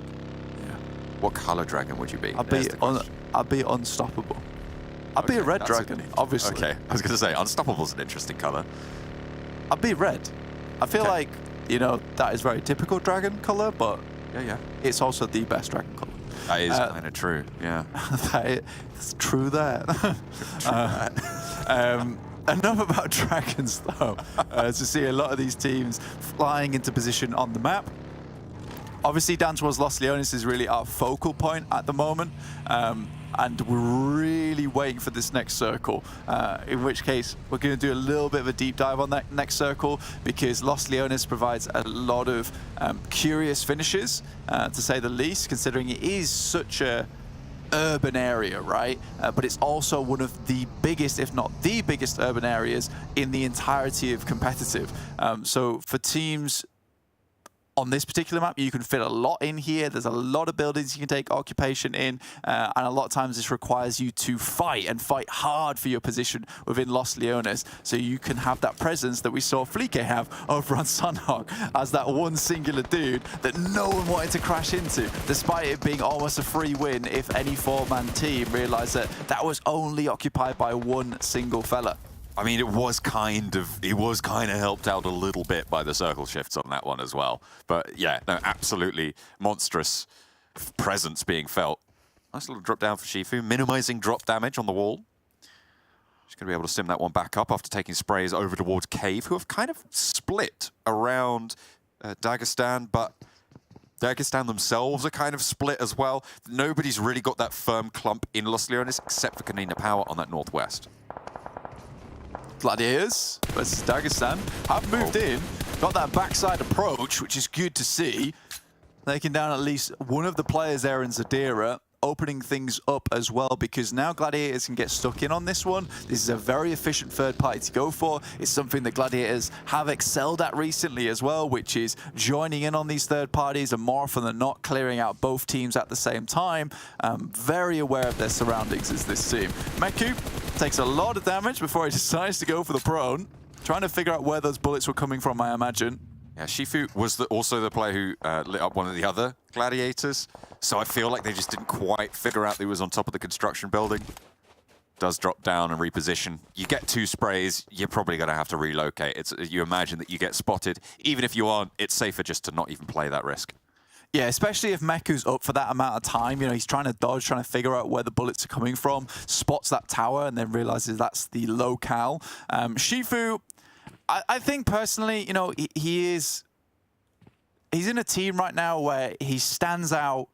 Yeah. What color dragon would you be? I'd be unstoppable. I'd be a red dragon, obviously. Okay, I was going to say, unstoppable's an interesting color. I'd be red. I feel like, you know, that is very typical dragon color, but yeah, it's also the best dragon color. That is kind of true, yeah. It's true there. Enough about dragons, though, to see a lot of these teams flying into position on the map. Obviously, down towards Los Leones is really our focal point at the moment. And we're really waiting for this next circle, in which case we're going to do a little bit of a deep dive on that next circle, because Los Leones provides a lot of curious finishes, to say the least, considering it is such a urban area, right? But it's also one of the biggest, if not the biggest urban areas in the entirety of competitive. So for teams on this particular map, you can fit a lot in here. There's a lot of buildings you can take occupation in, and a lot of times this requires you to fight and fight hard for your position within Los Leones, so you can have that presence that we saw Flique have over on Sanhok as that one singular dude that no one wanted to crash into, despite it being almost a free win if any four-man team realized that that was only occupied by one single fella. I mean, it was kind of helped out a little bit by the circle shifts on that one as well. But yeah, no, absolutely monstrous presence being felt. Nice little drop down for Shifu, minimizing drop damage on the wall. She's going to be able to sim that one back up after taking sprays over towards Cave, who have kind of split around Dagestan, but Dagestan themselves are kind of split as well. Nobody's really got that firm clump in Los Leones except for KONINA Power on that northwest. Gladiators versus Dagestan have moved in, got that backside approach, which is good to see. Taking down at least one of the players there in Zadira, opening things up as well, because now Gladiators can get stuck in on this one. This is a very efficient third party to go for. It's something that Gladiators have excelled at recently as well, which is joining in on these third parties and more often than not clearing out both teams at the same time. Very aware of their surroundings as this team. Meku takes a lot of damage before he decides to go for the prone. Trying to figure out where those bullets were coming from, I imagine. Yeah, Shifu was also the player who lit up one of the other Gladiators, so I feel like they just didn't quite figure out that he was on top of the construction building. Does drop down and reposition. You get 2 sprays, you're probably going to have to relocate. You imagine that you get spotted. Even if you aren't, it's safer just to not even play that risk. Yeah, especially if Meku's up for that amount of time. You know, he's trying to dodge, trying to figure out where the bullets are coming from, spots that tower, and then realizes that's the locale. Shifu, I think personally, you know, he's in a team right now where he stands out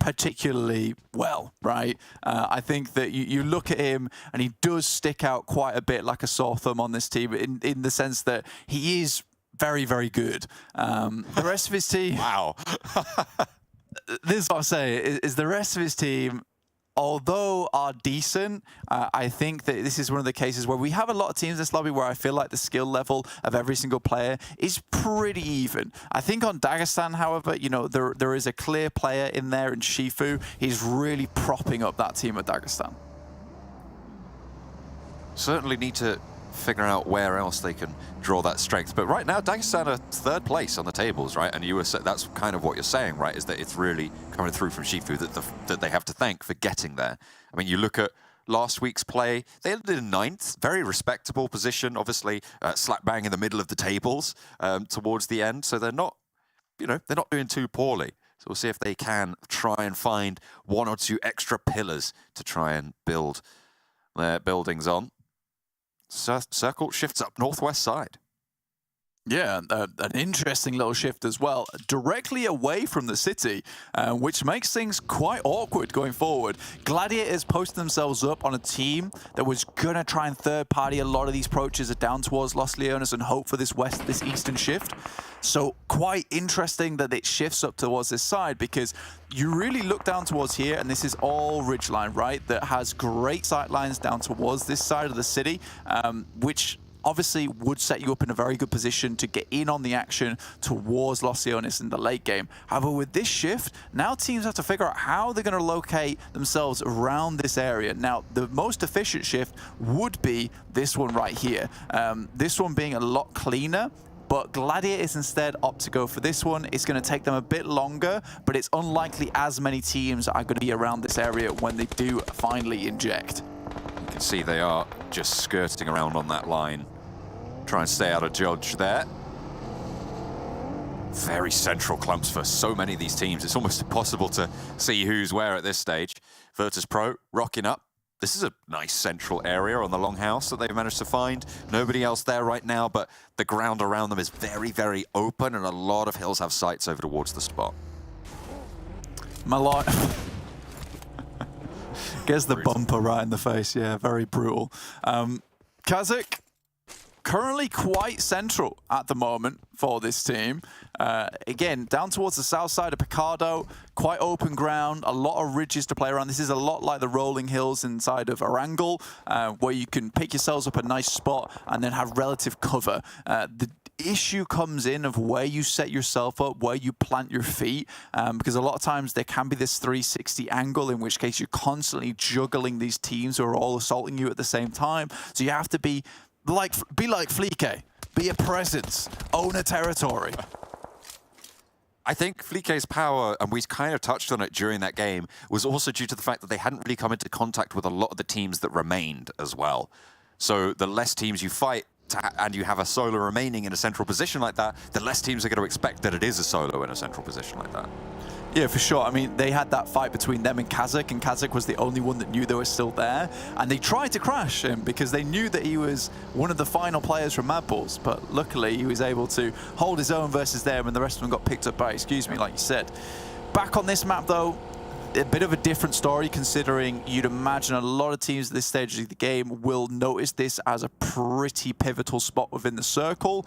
particularly well, right? I think that you look at him and he does stick out quite a bit like a sore thumb on this team in the sense that he is very, very good. The rest of his team... Wow. This is what I say, is the rest of his team, although are decent, I think that this is one of the cases where we have a lot of teams in this lobby where I feel like the skill level of every single player is pretty even. I think on Dagestan, however, you know, there is a clear player in there in Shifu. He's really propping up that team at Dagestan. Certainly need to figure out where else they can draw that strength. But right now, Dagestan are 3rd place on the tables, right? And that's kind of what you're saying, right? Is that it's really coming through from Shifu that they have to thank for getting there. I mean, you look at last week's play, they ended in 9th, very respectable position, obviously slap bang in the middle of the tables towards the end. So they're not, you know, they're not doing too poorly. So we'll see if they can try and find 1 or 2 extra pillars to try and build their buildings on. Circle shifts up northwest side. Yeah, an interesting little shift as well, directly away from the city, which makes things quite awkward going forward. Gladiators posted themselves up on a team that was going to try and third-party a lot of these approaches down towards Los Leones and hope for this eastern shift. So quite interesting that it shifts up towards this side, because you really look down towards here, and this is all ridgeline, right, that has great sight lines down towards this side of the city, which obviously would set you up in a very good position to get in on the action towards Los Leones in the late game. However, with this shift, now teams have to figure out how they're going to locate themselves around this area. Now, the most efficient shift would be this one right here. This one being a lot cleaner, but Gladiators instead opt to go for this one. It's going to take them a bit longer, but it's unlikely as many teams are going to be around this area when they do finally inject. You can see they are just skirting around on that line. Try and stay out of dodge there. Very central clumps for so many of these teams. It's almost impossible to see who's where at this stage. VIRTUS.PRO rocking up. This is a nice central area on the longhouse that they've managed to find. Nobody else there right now, but the ground around them is very, very open, and a lot of hills have sights over towards the spot. Malai gets the bumper right in the face. Yeah, very brutal. KASIK, currently quite central at the moment for this team. Again, down towards the south side of Picardo, quite open ground, a lot of ridges to play around. This is a lot like the rolling hills inside of Erangel, where you can pick yourselves up a nice spot and then have relative cover. The issue comes in of where you set yourself up, where you plant your feet, because a lot of times there can be this 360 angle, in which case you're constantly juggling these teams who are all assaulting you at the same time. So you have to be like Flique, be a presence, own a territory. I think Flique's power, and we kind of touched on it during that game, was also due to the fact that they hadn't really come into contact with a lot of the teams that remained as well. So the less teams you fight, and you have a solo remaining in a central position like that, the less teams are going to expect that it is a solo in a central position like that. Yeah, for sure. I mean, they had that fight between them and KASIK was the only one that knew they were still there. And they tried to crash him because they knew that he was one of the final players from MADBULLS. But luckily, he was able to hold his own versus them, and the rest of them got picked up by excuse me, like you said. Back on this map, though, a bit of a different story, considering you'd imagine a lot of teams at this stage of the game will notice this as a pretty pivotal spot within the circle.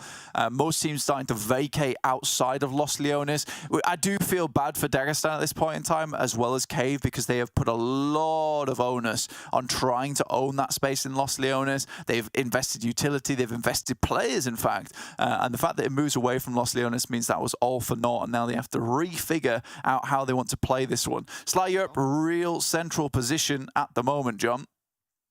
Most teams starting to vacate outside of Los Leones. I do feel bad for Dagestan at this point in time, as well as Cave, because they have put a lot of onus on trying to own that space in Los Leones. They've invested utility, they've invested players, in fact. And the fact that it moves away from Los Leones means that was all for naught, and now they have to refigure out how they want to play this one. Europe, real central position at the moment, John.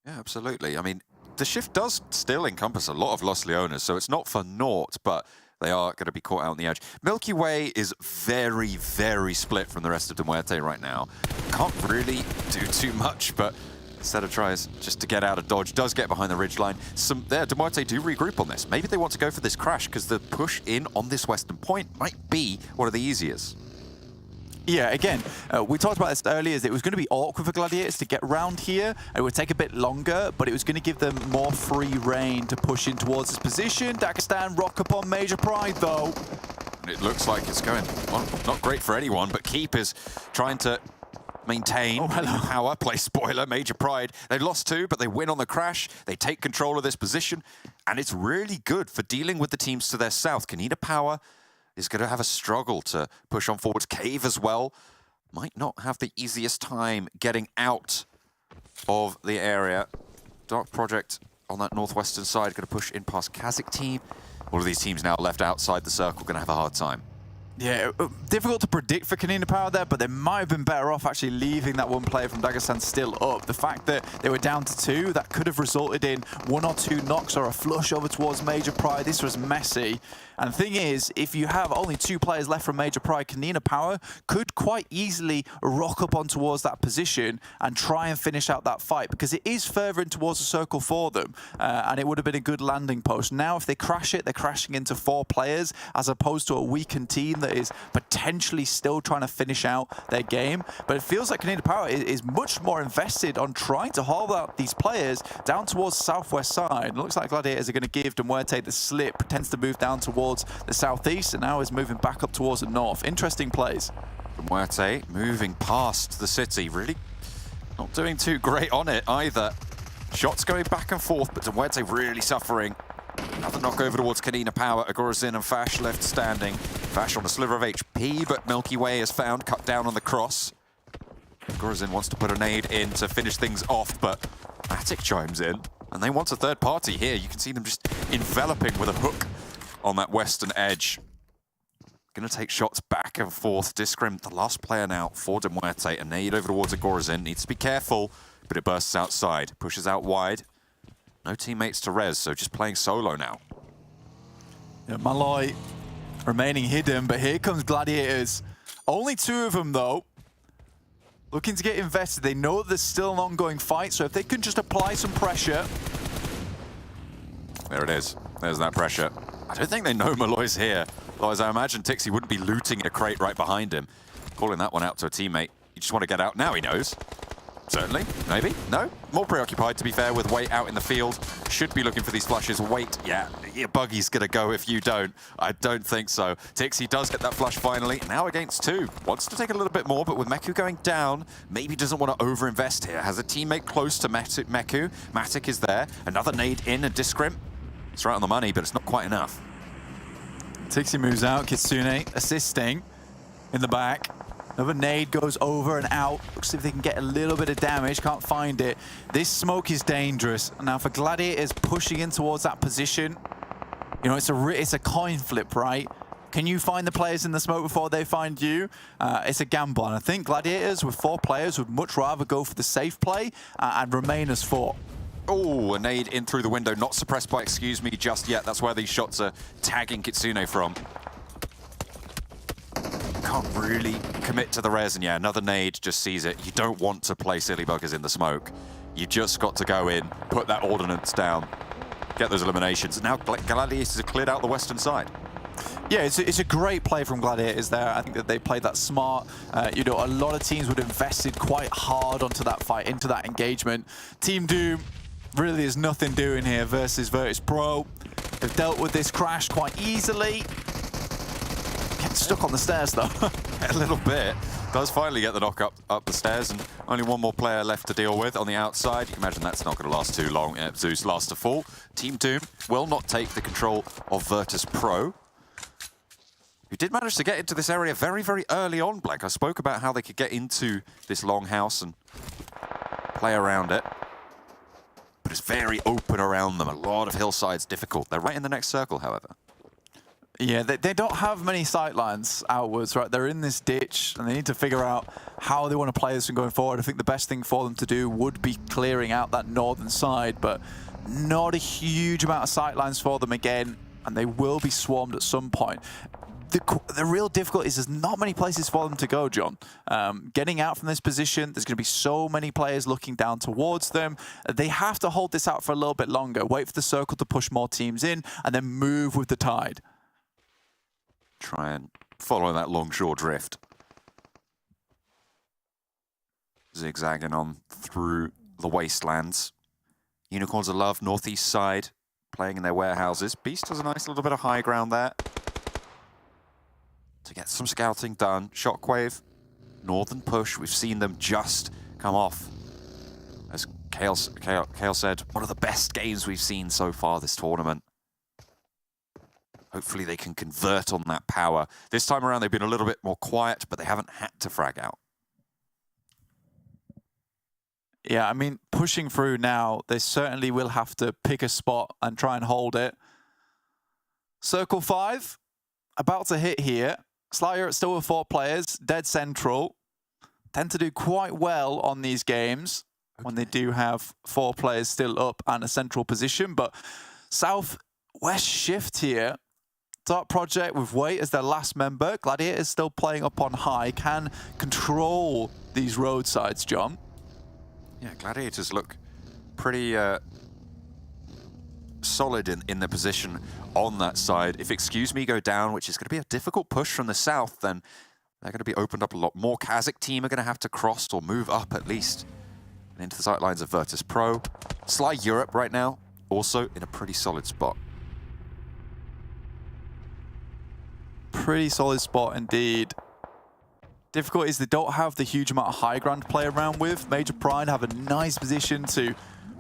Yeah, absolutely. I mean, the shift does still encompass a lot of Los Leones, so it's not for naught, but they are going to be caught out on the edge. Milky Way is very, very split from the rest of MUERTE right now. Can't really do too much, but instead of tries just to get out of dodge, does get behind the ridgeline. MUERTE do regroup on this. Maybe they want to go for this crash, because the push in on this western point might be one of the easiest. Yeah, again, we talked about this earlier, is it was going to be awkward for Gladiators to get around here. It would take a bit longer, but it was going to give them more free reign to push in towards this position. Dagestan rock up on Major Pride, though. It looks like it's going, well, not great for anyone, but Keep is trying to maintain power, play spoiler, Major Pride. They lost 2, but they win on the crash. They take control of this position, and it's really good for dealing with the teams to their south. KONINA Power is going to have a struggle to push on forwards. Cave as well might not have the easiest time getting out of the area. Dark Project on that northwestern side going to push in past KASIK team. All of these teams now left outside the circle going to have a hard time. Yeah, difficult to predict for KONINA Power there, but they might have been better off actually leaving that one player from Dagestan still up. The fact that they were down to 2, that could have resulted in 1 or 2 knocks or a flush over towards Major Pride. This was messy. And the thing is, if you have only 2 players left from Major Pride, KONINA Power could quite easily rock up on towards that position and try and finish out that fight, because it is further in towards the circle for them, and it would have been a good landing post. Now, if they crash it, they're crashing into 4 players, as opposed to a weakened team that is potentially still trying to finish out their game. But it feels like KONINA Power is much more invested on trying to hold out these players down towards the southwest side. It looks like Gladiators are going to give MUERTE the slip, pretends to move down towards the southeast, and now is moving back up towards the north. Interesting plays. MUERTE moving past the city, really not doing too great on it either. Shots going back and forth, but MUERTE really suffering. Another knock over towards KONINA Power. Agorazin and Fash left standing. Fash on a sliver of HP, but Milky Way is found, cut down on the cross. Agorazin wants to put a nade in to finish things off, but Matic chimes in, and they want a third party here. You can see them just enveloping with a hook on that western edge. Gonna take shots back and forth. Discrim, the last player now for MUERTE. A nade over towards Agorazin. Needs to be careful, but it bursts outside. Pushes out wide. No teammates to res, so just playing solo now. Yeah, Malloy remaining hidden, but here comes Gladiators. Only 2 of them, though. Looking to get invested. They know there's still an ongoing fight, so if they can just apply some pressure. There it is. There's that pressure. I don't think they know Malloy's here. Otherwise, I imagine Tixie wouldn't be looting a crate right behind him. Calling that one out to a teammate. You just want to get out. Now he knows. Certainly. Maybe. No. More preoccupied, to be fair, with Wait out in the field. Should be looking for these flushes. Wait, yeah, your buggy's going to go if you don't. I don't think so. Tixie does get that flush finally. Now against 2. Wants to take a little bit more, but with Meku going down, maybe doesn't want to overinvest here. Has a teammate close to Meku. Matic is there. Another nade in, a Discrim. It's right on the money, but it's not quite enough. Tixie moves out. Kitsune assisting in the back. Another nade goes over and out. Looks as if they can get a little bit of damage. Can't find it. This smoke is dangerous. Now for Gladiators pushing in towards that position, you know, it's a coin flip, right? Can you find the players in the smoke before they find you? It's a gamble. And I think Gladiators with 4 players would much rather go for the safe play and remain as 4. Oh, a nade in through the window. Not suppressed by excuse me just yet. That's where these shots are tagging Kitsune from. Can't really commit to the res, and yeah, another nade just sees it. You don't want to play silly buggers in the smoke. You just got to go in, put that ordnance down, get those eliminations. Now Gladiators have cleared out the western side. Yeah, it's a great play from Gladiators there. I think that they played that smart. You know, a lot of teams would have invested quite hard onto that fight, into that engagement. Team Doom really is nothing doing here versus VIRTUS.PRO. They've dealt with this crash quite easily. Stuck on the stairs though. A little bit. Does finally get the knock up the stairs, and only 1 more player left to deal with on the outside. You can imagine that's not going to last too long. Zeus last to fall. Team Doom will not take the control of VIRTUS.PRO, who did manage to get into this area very, very early on, Blank. I spoke about how they could get into this longhouse and play around it. But it's very open around them. A lot of hillsides difficult. They're right in the next circle, however. Yeah, they don't have many sightlines outwards, right? They're in this ditch, and they need to figure out how they want to play this and going forward. I think the best thing for them to do would be clearing out that northern side, but not a huge amount of sightlines for them again, and they will be swarmed at some point. The real difficulty is there's not many places for them to go, John. Getting out from this position, there's going to be so many players looking down towards them. They have to hold this out for a little bit longer, wait for the circle to push more teams in, and then move with the tide. Try and follow that longshore drift. Zigzagging on through the wastelands. Unicorns of Love, northeast side, playing in their warehouses. Beast has a nice little bit of high ground there to get some scouting done. Shockwave northern push. We've seen them just come off. As Kale said, one of the best games we've seen so far this tournament. Hopefully they can convert on that power. This time around they've been a little bit more quiet, but they haven't had to frag out. Yeah, I mean, pushing through now, they certainly will have to pick a spot and try and hold it. Circle 5, about to hit here. Slayer still with 4 players, dead central. Tend to do quite well on these games when they do have 4 players still up and a central position. But southwest shift here. Dark Project with Wait as their last member. Gladiators still playing up on high, can control these roadsides, John. Yeah, Gladiators look pretty solid in their position on that side. If Excuse Me go down, which is going to be a difficult push from the south, then they're going to be opened up a lot more. KASIK team are going to have to cross or move up at least and into the sight lines of VIRTUS.PRO. Sly Europe right now, also in a pretty solid spot. Pretty solid spot indeed. Difficult is they don't have the huge amount of high ground to play around with. Major Pride have a nice position to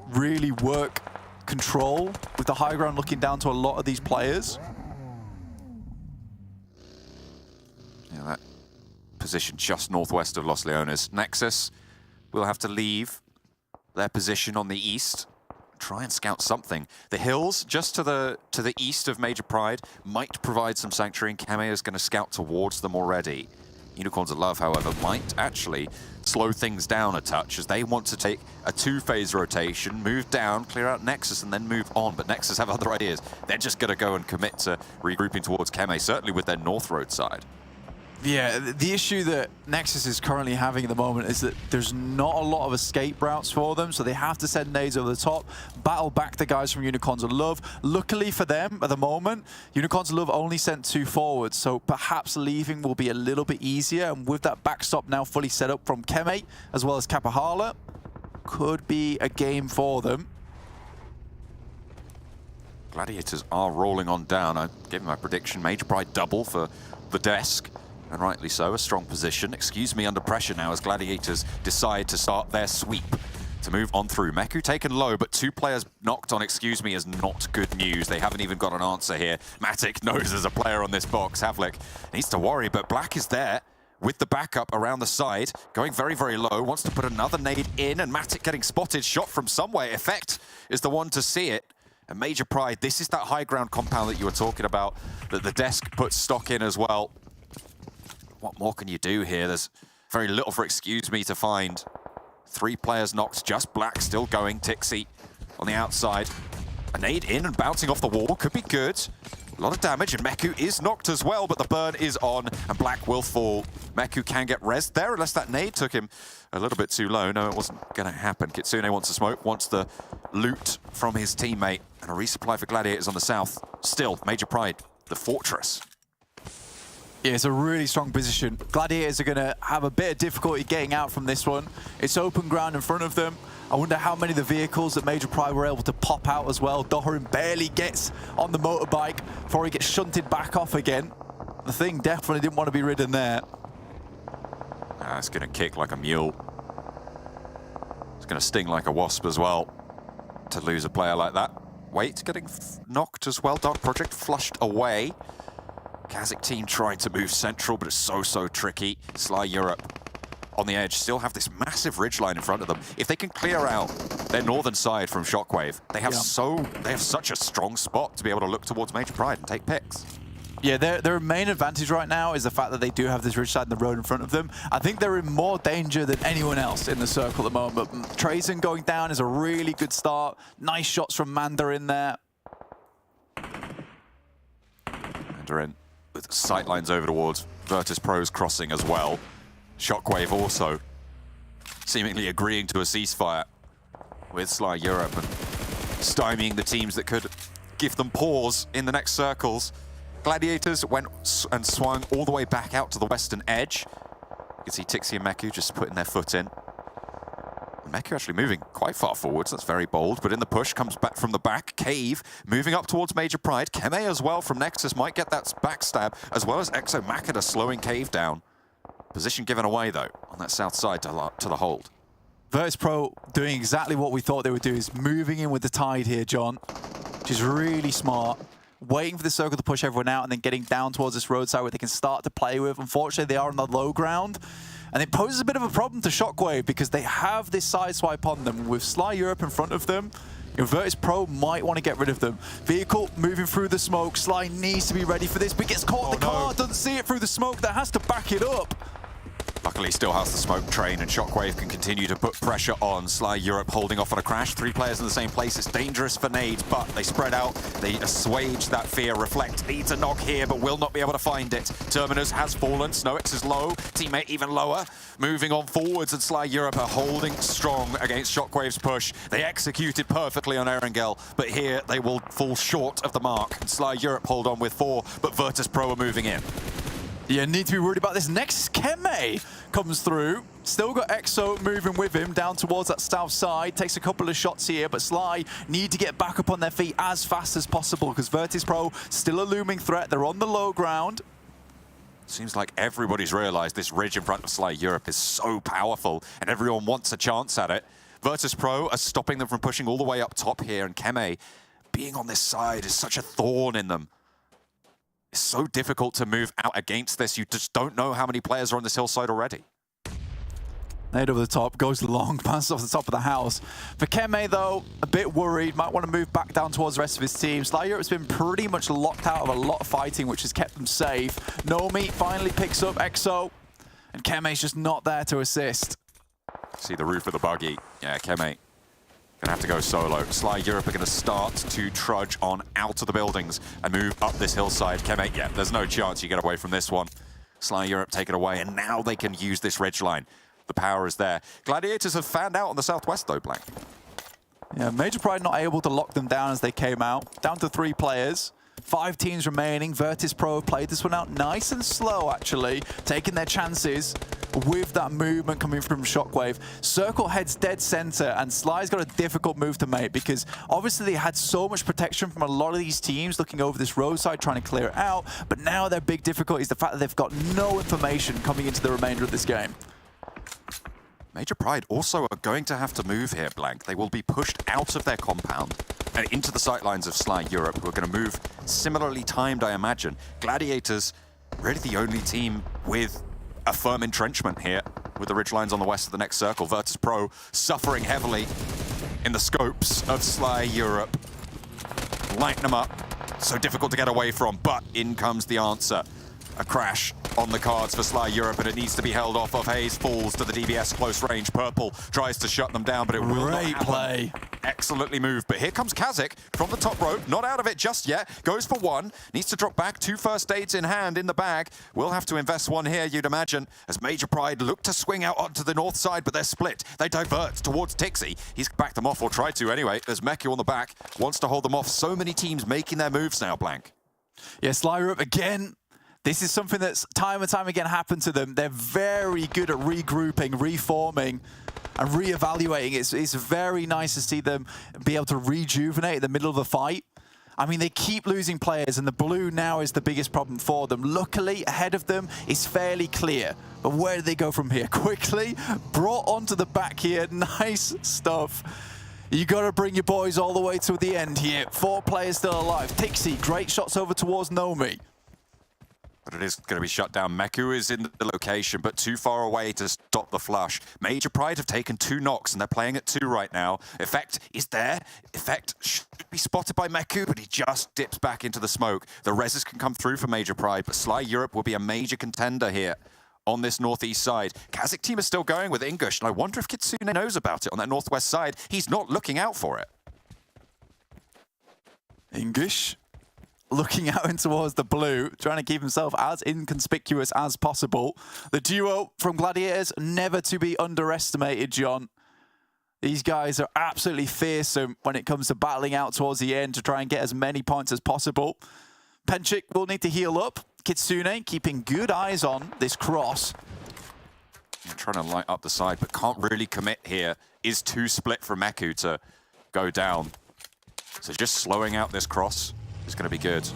really work control with the high ground looking down to a lot of these players. Yeah, that position just northwest of Los Leones. NEXUS will have to leave their position on the east. Try and scout something. The hills just to the east of Major Pride might provide some sanctuary, and Kame is going to scout towards them already. Unicorns of Love, however, might actually slow things down a touch as they want to take a 2-phase rotation, move down, clear out NEXUS, and then move on. But NEXUS have other ideas. They're just going to go and commit to regrouping towards Keme, certainly with their north road side. Yeah, the issue that NEXUS is currently having at the moment is that there's not a lot of escape routes for them, so they have to send nades over the top, battle back the guys from Unicorns of Love. Luckily for them, at the moment, Unicorns of Love only sent 2 forwards, so perhaps leaving will be a little bit easier, and with that backstop now fully set up from Keme, as well as Kapahala, could be a game for them. Gladiators are rolling on down. I gave my prediction. Major Pride double for the desk. And rightly so, a strong position. Excuse Me under pressure now as Gladiators decide to start their sweep to move on through. Meku taken low, but 2 players knocked on Excuse Me is not good news. They haven't even got an answer here. Matic knows there's a player on this box. Havlik needs to worry, but Black is there with the backup around the side, going very, very low, wants to put another nade in, and Matic getting spotted, shot from somewhere. Effect is the one to see it. And Major Pride, this is that high ground compound that you were talking about, that the desk puts stock in as well. What more can you do here? There's very little for Excuse Me to find. 3 players knocked, just Black still going. Tixi on the outside. A nade in and bouncing off the wall, could be good. A lot of damage, and Meku is knocked as well, but the burn is on, and Black will fall. Meku can get rezzed there, unless that nade took him a little bit too low. No, it wasn't going to happen. Kitsune wants to smoke, wants the loot from his teammate, and a resupply for Gladiators on the south. Still, Major Pride, the fortress. Yeah, it's a really strong position. Gladiators are going to have a bit of difficulty getting out from this one. It's open ground in front of them. I wonder how many of the vehicles that Major Pride were able to pop out as well. Doharin barely gets on the motorbike before he gets shunted back off again. The thing definitely didn't want to be ridden there. It's going to kick like a mule. It's going to sting like a wasp as well to lose a player like that. Wait, getting knocked as well. Dark Project flushed away. KASIK team trying to move central, but it's so tricky. Sly Europe on the edge still have this massive ridgeline in front of them. If they can clear out their northern side from Shockwave, they have such a strong spot to be able to look towards Major Pride and take picks. Yeah, their main advantage right now is the fact that they do have this ridge side and the road in front of them. I think they're in more danger than anyone else in the circle at the moment. Trazen going down is a really good start. Nice shots from Manda in there. Manda in with sightlines over towards VIRTUS.PRO's crossing as well. Shockwave also seemingly agreeing to a ceasefire with Sly Europe and stymieing the teams that could give them pause in the next circles. Gladiators went and swung all the way back out to the western edge. You can see Tixi and Meku just putting their foot in. Meku actually moving quite far forwards, that's very bold, but in the push comes back from the back. Cave moving up towards Major Pride. Keme as well from NEXUS might get that backstab, as well as Exo Makeda slowing Cave down. Position given away, though, on that south side to the hold. VIRTUS.PRO doing exactly what we thought they would do, is moving in with the tide here, John, which is really smart. Waiting for the circle to push everyone out and then getting down towards this roadside where they can start to play with. Unfortunately, they are on the low ground. And it poses a bit of a problem to SHOCKWAVE because they have this side swipe on them. With Sly Europe in front of them, VIRTUS.PRO might want to get rid of them. Vehicle moving through the smoke. Sly needs to be ready for this, but gets caught in the car. Doesn't see it through the smoke. That has to back it up. Luckily, still has the smoke train, and SHOCKWAVE can continue to put pressure on. Sly Europe holding off on a crash. 3 players in the same place. It's dangerous for nades, but they spread out. They assuage that fear. Reflect needs a knock here, but will not be able to find it. Terminus has fallen. Snowix is low. Teammate even lower. Moving on forwards, and Sly Europe are holding strong against SHOCKWAVE's push. They executed perfectly on Erangel, but here they will fall short of the mark. And Sly Europe hold on with 4, but VIRTUS.PRO are moving in. Yeah, need to be worried about this. Next, Keme comes through. Still got EXO moving with him down towards that south side. Takes a couple of shots here, but Sly need to get back up on their feet as fast as possible because VIRTUS.PRO still a looming threat. They're on the low ground. Seems like everybody's realized this ridge in front of Sly Europe is so powerful and everyone wants a chance at it. VIRTUS.PRO are stopping them from pushing all the way up top here, and Keme being on this side is such a thorn in them. It's so difficult to move out against this. You just don't know how many players are on this hillside already. Nade over the top, goes long, bounces off the top of the house. For Keme, though, a bit worried, might want to move back down towards the rest of his team. Sly Europe's been pretty much locked out of a lot of fighting, which has kept them safe. Nomi finally picks up EXO, and Keme's just not there to assist. See the roof of the buggy. Yeah, Keme gonna have to go solo. Sly Europe are gonna start to trudge on out of the buildings and move up this hillside. Keme, yeah, there's no chance you get away from this one. Sly Europe take it away, and now they can use this ridge line. The power is there. Gladiators have fanned out on the southwest though, Blank. Yeah, Major Pride not able to lock them down as they came out. Down to 3 players. 5 teams remaining. VIRTUS.PRO have played this one out nice and slow, actually, taking their chances with that movement coming from SHOCKWAVE. Circle heads dead center, and Sly's got a difficult move to make because obviously they had so much protection from a lot of these teams looking over this roadside trying to clear it out, but now their big difficulty is the fact that they've got no information coming into the remainder of this game. Major Pride also are going to have to move here, Blank. They will be pushed out of their compound and into the sightlines of Sly Europe, who are going to move similarly timed, I imagine. Gladiators, really the only team with a firm entrenchment here, with the ridgelines on the west of the next circle. VIRTUS.PRO suffering heavily in the scopes of Sly Europe. Lighten them up. So difficult to get away from, but in comes the answer. A crash on the cards for Sly Europe, and it needs to be held off of Hayes. Falls to the DBS close range. Purple tries to shut them down, but it will not happen. Great play. Excellently moved, but here comes KASIK from the top rope. Not out of it just yet. Goes for 1. Needs to drop back. 2 first aids in hand in the bag. We'll have to invest 1 here, you'd imagine, as Major Pride look to swing out onto the north side, but they're split. They divert towards Tixi. He's backed them off, or tried to anyway. There's Meku on the back. Wants to hold them off. So many teams making their moves now, Blank. Yeah, Sly Europe again. This is something that's time and time again happened to them. They're very good at regrouping, reforming, and reevaluating. It's very nice to see them be able to rejuvenate in the middle of a fight. I mean, they keep losing players, and the blue now is the biggest problem for them. Luckily, ahead of them is fairly clear. But where do they go from here? Quickly brought onto the back here. Nice stuff. You got to bring your boys all the way to the end here. 4 players still alive. Tixi, great shots over towards Nomi. But it is going to be shut down. Meku is in the location, but too far away to stop the flush. Major Pride have taken 2 knocks, and they're playing at 2 right now. Effect is there. Effect should be spotted by Meku, but he just dips back into the smoke. The reses can come through for Major Pride, but Sly Europe will be a major contender here on this northeast side. KASIK team is still going with Ingush, and I wonder if Kitsune knows about it on that northwest side. He's not looking out for it. Ingush looking out in towards the blue, trying to keep himself as inconspicuous as possible. The duo from Gladiators, never to be underestimated, John. These guys are absolutely fearsome when it comes to battling out towards the end to try and get as many points as possible. Penchik will need to heal up. Kitsune keeping good eyes on this cross. Trying to light up the side, but can't really commit here. Is too split for Meku to go down. So just slowing out this cross is going to be good.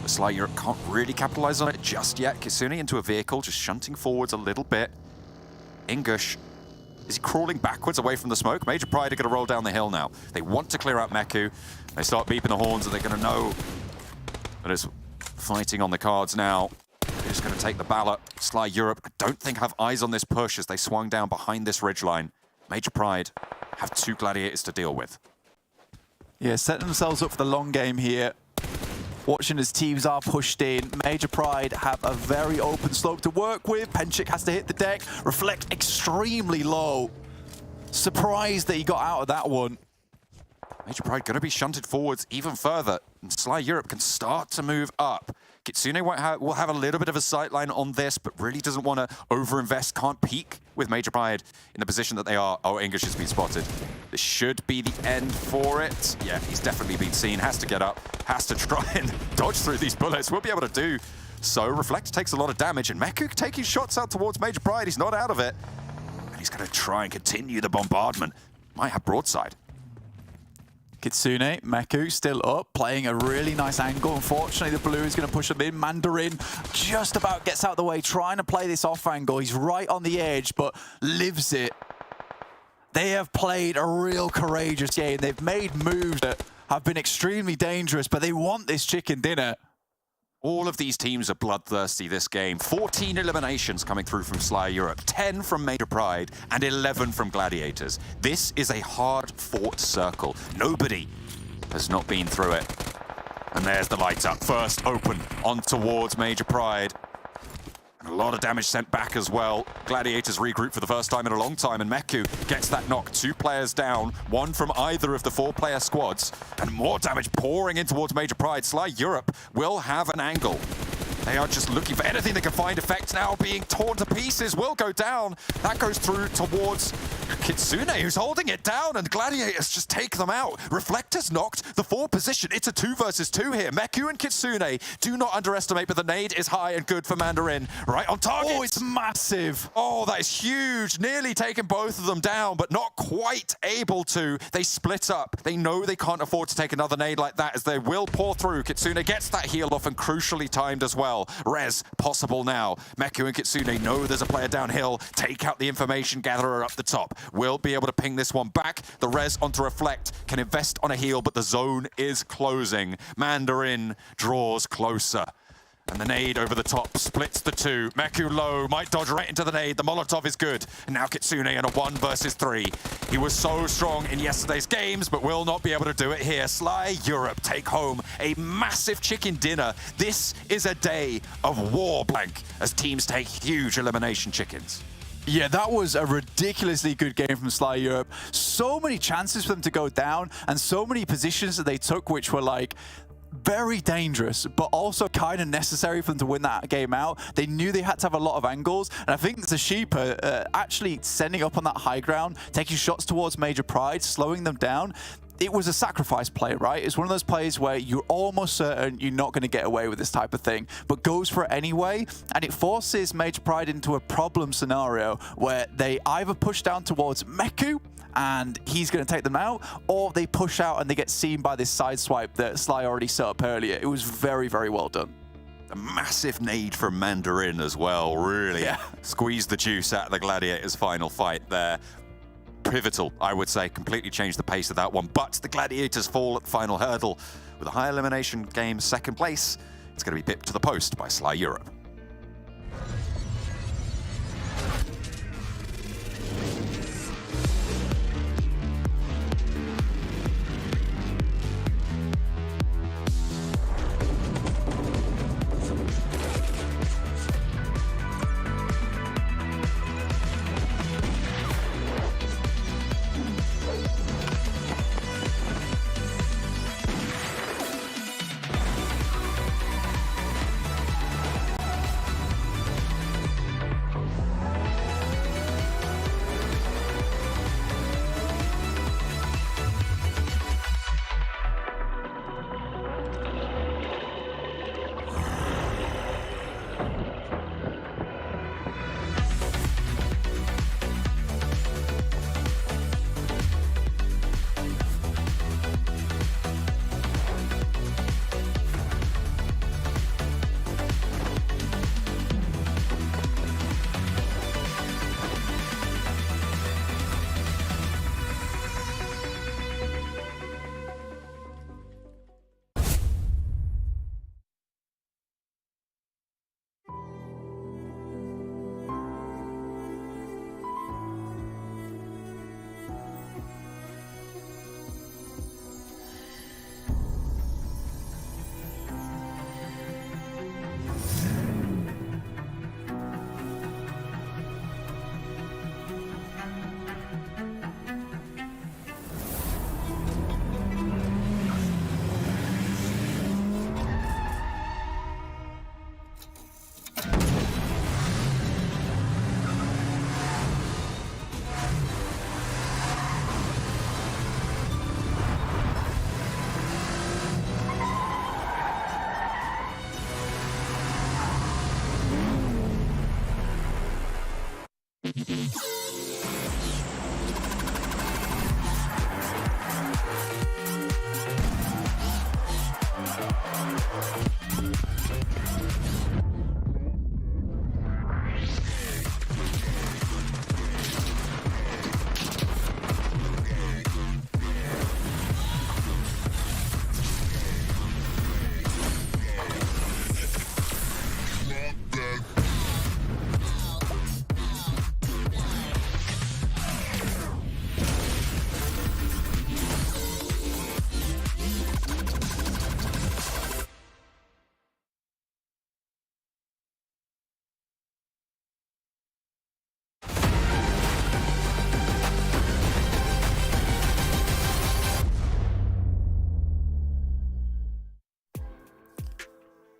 Sly Europe can't really capitalize on it just yet. Kitsune into a vehicle, just shunting forwards a little bit. Ingush, is he crawling backwards away from the smoke? Major Pride are going to roll down the hill now. They want to clear out Meku. They start beeping the horns and they're going to know that it's fighting on the cards now. They're just going to take the ballot. Sly Europe, I don't think have eyes on this push as they swung down behind this ridgeline. Major Pride have 2 Gladiators to deal with. Yeah, setting themselves up for the long game here. Watching as teams are pushed in. Major Pride have a very open slope to work with. Penchik has to hit the deck. Reflect extremely low. Surprised that he got out of that one. Major Pride going to be shunted forwards even further. And Sly Europe can start to move up. Kitsune will have a little bit of a sightline on this, but really doesn't want to overinvest, can't peek with Major Pride in the position that they are. Oh, English has been spotted. This should be the end for it. Yeah, he's definitely been seen, has to get up, has to try and dodge through these bullets. We'll be able to do so. Reflect takes a lot of damage, and Meku taking shots out towards Major Pride. He's not out of it. And he's going to try and continue the bombardment. Might have broadside. Kitsune, Meku still up, playing a really nice angle. Unfortunately, the blue is going to push him in. Mandarin just about gets out of the way, trying to play this off angle. He's right on the edge, but lives it. They have played a real courageous game. They've made moves that have been extremely dangerous, but they want this chicken dinner. All of these teams are bloodthirsty this game. 14 eliminations coming through from Sly Europe, 10 from Major Pride, and 11 from Gladiators. This is a hard-fought circle. Nobody has not been through it. And there's the lights up. First open on towards Major Pride. And a lot of damage sent back as well. Gladiators regroup for the first time in a long time, and Meku gets that knock. 2 players down, 1 from either of the 4-player squads, and more damage pouring in towards Major Pride. Sly Europe will have an angle. They are just looking for anything that can find effect now. Being torn to pieces will go down. That goes through towards Kitsune, who's holding it down, and Gladiators just take them out. Reflectors knocked the 4 position. It's a 2 versus 2 here. Meku and Kitsune, do not underestimate, but the nade is high and good for Mandarin. Right on target. Oh, it's massive. Oh, that is huge. Nearly taken both of them down, but not quite able to. They split up. They know they can't afford to take another nade like that, as they will pour through. Kitsune gets that heal off and crucially timed as well. Res possible now. Meku and Kitsune know there's a player downhill. Take out the information gatherer up the top. Will be able to ping this one back. The res onto Reflect can invest on a heal, but the zone is closing. Mandarin draws closer. And the nade over the top splits the 2. Meku low, might dodge right into the nade. The Molotov is good. And now Kitsune in a 1 versus 3. He was so strong in yesterday's games, but will not be able to do it here. Sly Europe take home a massive chicken dinner. This is a day of war blank as teams take huge elimination chickens. Yeah, that was a ridiculously good game from Sly Europe. So many chances for them to go down, and so many positions that they took which were like very dangerous, but also kind of necessary for them to win that game out. They knew they had to have a lot of angles, and I think Zashipa actually sending up on that high ground, taking shots towards Major Pride, slowing them down. It was a sacrifice play, right? It's one of those plays where you're almost certain you're not going to get away with this type of thing, but goes for it anyway, and it forces Major Pride into a problem scenario where they either push down towards Meku, and he's going to take them out, or they push out and they get seen by this side swipe that Sly already set up earlier. It was very, very well done. A massive nade from Mandarin as well, really squeezed the juice out of the Gladiators' final fight there. Pivotal, I would say, completely changed the pace of that one, but the Gladiators fall at the final hurdle with a high elimination game 2nd place. It's going to be bipped to the post by Sly Europe.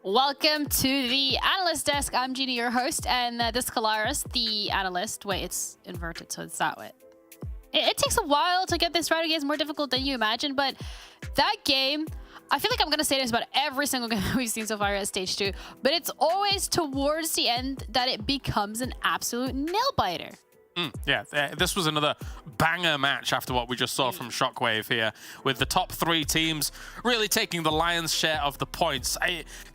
Welcome to the analyst desk. I'm Gina, your host, and this is Kalaris, the analyst. Wait, it's inverted, so it's that way. It takes a while to get this right. It gets more difficult than you imagine, but that game, I feel like I'm going to say this about every single game we've seen so far at Stage 2, but it's always towards the end that it becomes an absolute nail-biter. Yeah, this was another banger match after what we just saw from SHOCKWAVE here, with the top 3 teams really taking the lion's share of the points.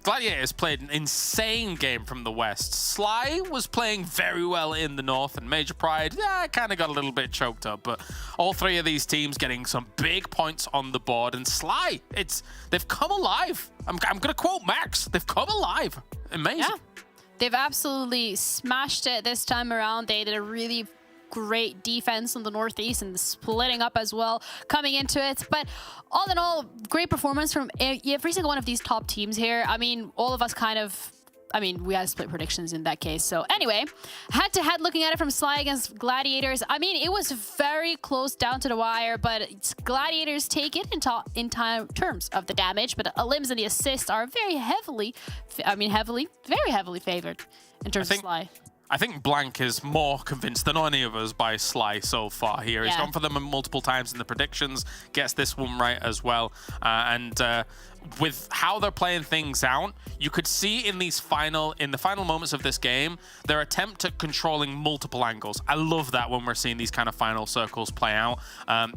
Gladiators played an insane game from the west. Sly was playing very well in the north, and Major Pride, kind of got a little bit choked up, but all 3 of these teams getting some big points on the board, and Sly, they've come alive. I'm going to quote Max, they've come alive. Amazing. Yeah. They've absolutely smashed it this time around. They did a really great defense on the northeast and splitting up as well coming into it. But all in all, great performance from every single one of these top teams here. I mean, all of us kind of... I mean, we had split predictions in that case. So anyway, head-to-head looking at it from Sly against Gladiators. I mean, it was very close down to the wire, but Gladiators take it in terms of the damage. But the limbs and the assists are very heavily, very heavily favored in terms of Sly. I think Blank is more convinced than any of us by Sly so far here. He's gone for them multiple times in the predictions, gets this one right as well. With how they're playing things out, you could see in the final moments of this game, their attempt at controlling multiple angles. I love that when we're seeing these kind of final circles play out,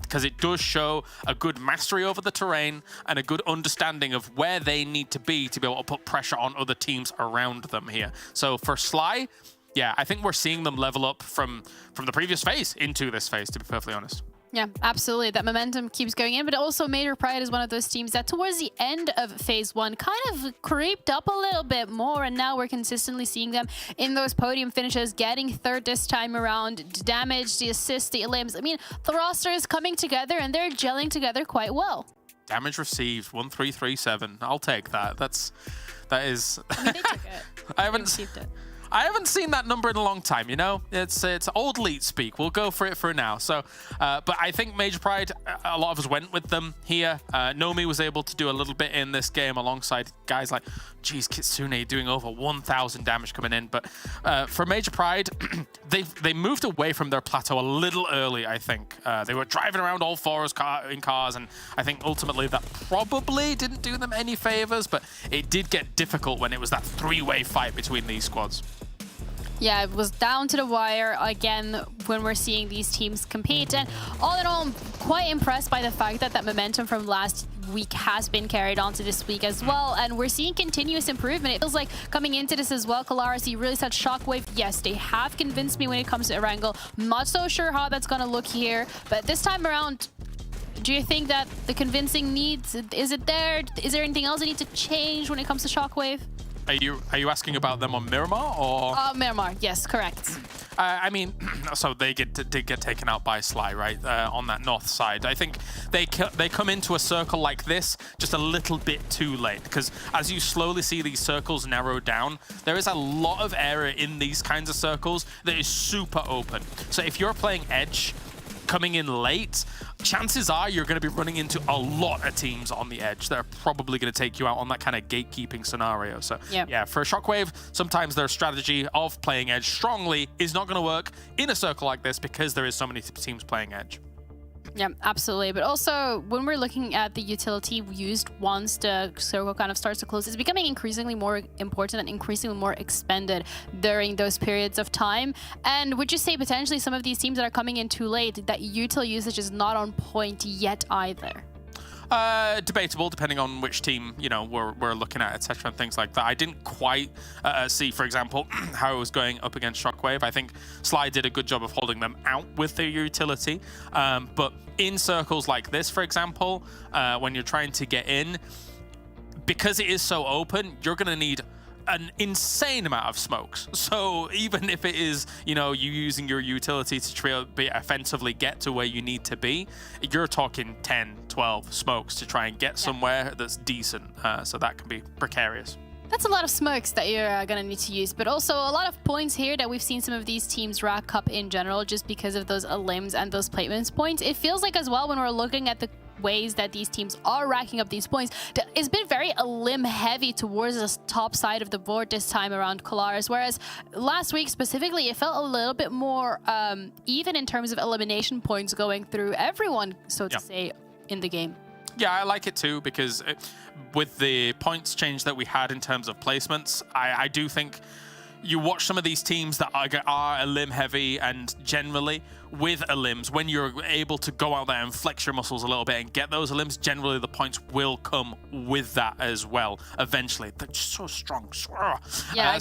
because it does show a good mastery over the terrain and a good understanding of where they need to be able to put pressure on other teams around them here. So for Sly, yeah, I think we're seeing them level up from the previous phase into this phase, to be perfectly honest. Yeah, absolutely. That momentum keeps going in, but also Major Pride is one of those teams that towards the end of phase 1 kind of creeped up a little bit more, and now we're consistently seeing them in those podium finishes, getting third this time around, damage, the assist, the limbs. I mean, the roster is coming together and they're gelling together quite well. Damage received, 1337. I'll take that. That is... I mean, they took it. I haven't seen that number in a long time, you know? It's old elite speak. We'll go for it for now. So, but I think Major Pride, a lot of us went with them here. Nomi was able to do a little bit in this game alongside guys like, geez, Kitsune doing over 1,000 damage coming in. But for Major Pride, they moved away from their plateau a little early, I think. They were driving around all fours in cars, and I think ultimately that probably didn't do them any favors, but it did get difficult when it was that 3-way fight between these squads. Yeah, it was down to the wire again when we're seeing these teams compete. And all in all, I'm quite impressed by the fact that momentum from last week has been carried on to this week as well. And we're seeing continuous improvement. It feels like coming into this as well, Kalaris, you really said SHOCKWAVE. Yes, they have convinced me when it comes to Erangel. Not so sure how that's going to look here. But this time around, do you think that the convincing needs, is it there? Is there anything else that needs to change when it comes to SHOCKWAVE? Are you asking about them on Miramar or? Miramar, yes, correct. I mean, so they did get taken out by Sly, right, on that north side. I think they come into a circle like this just a little bit too late, because as you slowly see these circles narrow down, there is a lot of area in these kinds of circles that is super open. So if you're playing Edge, coming in late, chances are you're going to be running into a lot of teams on the edge that are probably going to take you out on that kind of gatekeeping scenario. So yeah, for SHOCKWAVE, sometimes their strategy of playing edge strongly is not going to work in a circle like this because there is so many teams playing edge. Yeah, absolutely. But also, when we're looking at the utility used once the circle kind of starts to close, it's becoming increasingly more important and increasingly more expended during those periods of time. And would you say potentially some of these teams that are coming in too late, that util usage is not on point yet either? Debatable, depending on which team, you know, we're looking at, etc., and things like that. I didn't quite see, for example, how it was going up against SHOCKWAVE. I think Sly did a good job of holding them out with their utility. But in circles like this, for example, when you're trying to get in, because it is so open, you're going to need an insane amount of smokes. So even if it is, you know, you using your utility to try to offensively get to where you need to be, you're talking 10, 12 smokes to try and get somewhere that's decent. So that can be precarious. That's a lot of smokes that you're going to need to use, but also a lot of points here that we've seen some of these teams rack up in general just because of those limbs and those placements points. It feels like as well when we're looking at the ways that these teams are racking up these points. It's been very limb heavy towards the top side of the board this time around Kolaris, whereas last week specifically, it felt a little bit more even in terms of elimination points going through everyone, so to say, in the game. Yeah, I like it too, because with the points change that we had in terms of placements, I do think you watch some of these teams that are a limb heavy, and generally with a limbs, when you're able to go out there and flex your muscles a little bit and get those limbs, generally the points will come with that as well eventually. They're just so strong. Yeah,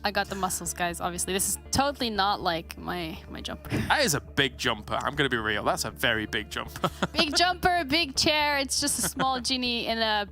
I got the muscles, guys. Obviously, this is totally not like my jumper. That is a big jumper. I'm gonna be real. That's a very big jumper. Big jumper, big chair. It's just a small genie in a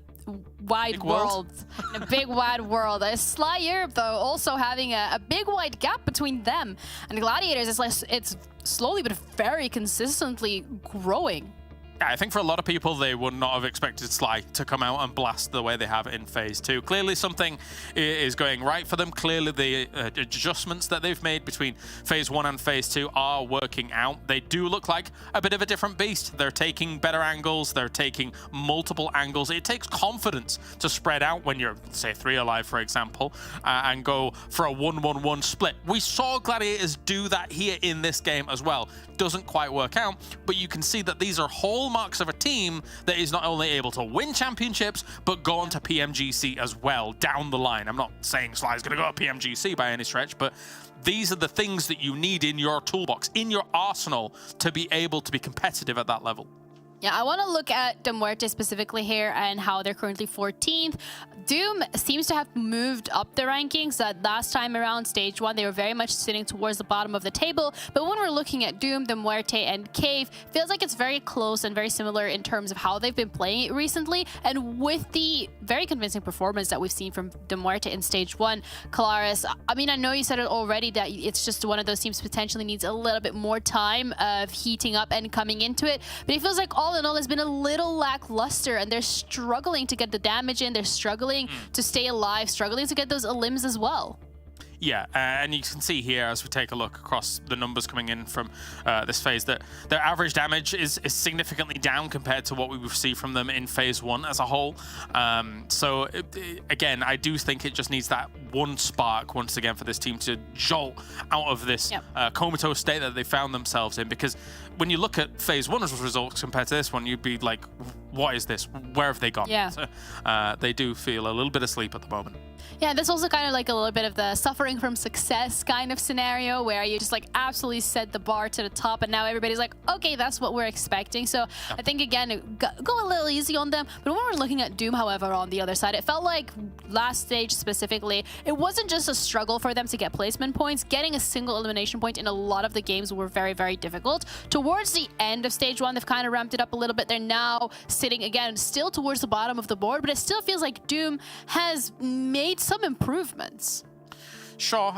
wide world. In a big wide world. Sly Europe, though, also having a big wide gap between them and the Gladiators. It's slowly but very consistently growing. I think for a lot of people, they would not have expected Sly to come out and blast the way they have in Phase 2. Clearly, something is going right for them. Clearly, the adjustments that they've made between Phase 1 and Phase 2 are working out. They do look like a bit of a different beast. They're taking better angles. They're taking multiple angles. It takes confidence to spread out when you're, say, 3 alive, for example, and go for a 1-1-1 split. We saw Gladiators do that here in this game as well. Doesn't quite work out, but you can see that these are hallmarks of a team that is not only able to win championships, but go on to PMGC as well down the line. I'm not saying Sly's going to go to PMGC by any stretch, but these are the things that you need in your toolbox, in your arsenal, to be able to be competitive at that level. Yeah, I want to look at the MUERTE specifically here and how they're currently 14th. Doom seems to have moved up the rankings. Last time around, Stage 1, they were very much sitting towards the bottom of the table. But when we're looking at Doom, the MUERTE, and Cave, feels like it's very close and very similar in terms of how they've been playing it recently. And with the very convincing performance that we've seen from the MUERTE in Stage 1, Kolaris, I mean, I know you said it already that it's just one of those teams potentially needs a little bit more time of heating up and coming into it. But it feels like all in all, has been a little lackluster, and they're struggling to get the damage in. They're struggling to stay alive, struggling to get those limbs as well. Yeah, and you can see here as we take a look across the numbers coming in from this phase that their average damage is significantly down compared to what we see from them in Phase 1 as a whole. So again, I do think it just needs that one spark once again for this team to jolt out of this comatose state that they found themselves in, because when you look at Phase 1's results compared to this one, you'd be like, what is this? Where have they gone? Yeah. So, they do feel a little bit asleep at the moment. Yeah, this also kind of like a little bit of the suffering from success kind of scenario where you just like absolutely set the bar to the top and now everybody's like, okay, that's what we're expecting. So I think, again, go a little easy on them. But when we're looking at Doom, however, on the other side, it felt like last stage specifically, it wasn't just a struggle for them to get placement points. Getting a single elimination point in a lot of the games were very, very difficult. Towards the end of Stage 1, they've kind of ramped it up a little bit. They're now sitting, again, still towards the bottom of the board, but it still feels like Doom has made some improvements. Sure,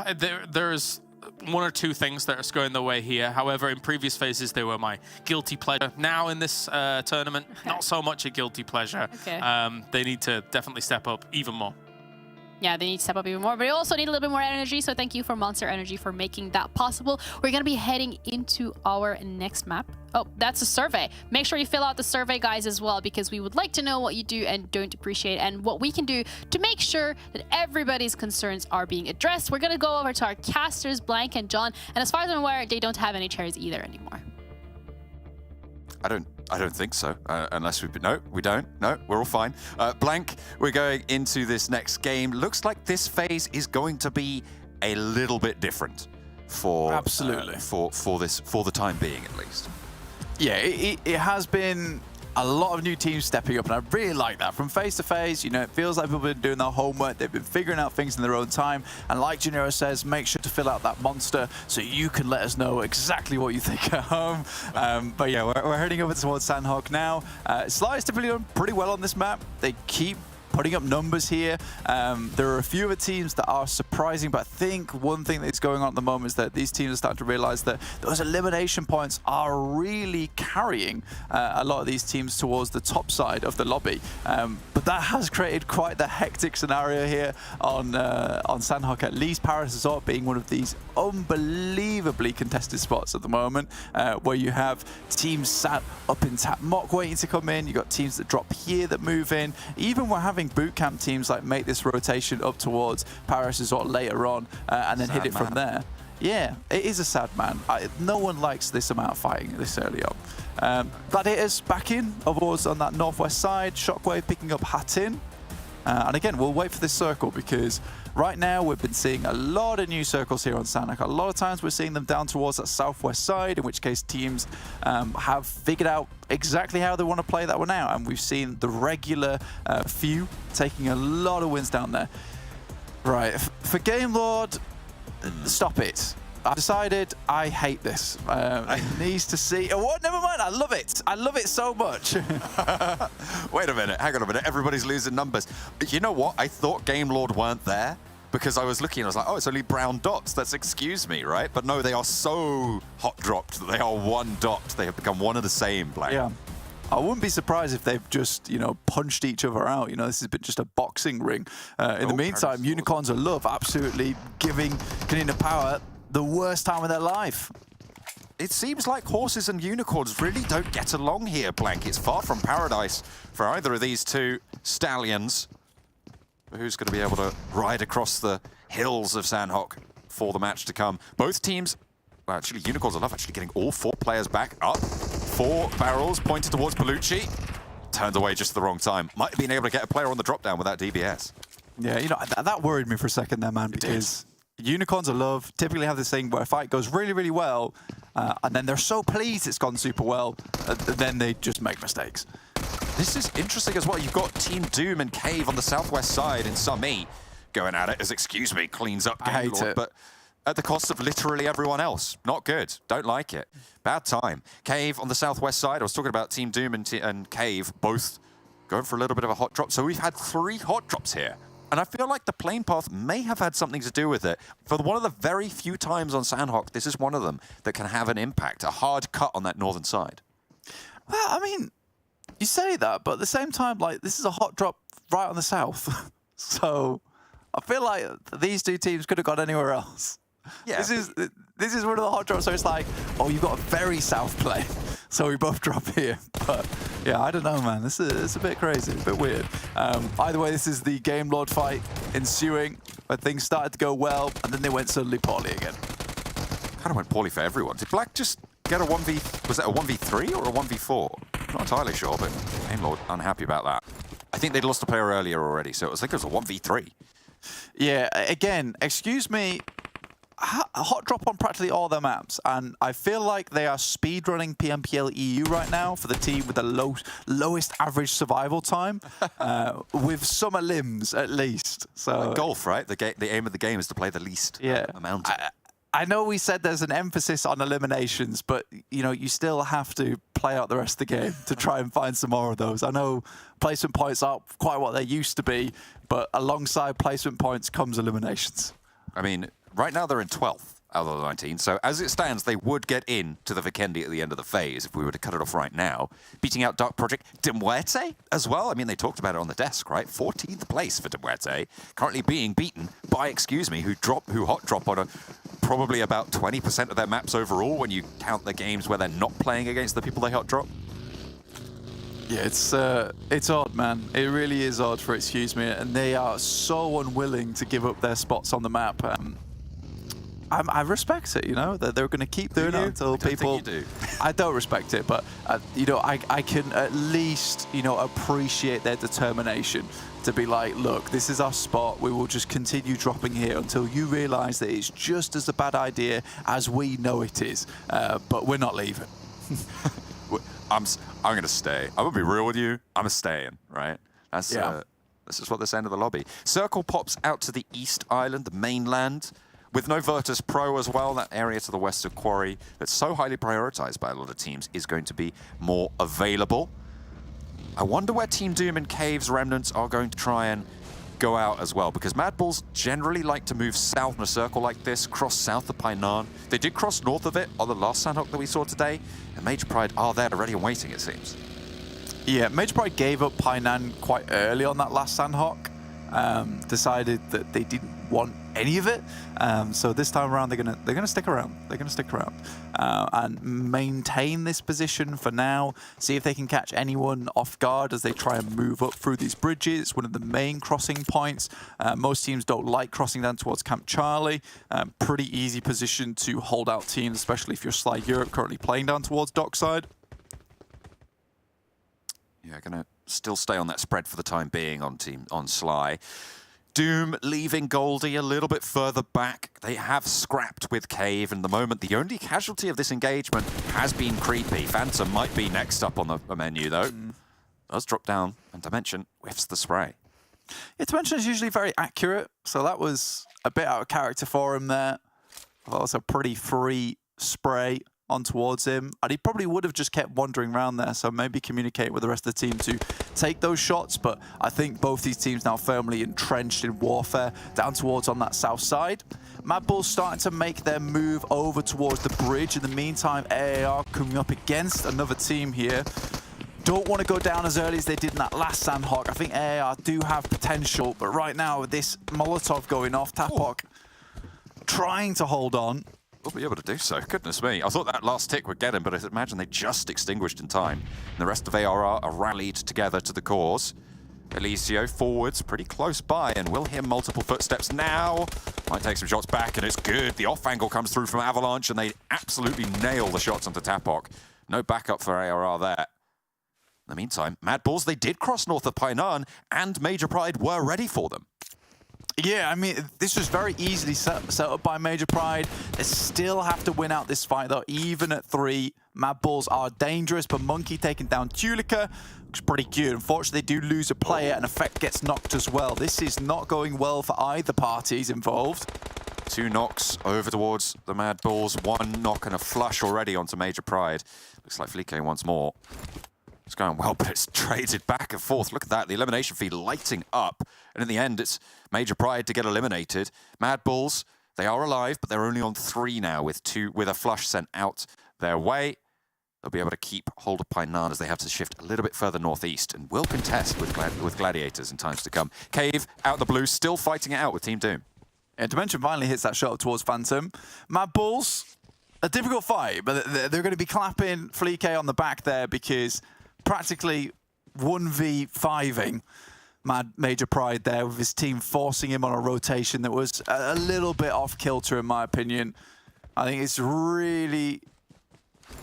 there's one or two things that are going their way here. However, in previous phases, they were my guilty pleasure. Now in this tournament, not so much a guilty pleasure. Okay. They need to definitely step up even more. Yeah, they need to step up even more, but they also need a little bit more energy, so thank you for Monster Energy for making that possible. We're going to be heading into our next map. Oh, that's a survey. Make sure you fill out the survey, guys, as well, because we would like to know what you do and don't appreciate and what we can do to make sure that everybody's concerns are being addressed. We're going to go over to our casters, Blank and John, and as far as I'm aware, they don't have any chairs either anymore. I don't think so, unless we've been... No, we don't. No, we're all fine. Blank, we're going into this next game. Looks like this phase is going to be a little bit different for... Absolutely. For the time being, at least. Yeah, it has been a lot of new teams stepping up, and I really like that. From phase to phase, you know, it feels like people have been doing their homework, they've been figuring out things in their own time, and like Junero says, make sure to fill out that monster so you can let us know exactly what you think at home. But yeah, we're heading over towards Sanhok now. Sly is typically doing pretty well on this map. They keep putting up numbers here. There are a few other teams that are surprising, but I think one thing that's going on at the moment is that these teams are starting to realize that those elimination points are really carrying a lot of these teams towards the top side of the lobby. But that has created quite the hectic scenario here on Sanhok, at least Paris Resort being one of these unbelievably contested spots at the moment, where you have teams sat up in Tap Mock waiting to come in. You've got teams that drop here that move in. Even we're having bootcamp teams like make this rotation up towards Paris Resort later on and then hit it from there. Yeah, it is a sad man. No one likes this amount of fighting this early on. Gladiators back in, otherwise on that northwest side. Shockwave picking up Hatin. And again, we'll wait for this circle because right now we've been seeing a lot of new circles here on Sanhok. A lot of times we're seeing them down towards that southwest side, in which case teams have figured out exactly how they want to play that one out. And we've seen the regular few taking a lot of wins down there. Right, for Game Lord, stop it. I've decided I hate this. It needs to see. Oh, what? Never mind. I love it. I love it so much. Wait a minute. Hang on a minute. Everybody's losing numbers. You know what? I thought Game Lord weren't there because I was looking and I was like, oh, it's only brown dots. That's excuse me, right? But no, they are so hot dropped that they are one dot. They have become one of the same, Black. Yeah. I wouldn't be surprised if they've just, you know, punched each other out. You know, this has been just a boxing ring. In the meantime, Unicorns of Love absolutely giving KONINA Power the worst time of their life. It seems like horses and unicorns really don't get along here, Blank. It's far from paradise for either of these two stallions. Who's going to be able to ride across the hills of Sanhok for the match to come? Both teams, well, actually, Unicorns of Love actually getting all 4 players back up. 4 barrels pointed towards Bellucci. Turned away just at the wrong time. Might have been able to get a player on the drop down without DBS. Yeah, you know, that worried me for a second there, man, because Unicorns of Love typically have this thing where a fight goes really, really well, and then they're so pleased it's gone super well, then they just make mistakes. This is interesting as well. You've got Team Doom and Cave on the southwest side in Summy going at it as, excuse me, cleans up Game Lord, but at the cost of literally everyone else. Not good. Don't like it. Bad time. Cave on the southwest side. I was talking about Team Doom and Cave both going for a little bit of a hot drop. So we've had 3 hot drops here. And I feel like the plane path may have had something to do with it. For one of the very few times on Sanhok, this is one of them that can have an impact, a hard cut on that northern side. Well, I mean, you say that, but at the same time, like, this is a hot drop right on the south. So I feel like these 2 teams could have gone anywhere else. Yeah. This is one of the hot drops, so it's like, oh, you've got a very south play, so we both drop here. But yeah, I don't know, man. This is a bit crazy, a bit weird. Either way, this is the Game Lord fight ensuing, where things started to go well, and then they went suddenly poorly again. Kind of went poorly for everyone. Did Black just get a 1v... Was that a 1v3 or a 1v4? Not entirely sure, but Game Lord unhappy about that. I think they'd lost a player earlier already, so I think it was a 1v3. Yeah, again, excuse me, a hot drop on practically all their maps, and I feel like they are speedrunning PMPL EU right now for the team with the lowest average survival time, with summer limbs at least. So like golf, right? The aim of the game is to play the least amount. I know we said there's an emphasis on eliminations, but you know, you still have to play out the rest of the game to try and find some more of those. I know placement points aren't quite what they used to be, but alongside placement points comes eliminations. I mean, right now they're in 12th out of the 19, so as it stands, they would get in to the Vikendi at the end of the phase if we were to cut it off right now. Beating out Dark Project MUERTE as well. I mean, they talked about it on the desk, right? 14th place for MUERTE, currently being beaten by, excuse me, who hot drop on probably about 20% of their maps overall when you count the games where they're not playing against the people they hot drop. Yeah, it's odd, man. It really is odd for excuse me, and they are so unwilling to give up their spots on the map. I respect it, you know, that they're going to keep doing it until people... Think you do. I don't respect it, but, you know, I can at least, you know, appreciate their determination to be like, look, this is our spot. We will just continue dropping here until you realize that it's just as a bad idea as we know it is, but we're not leaving. I'm going to stay. I'm going to be real with you. I'm staying, right? That's this is what this end of the lobby. Circle pops out to the East Island, the mainland, with no VIRTUS.PRO as well. That area to the west of Quarry that's so highly prioritized by a lot of teams is going to be more available. I wonder where Team Doom and Cave's remnants are going to try and go out as well, because MADBULLS generally like to move south in a circle like this, cross south of Painan. They did cross north of it on the last Sanhok that we saw today, and Major Pride are there already and waiting, it seems. Yeah, Major Pride gave up Painan quite early on that last Sanhok. Decided that they didn't want any of it. So this time around, they're gonna stick around. They're gonna stick around and maintain this position for now. See if they can catch anyone off guard as they try and move up through these bridges. It's one of the main crossing points. Most teams don't like crossing down towards Camp Charlie. Pretty easy position to hold out teams, especially if you're Sly Europe currently playing down towards Dockside. Yeah, gonna still stay on that spread for the time being on Sly. Doom leaving Goldie a little bit further back. They have scrapped with Cave, and the moment the only casualty of this engagement has been Creepy. Phantom might be next up on the menu though. Does drop down, and Dimension whiffs the spray. Yeah, Dimension is usually very accurate, so that was a bit out of character for him there. That was a pretty free spray on towards him, and he probably would have just kept wandering around there, so maybe communicate with the rest of the team to take those shots. But I think both these teams now firmly entrenched in warfare down towards on that south side. MADBULLS starting to make their move over towards the bridge. In the meantime, AAR coming up against another team here. Don't want to go down as early as they did in that last Sanhok. I think AAR do have potential, but right now with this Molotov going off, Tapok trying to hold on. Will be able to do so. Goodness me. I thought that last tick would get him, but I imagine they just extinguished in time. And the rest of ARR are rallied together to the cause. Elisio forwards, pretty close by, and we'll hear multiple footsteps now. Might take some shots back, and it's good. The off angle comes through from Avalanche, and they absolutely nail the shots onto Tapok. No backup for ARR there. In the meantime, MADBULLS, they did cross north of Painan, and Major Pride were ready for them. Yeah, I mean, this was very easily set up by Major Pride. They still have to win out this fight, though. Even at 3, MADBULLS are dangerous, but Monkey taking down Tulika looks pretty good. Unfortunately, they do lose a player, and Effect gets knocked as well. This is not going well for either parties involved. 2 knocks over towards the MADBULLS. 1 knock and a flush already onto Major Pride. Looks like Flique once more. It's going well, but it's traded back and forth. Look at that, the elimination feed lighting up. And in the end, it's Major Pride to get eliminated. MADBULLS, they are alive, but they're only on 3 now with a flush sent out their way. They'll be able to keep hold of Painan as they have to shift a little bit further northeast and will contest with Gladiators in times to come. Cave, out the blue, still fighting it out with Team Doom. Yeah, Dimension finally hits that shot up towards Phantom. MADBULLS, a difficult fight, but they're going to be clapping Flique on the back there because practically 1v5ing Major Pride there with his team forcing him on a rotation that was a little bit off kilter in my opinion. I think it's really...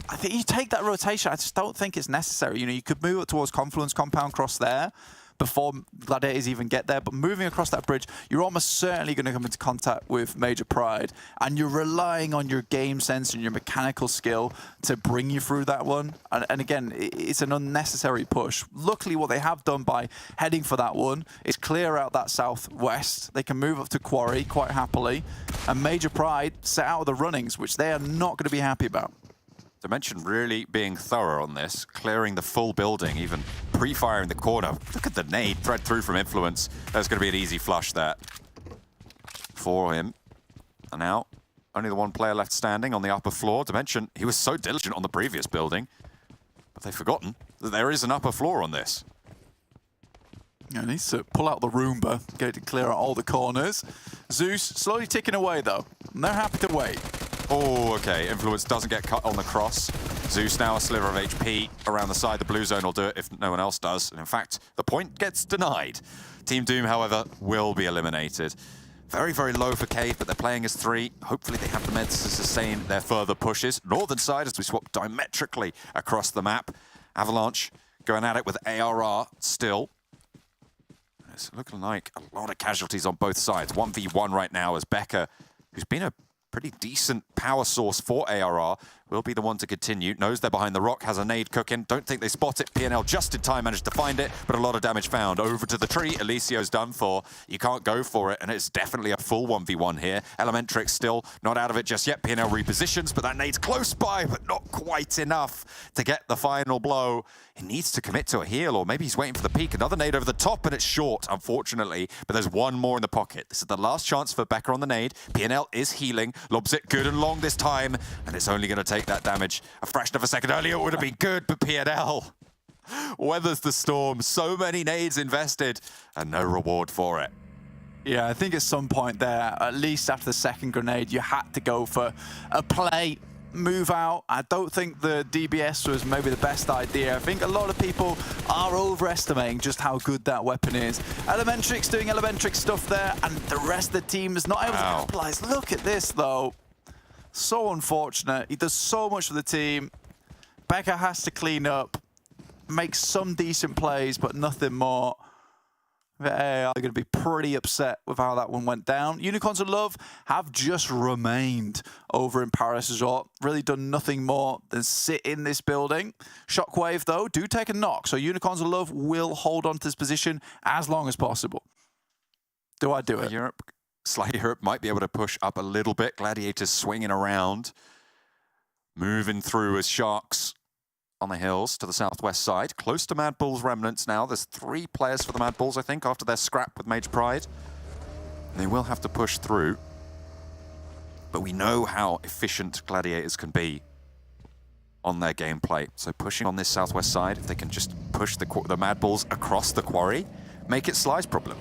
I think you take that rotation, I just don't think it's necessary. You know, you could move it towards Confluence Compound Cross there before Gladiators even get there, but moving across that bridge, you're almost certainly going to come into contact with Major Pride, and you're relying on your game sense and your mechanical skill to bring you through that one. And again, it's an unnecessary push. Luckily, what they have done by heading for that one is clear out that southwest. They can move up to Quarry quite happily, and Major Pride set out of the runnings, which they are not going to be happy about. Dimension really being thorough on this, clearing the full building, even pre-firing the corner. Look at the nade thread through from Influence. There's going to be an easy flush there for him. And now, only the 1 player left standing on the upper floor. Dimension, he was so diligent on the previous building, but they've forgotten that there is an upper floor on this. Yeah, needs to pull out the Roomba, get it to clear out all the corners. Zeus slowly ticking away though, and they're happy to wait. Oh, okay. Influence doesn't get cut on the cross. Zeus now a sliver of HP around the side. The blue zone will do it if no one else does. And in fact, the point gets denied. Team Doom, however, will be eliminated. Very, very low for Cave, but they're playing as 3. Hopefully they have the meds to sustain their further pushes. Northern side, as we swap diametrically across the map. Avalanche going at it with ARR still. It's looking like a lot of casualties on both sides. 1v1 right now as Becca, who's been a pretty decent power source for ARR, will be the one to continue. Knows they're behind the rock, has a nade cooking. Don't think they spot it. PNL just in time managed to find it, but a lot of damage found. Over to the tree, Elicio's done for. You can't go for it, and it's definitely a full 1v1 here. Elementrix still not out of it just yet. PNL repositions, but that nade's close by, but not quite enough to get the final blow. He needs to commit to a heal, or maybe he's waiting for the peak. Another nade over the top, and it's short, unfortunately. But there's one more in the pocket. This is the last chance for Becker on the nade. PNL is healing, lobs it good and long this time, and it's only going to take that damage. A fraction of a second earlier, it would have been good, but PNL weathers the storm. So many nades invested, and no reward for it. Yeah, I think at some point there, at least after the second grenade, you had to go for a play. Move out. I don't think the DBS was maybe the best idea. I think a lot of people are overestimating just how good that weapon is. Elementrix doing Elementrix stuff there, and the rest of the team is not able to capitalize. Look at this, though. So unfortunate. He does so much for the team. Becker has to clean up, make some decent plays, but nothing more. They're going to be pretty upset with how that one went down. Unicorns of Love have just remained over in Paris Resort. Really done nothing more than sit in this building. Shockwave, though, do take a knock. So Unicorns of Love will hold on to this position as long as possible. Do I do it? Sly Europe might be able to push up a little bit. Gladiators swinging around. Moving through as Sharks on the hills to the southwest side, close to MADBULLS remnants now. There's 3 players for the MADBULLS, I think, after their scrap with Major Pride. They will have to push through, but we know how efficient Gladiators can be on their gameplay. So pushing on this southwest side, if they can just push the MADBULLS across the quarry, make it Sly's problem.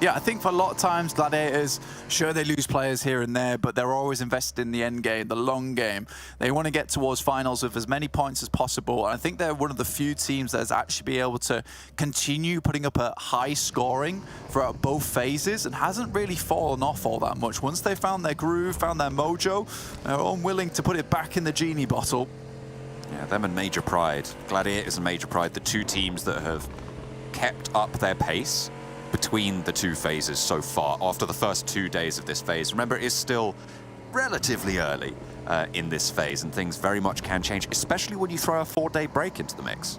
Yeah, I think for a lot of times, Gladiators, sure, they lose players here and there, but they're always invested in the end game, the long game. They want to get towards finals with as many points as possible. And I think they're one of the few teams that has actually been able to continue putting up a high scoring throughout both phases and hasn't really fallen off all that much. Once they found their groove, found their mojo, they're unwilling to put it back in the genie bottle. Yeah, them and Major Pride. Gladiators and Major Pride, the 2 teams that have kept up their pace between the 2 phases so far, after the first 2 days of this phase. Remember, it is still relatively early in this phase, and things very much can change, especially when you throw a 4-day break into the mix.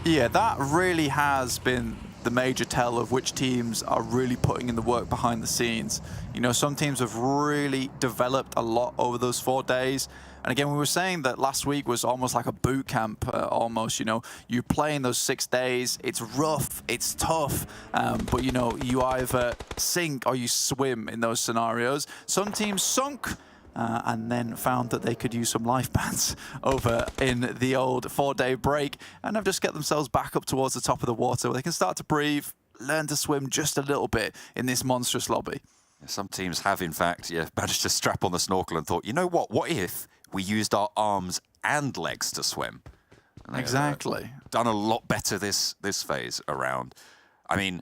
Yeah, that really has been the major tell of which teams are really putting in the work behind the scenes. You know, some teams have really developed a lot over those 4 days. And again, we were saying that last week was almost like a boot camp, almost, you know. You play in those 6 days, it's rough, it's tough, but, you know, you either sink or you swim in those scenarios. Some teams sunk and then found that they could use some life bands over in the old 4-day break and have just get themselves back up towards the top of the water where they can start to breathe, learn to swim just a little bit in this monstrous lobby. Some teams have, in fact, managed to strap on the snorkel and thought, you know what if we used our arms and legs to swim? And exactly. Done a lot better this phase around. I mean,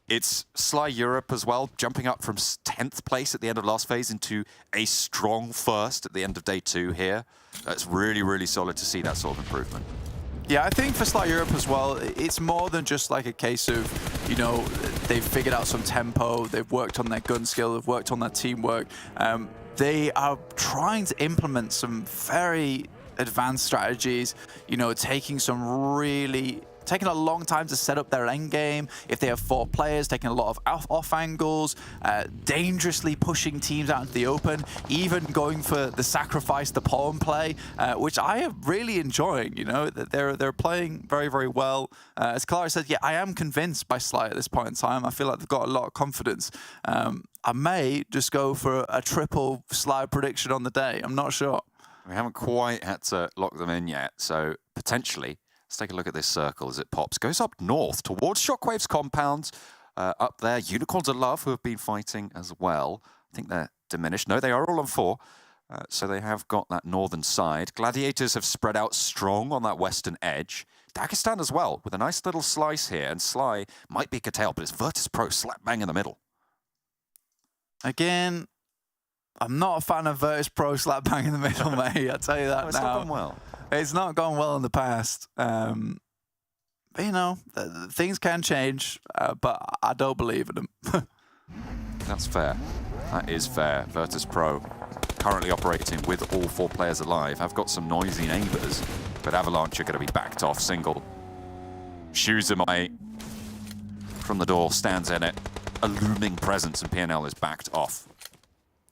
it's Sly Europe as well, jumping up from 10th place at the end of last phase into a strong first at the end of day 2 here. That's really, really solid to see that sort of improvement. Yeah, I think for Sly Europe as well, it's more than just like a case of, you know, they've figured out some tempo, they've worked on their gun skill, they've worked on their teamwork. They are trying to implement some very advanced strategies, you know, taking a long time to set up their end game. If they have 4 players, taking a lot of off angles, dangerously pushing teams out into the open, even going for the sacrifice the pawn play, which I am really enjoying. You know, they're playing very, very well. As Clara said, yeah, I am convinced by Sly at this point in time. I feel like they've got a lot of confidence. I may just go for a triple Sly prediction on the day. I'm not sure. We haven't quite had to lock them in yet, so potentially. Let's take a look at this circle as it pops. Goes up north towards Shockwave's compound. Up there, Unicorns of Love, who have been fighting as well. I think they're diminished. No, they are all on 4. So they have got that northern side. Gladiators have spread out strong on that western edge. Dagestan as well, with a nice little slice here. And Sly might be curtailed, but it's VIRTUS.PRO slap bang in the middle. Again, I'm not a fan of VIRTUS.PRO slap bang in the middle, mate. I'll tell you that now. It's not gone well. It's not gone well in the past. But, you know, things can change, but I don't believe in them. That's fair. That is fair. VIRTUS.PRO currently operating with all 4 players alive. I've got some noisy neighbors, but Avalanche are going to be backed off single. Shoes away from the door, stands in it. A looming presence, and PNL is backed off.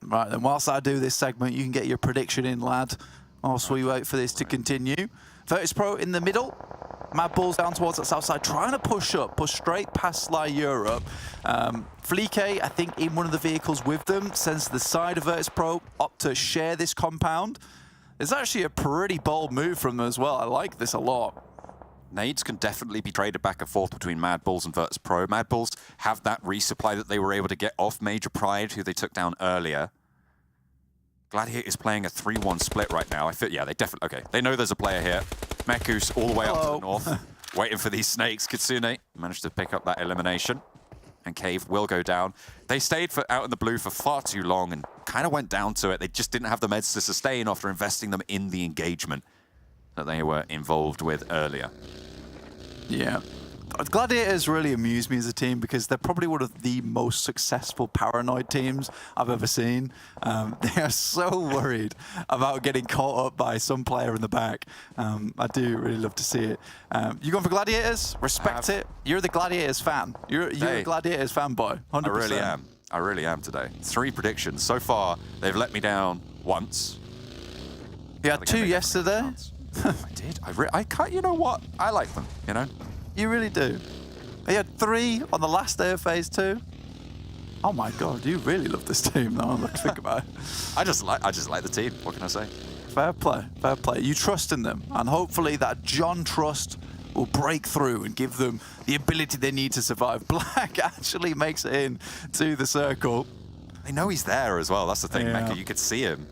Right, then whilst I do this segment, you can get your prediction in, lad, whilst we wait for this to continue. VIRTUS.PRO in the middle. MADBULLS down towards that south side, trying to push straight past Sly Europe. Fleek, I think, in one of the vehicles with them, sends to the side of VIRTUS.PRO, opt to share this compound. It's actually a pretty bold move from them as well. I like this a lot. Nades can definitely be traded back and forth between MADBULLS and VIRTUS.PRO. MADBULLS have that resupply that they were able to get off Major Pride, who they took down earlier. Gladiators playing a 3-1 split right now. Yeah, they definitely, okay. They know there's a player here. Meku's all the way up to the north, waiting for these snakes. Kitsune managed to pick up that elimination, and Cave will go down. They stayed out in the blue for far too long and kind of went down to it. They just didn't have the meds to sustain after investing them in the engagement that they were involved with earlier. Yeah. Gladiators really amuse me as a team because they're probably one of the most successful paranoid teams I've ever seen. They are so worried about getting caught up by some player in the back. I do really love to see it. You going for Gladiators? Respect it. You're the Gladiators fan. You're a Gladiators fanboy. 100%. I really am. I really am today. 3 predictions. So far, they've let me down once. You had 2 yesterday. I did. I can't. You know what? I like them. You know. You really do. You had 3 on the last day of phase 2. Oh my god, you really love this team now. Let's think about it. I just like the team. What can I say? Fair play, fair play. You trust in them, and hopefully that John trust will break through and give them the ability they need to survive. Black actually makes it in to the circle. They know he's there as well. That's the thing, Meku. You could see him.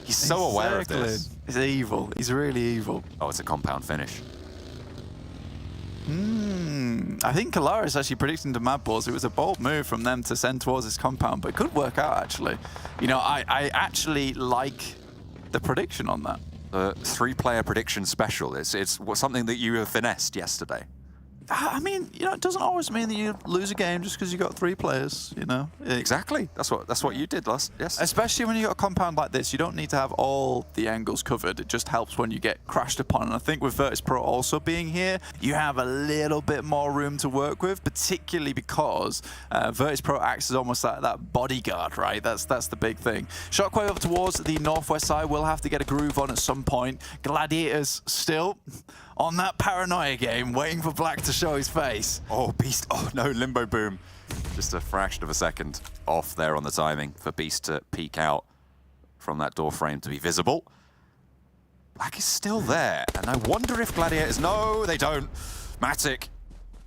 He's so aware of this. He's evil. He's really evil. Oh, it's a compound finish. I think Kalara is actually predicting to MADBULLS. It was a bold move from them to send towards this compound, but it could work out, actually. You know, I actually like the prediction on that. The 3-player prediction special. It's something that you have finessed yesterday. I mean, you know, it doesn't always mean that you lose a game just because you got 3 players, you know? Exactly. That's what you did last. Yes. Especially when you got a compound like this, you don't need to have all the angles covered. It just helps when you get crashed upon. And I think with VIRTUS.PRO also being here, you have a little bit more room to work with, particularly because VIRTUS.PRO acts as almost like that bodyguard, right? That's the big thing. Shockwave up towards the northwest side. We'll have to get a groove on at some point. Gladiators still on that paranoia game, waiting for Black to show his face. Oh, Beast. Oh, no, Limbo Boom. Just a fraction of a second off there on the timing for Beast to peek out from that door frame to be visible. Black is still there, and I wonder if Gladiators... No, they don't. Matic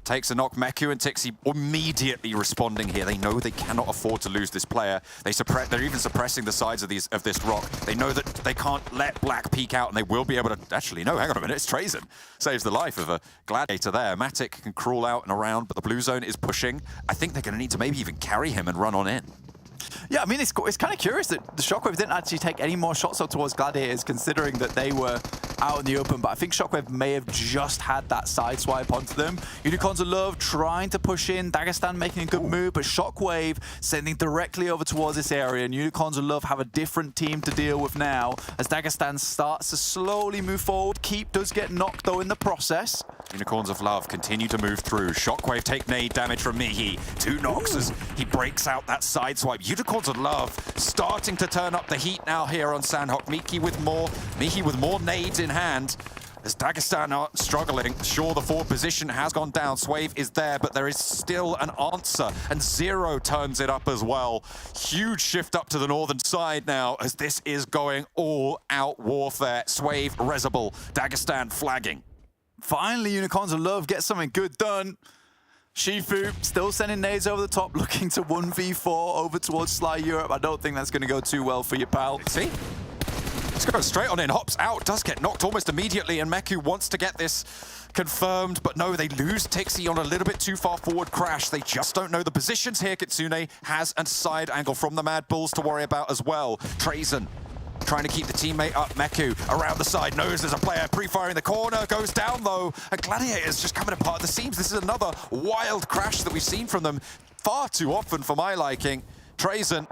takes a knock. Meku and Tixi immediately responding here. They know they cannot afford to lose this player. They're even suppressing the sides of this rock. They know that they can't let Black peek out, and they will be able to... Actually, no, hang on a minute. It's Trazen. Saves the life of a Gladiator there. Matic can crawl out and around, but the blue zone is pushing. I think they're going to need to maybe even carry him and run on in. Yeah, I mean, it's kind of curious that the Shockwave didn't actually take any more shots up towards Gladiators, considering that they were out in the open, but I think Shockwave may have just had that side swipe onto them. Unicorns of Love trying to push in, Dagestan making a good move, but Shockwave sending directly over towards this area, and Unicorns of Love have a different team to deal with now as Dagestan starts to slowly move forward. Keep does get knocked, though, in the process. Unicorns of Love continue to move through. Shockwave take nade damage from Mihi. 2 knocks as he breaks out that side swipe. Unicorns of Love starting to turn up the heat now here on Sanhok. Mihi with more nades in hand. As Dagestan are struggling, sure, the forward position has gone down. Swave is there, but there is still an answer, and Zero turns it up as well. Huge shift up to the northern side now, as this is going all-out warfare. Swave, Rezable, Dagestan flagging. Finally, Unicorns of Love get something good done. Shifu still sending nades over the top, looking to 1v4 over towards Sly Europe. I don't think that's going to go too well for you, pal. See? He's going straight on in, hops out, does get knocked almost immediately, and Meku wants to get this confirmed, but no, they lose Tixi on a little bit too far forward crash. They just don't know the positions here. Kitsune has a side angle from the MADBULLS to worry about as well. Trazen trying to keep the teammate up. Meku around the side, knows there's a player pre-firing the corner, goes down though, and Gladiators just coming apart at the seams. This is another wild crash that we've seen from them far too often for my liking. Trazen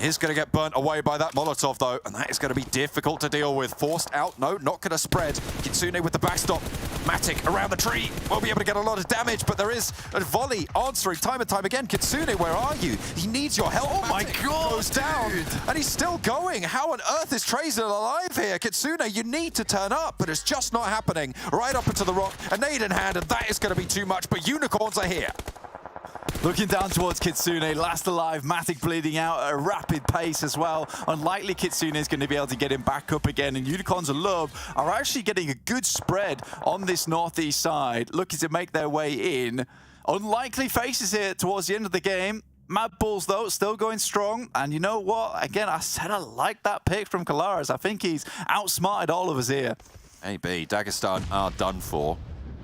is going to get burnt away by that Molotov, though, and that is going to be difficult to deal with. Forced out, no, not going to spread. Kitsune with the backstop. Matic around the tree, won't be able to get a lot of damage, but there is a volley answering time and time again. Kitsune, where are you? He needs your help. Oh my God, goes down, and he's still going. How on earth is Tracer alive here? Kitsune, you need to turn up, but it's just not happening. Right up into the rock, a nade in hand, and that is going to be too much, but Unicorns are here. Looking down towards Kitsune, last alive, Matic bleeding out at a rapid pace as well. Unlikely Kitsune is going to be able to get him back up again, and Unicorns of Love are actually getting a good spread on this northeast side, looking to make their way in. Unlikely faces here towards the end of the game. MADBULLS, though, still going strong. And you know what? Again, I said I like that pick from Kalaris. I think he's outsmarted all of us here. AB, Dagestan are done for.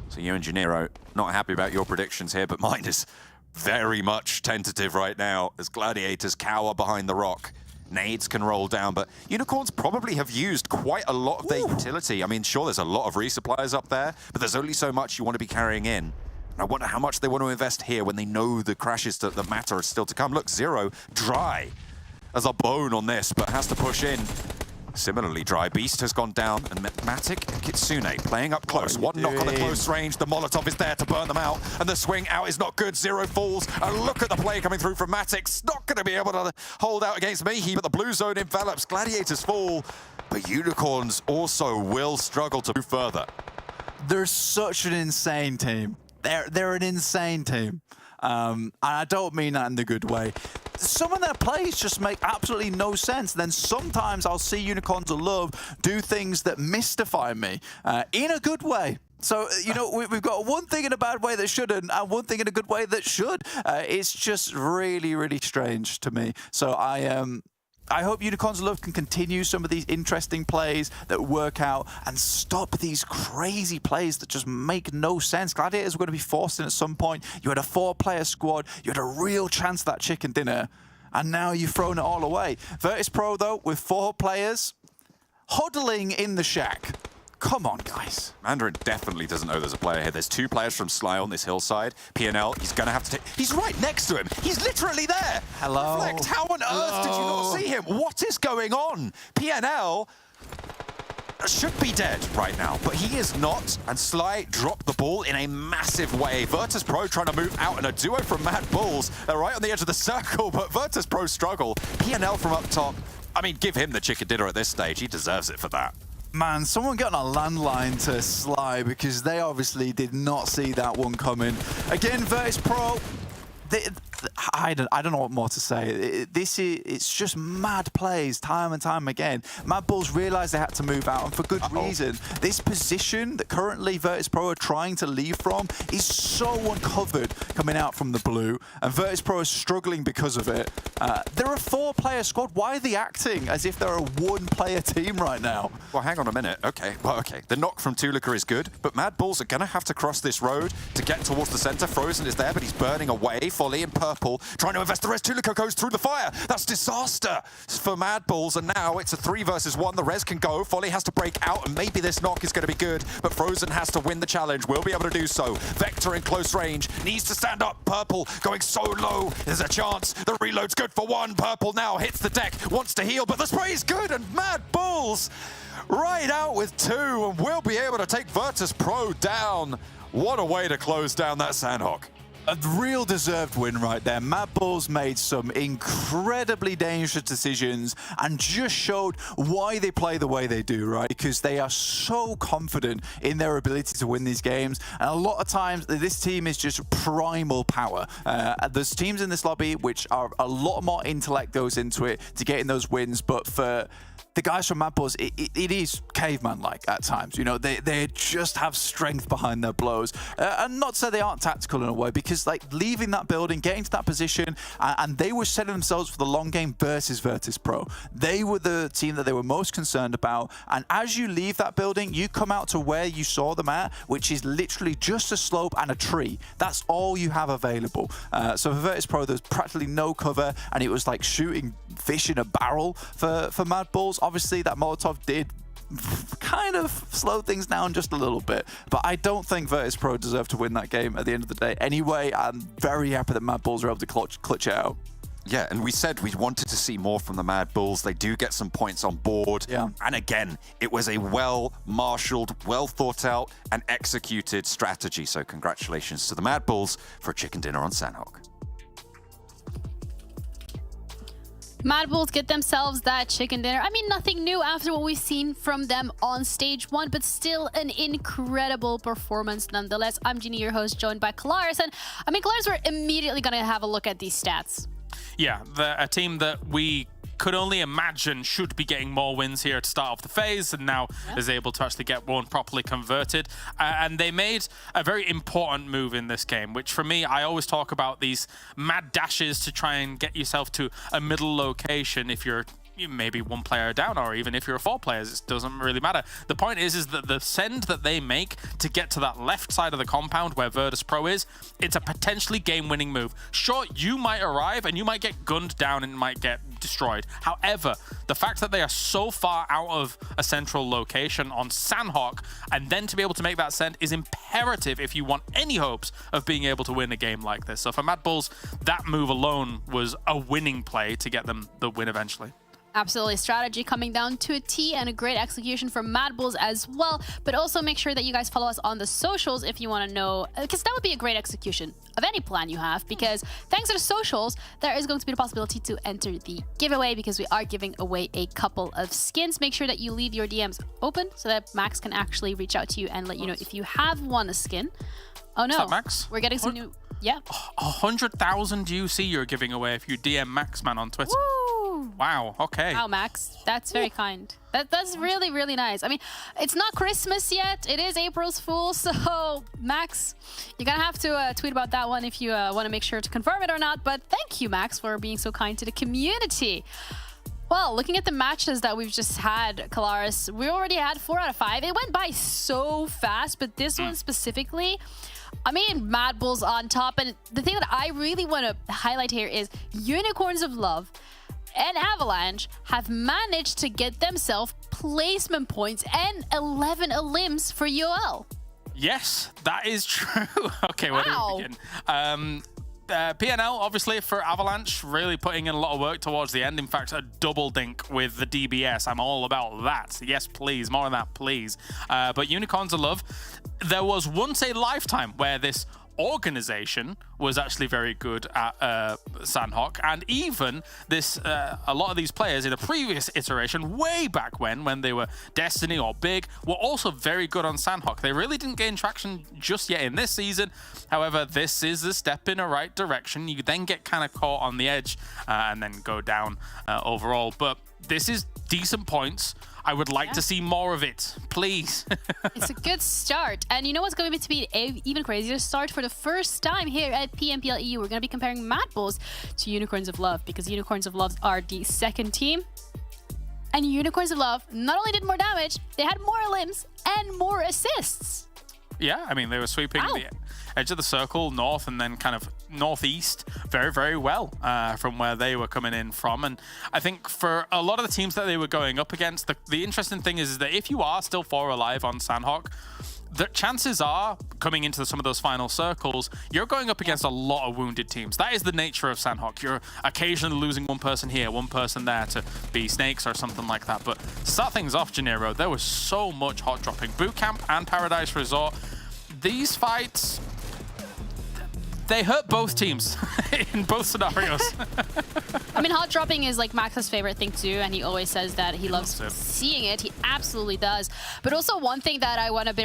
So you and Janiro, not happy about your predictions here, but mine is very much tentative right now as Gladiators cower behind the rock. Nades can roll down, but Unicorns probably have used quite a lot of their utility. I mean, sure, there's a lot of resupplies up there, but there's only so much you want to be carrying in. And I wonder how much they want to invest here when they know the crashes that matter are still to come. Look, Zero, dry as a bone on this, but has to push in. Similarly, Dry Beast has gone down, and Matic and Kitsune playing up close. One knock on the close range. The Molotov is there to burn them out, and the swing out is not good. Zero falls, and look at the play coming through from Matic. Not going to be able to hold out against Mehi, but the blue zone envelops. Gladiators fall, but Unicorns also will struggle to move further. They're such an insane team. They're an insane team. And I don't mean that in the good way. Some of their plays just make absolutely no sense. Then sometimes I'll see Unicorns of Love do things that mystify me in a good way. So, you know, we've got one thing in a bad way that shouldn't, and one thing in a good way that should. It's just really, really strange to me. So I hope Unicorns of Love can continue some of these interesting plays that work out and stop these crazy plays that just make no sense. Gladiators were going to be forced in at some point. You had a 4-player squad. You had a real chance at that chicken dinner. And now you've thrown it all away. VIRTUS.PRO, though, with 4 players, huddling in the shack. Come on, guys. Mandarin definitely doesn't know there's a player here. There's 2 players from Sly on this hillside. PNL, he's going to have to take... He's right next to him. He's literally there. Hello. Reflect, how on earth did you not see him? What is going on? PNL should be dead right now, but he is not. And Sly dropped the ball in a massive way. VIRTUS.PRO trying to move out, and a duo from MADBULLS. They're right on the edge of the circle, but VIRTUS.PRO struggle. PNL from up top. I mean, give him the chicken dinner at this stage. He deserves it for that. Man, someone got on a landline to Sly because they obviously did not see that one coming. Again, VIRTUS.PRO, I don't know what more to say. It's just mad plays time and time again. MADBULLS realised they had to move out, and for good reason. This position that currently VIRTUS.PRO are trying to leave from is so uncovered coming out from the blue, and VIRTUS.PRO is struggling because of it. They're a 4-player squad. Why are they acting as if they're a 1-player team right now? Well, hang on a minute. Okay, well, okay. The knock from Tulika is good, but MADBULLS are going to have to cross this road to get towards the centre. Frozen is there, but he's burning away. Folly in purple, trying to invest the rest. Tulika goes through the fire. That's disaster for MADBULLS, and now it's a 3 versus 1. The res can go. Folly has to break out, and maybe this knock is going to be good, but Frozen has to win the challenge. Will be able to do so. Vector in close range. Needs to stand up. Purple going so low. There's a chance. The reload's good for 1. Purple now hits the deck. Wants to heal, but the spray is good, and MADBULLS right out with 2, and will be able to take VIRTUS.PRO down. What a way to close down that Sanhok. A real deserved win right there. MADBULLS made some incredibly dangerous decisions and just showed why they play the way they do, right? Because they are so confident in their ability to win these games. And a lot of times, this team is just primal power. There's teams in this lobby which are a lot more intellect goes into it to getting those wins, but for the guys from MADBULLS, it is caveman-like at times. You know, they just have strength behind their blows. And not to say they aren't tactical in a way, because like leaving that building, getting to that position, and they were setting themselves for the long game versus VIRTUS.PRO. They were the team that they were most concerned about. And as you leave that building, you come out to where you saw them at, which is literally just a slope and a tree. That's all you have available. So for VIRTUS.PRO, there's practically no cover, and it was like shooting fish in a barrel for MADBULLS. Obviously, that Molotov did kind of slow things down just a little bit, but I don't think VIRTUS.PRO deserve to win that game at the end of the day. Anyway, I'm very happy that MADBULLS are able to clutch it out. Yeah, and we said we wanted to see more from the MADBULLS. They do get some points on board. Yeah. And again, it was a well-marshaled, well-thought-out and executed strategy. So congratulations to the MADBULLS for a chicken dinner on Sanhok. MADBULLS get themselves that chicken dinner. I mean, nothing new after what we've seen from them on stage 1, but still an incredible performance nonetheless. I'm Jeannie, your host, joined by Kalaris. And I mean, Kalaris, we're immediately going to have a look at these stats. Yeah, a team that we could only imagine should be getting more wins here to start off the phase, and now is able to actually get one properly converted. And they made a very important move in this game, which for me, I always talk about these mad dashes to try and get yourself to a middle location if you're maybe one player down, or even if you're 4 players, it doesn't really matter. The point is that the send that they make to get to that left side of the compound where VIRTUS.PRO is, it's a potentially game-winning move. Sure, you might arrive and you might get gunned down and might get destroyed. However, the fact that they are so far out of a central location on Sanhok, and then to be able to make that send is imperative if you want any hopes of being able to win a game like this. So for MADBULLS, that move alone was a winning play to get them the win eventually. Absolutely. Strategy coming down to a T, and a great execution from MADBULLS as well. But also make sure that you guys follow us on the socials if you want to know, because that would be a great execution of any plan you have, because thanks to the socials, there is going to be the possibility to enter the giveaway, because we are giving away a couple of skins. Make sure that you leave your DMs open so that Max can actually reach out to you and let you know if you have won a skin. Oh no, Max? We're getting some new... Yeah. 100,000 UC you're giving away if you DM Max, man, on Twitter. Woo! Wow, okay. Wow, Max. That's very kind. That's really, really nice. I mean, it's not Christmas yet. It is April's Fool. So, Max, you're going to have to tweet about that one if you want to make sure to confirm it or not. But thank you, Max, for being so kind to the community. Well, looking at the matches that we've just had, Kalaris, we already had 4 out of 5. It went by so fast, but this one specifically... I mean, MADBULLS on top, and the thing that I really want to highlight here is Unicorns of Love and Avalanche have managed to get themselves placement points and 11 elims for UL. Yes, that is true. Okay, where do we begin? PNL, obviously, for Avalanche, really putting in a lot of work towards the end. In fact, a double dink with the DBS. I'm all about that. Yes, please. More on that, please. But Unicorns of Love, there was once a lifetime where this organization was actually very good at Sanhok, and even this a lot of these players in a previous iteration way back when they were Destiny or Big were also very good on Sanhok. They really didn't gain traction just yet in this season. However, this is a step in the right direction. You then get kind of caught on the edge and then go down overall, but this is decent points. I would like to see more of it, please. It's a good start. And you know what's going to be an even crazier start? For the first time here at PMPL EU, we're going to be comparing MADBULLS to Unicorns of Love, because Unicorns of Love are the second team. And Unicorns of Love not only did more damage, they had more limbs and more assists. Yeah, I mean, they were sweeping the edge of the circle north and then kind of northeast very, very well from where they were coming in from. And I think for a lot of the teams that they were going up against, the interesting thing is that if you are still 4 alive on Sanhok, the chances are, coming into some of those final circles, you're going up against a lot of wounded teams. That is the nature of Sanhok. You're occasionally losing one person here, one person there to be Snakes or something like that. But to start things off, Gennaro, there was so much hot dropping. Boot Camp and Paradise Resort, these fights, they hurt both teams in both scenarios. I mean, hot dropping is like Max's favorite thing to do, and he always says that he loves seeing it. He absolutely does. But also one thing that I want to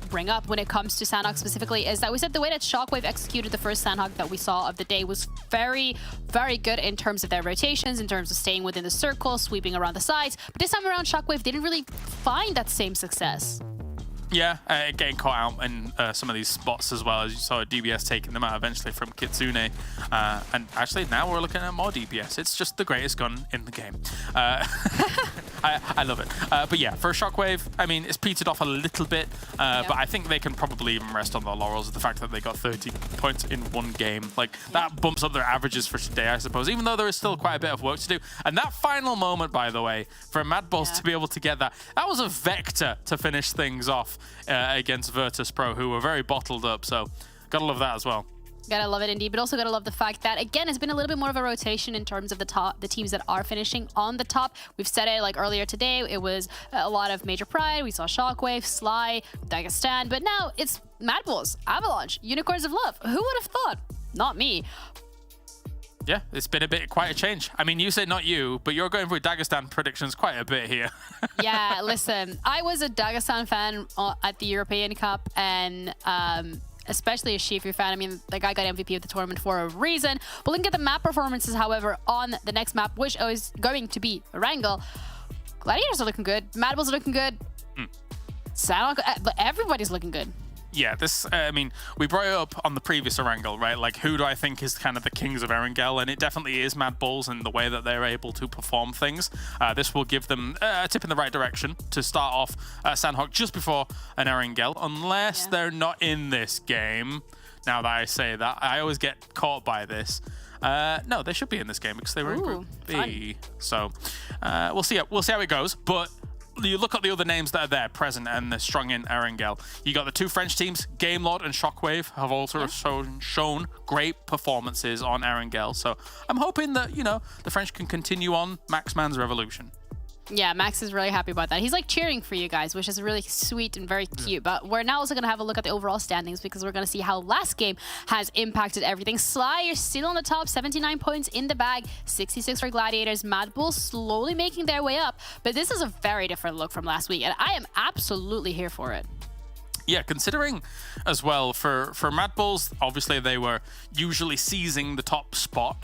bring up when it comes to Sanhok specifically is that we said the way that SHOCKWAVE executed the first Sanhok that we saw of the day was very, very good in terms of their rotations, in terms of staying within the circle, sweeping around the sides. But this time around, SHOCKWAVE didn't really find that same success. Yeah, getting caught out in some of these spots as well, as you saw DBS taking them out eventually from Kitsune. And actually now we're looking at more DBS. It's just the greatest gun in the game. I love it. But yeah, for SHOCKWAVE, I mean, it's petered off a little bit, but I think they can probably even rest on their laurels of the fact that they got 30 points in one game. Like, that bumps up their averages for today, I suppose, even though there is still quite a bit of work to do. And that final moment, by the way, for MADBULLS to be able to get that was a vector to finish things off against VIRTUS.PRO, who were very bottled up. So, gotta love that as well. Gotta love it indeed, but also gotta love the fact that, again, it's been a little bit more of a rotation in terms of the teams that are finishing on the top. We've said it like earlier today, it was a lot of Major Pride, we saw Shockwave, Sly, Dagestan, but now it's MADBULLS, Avalanche, Unicorns of Love. Who would have thought? Not me. Yeah, it's been quite a change. I mean, you say not you, but you're going through Dagestan predictions quite a bit here. Yeah, listen, I was a Dagestan fan at the European Cup, and especially a Shifu fan. I mean, the guy got MVP of the tournament for a reason. But looking at the map performances, however, on the next map, which is going to be Erangel, Gladiators are looking good, MADBULLS are looking good, Sanhok, everybody's looking good. Yeah, this, I mean, we brought it up on the previous Erangel, right? Like, who do I think is kind of the kings of Erangel? And it definitely is MADBULLS and the way that they're able to perform things. This will give them a tip in the right direction to start off Sanhok just before an Erangel, unless they're not in this game. Now that I say that, I always get caught by this. No, they should be in this game because they were in Group B. So we'll see how it goes. But you look at the other names that are there present and they're strong in Erangel. You got the two French teams, GameLord and Shockwave, have also shown great performances on Erangel. So I'm hoping that, you know, the French can continue on Max Man's revolution. Yeah, Max is really happy about that. He's like cheering for you guys, which is really sweet and very cute. But we're now also going to have a look at the overall standings because we're going to see how last game has impacted everything. Sly, you're still on the top, 79 points in the bag, 66 for Gladiators. MADBULLS slowly making their way up. But this is a very different look from last week, and I am absolutely here for it. Yeah, considering as well for MADBULLS, obviously they were usually seizing the top spot.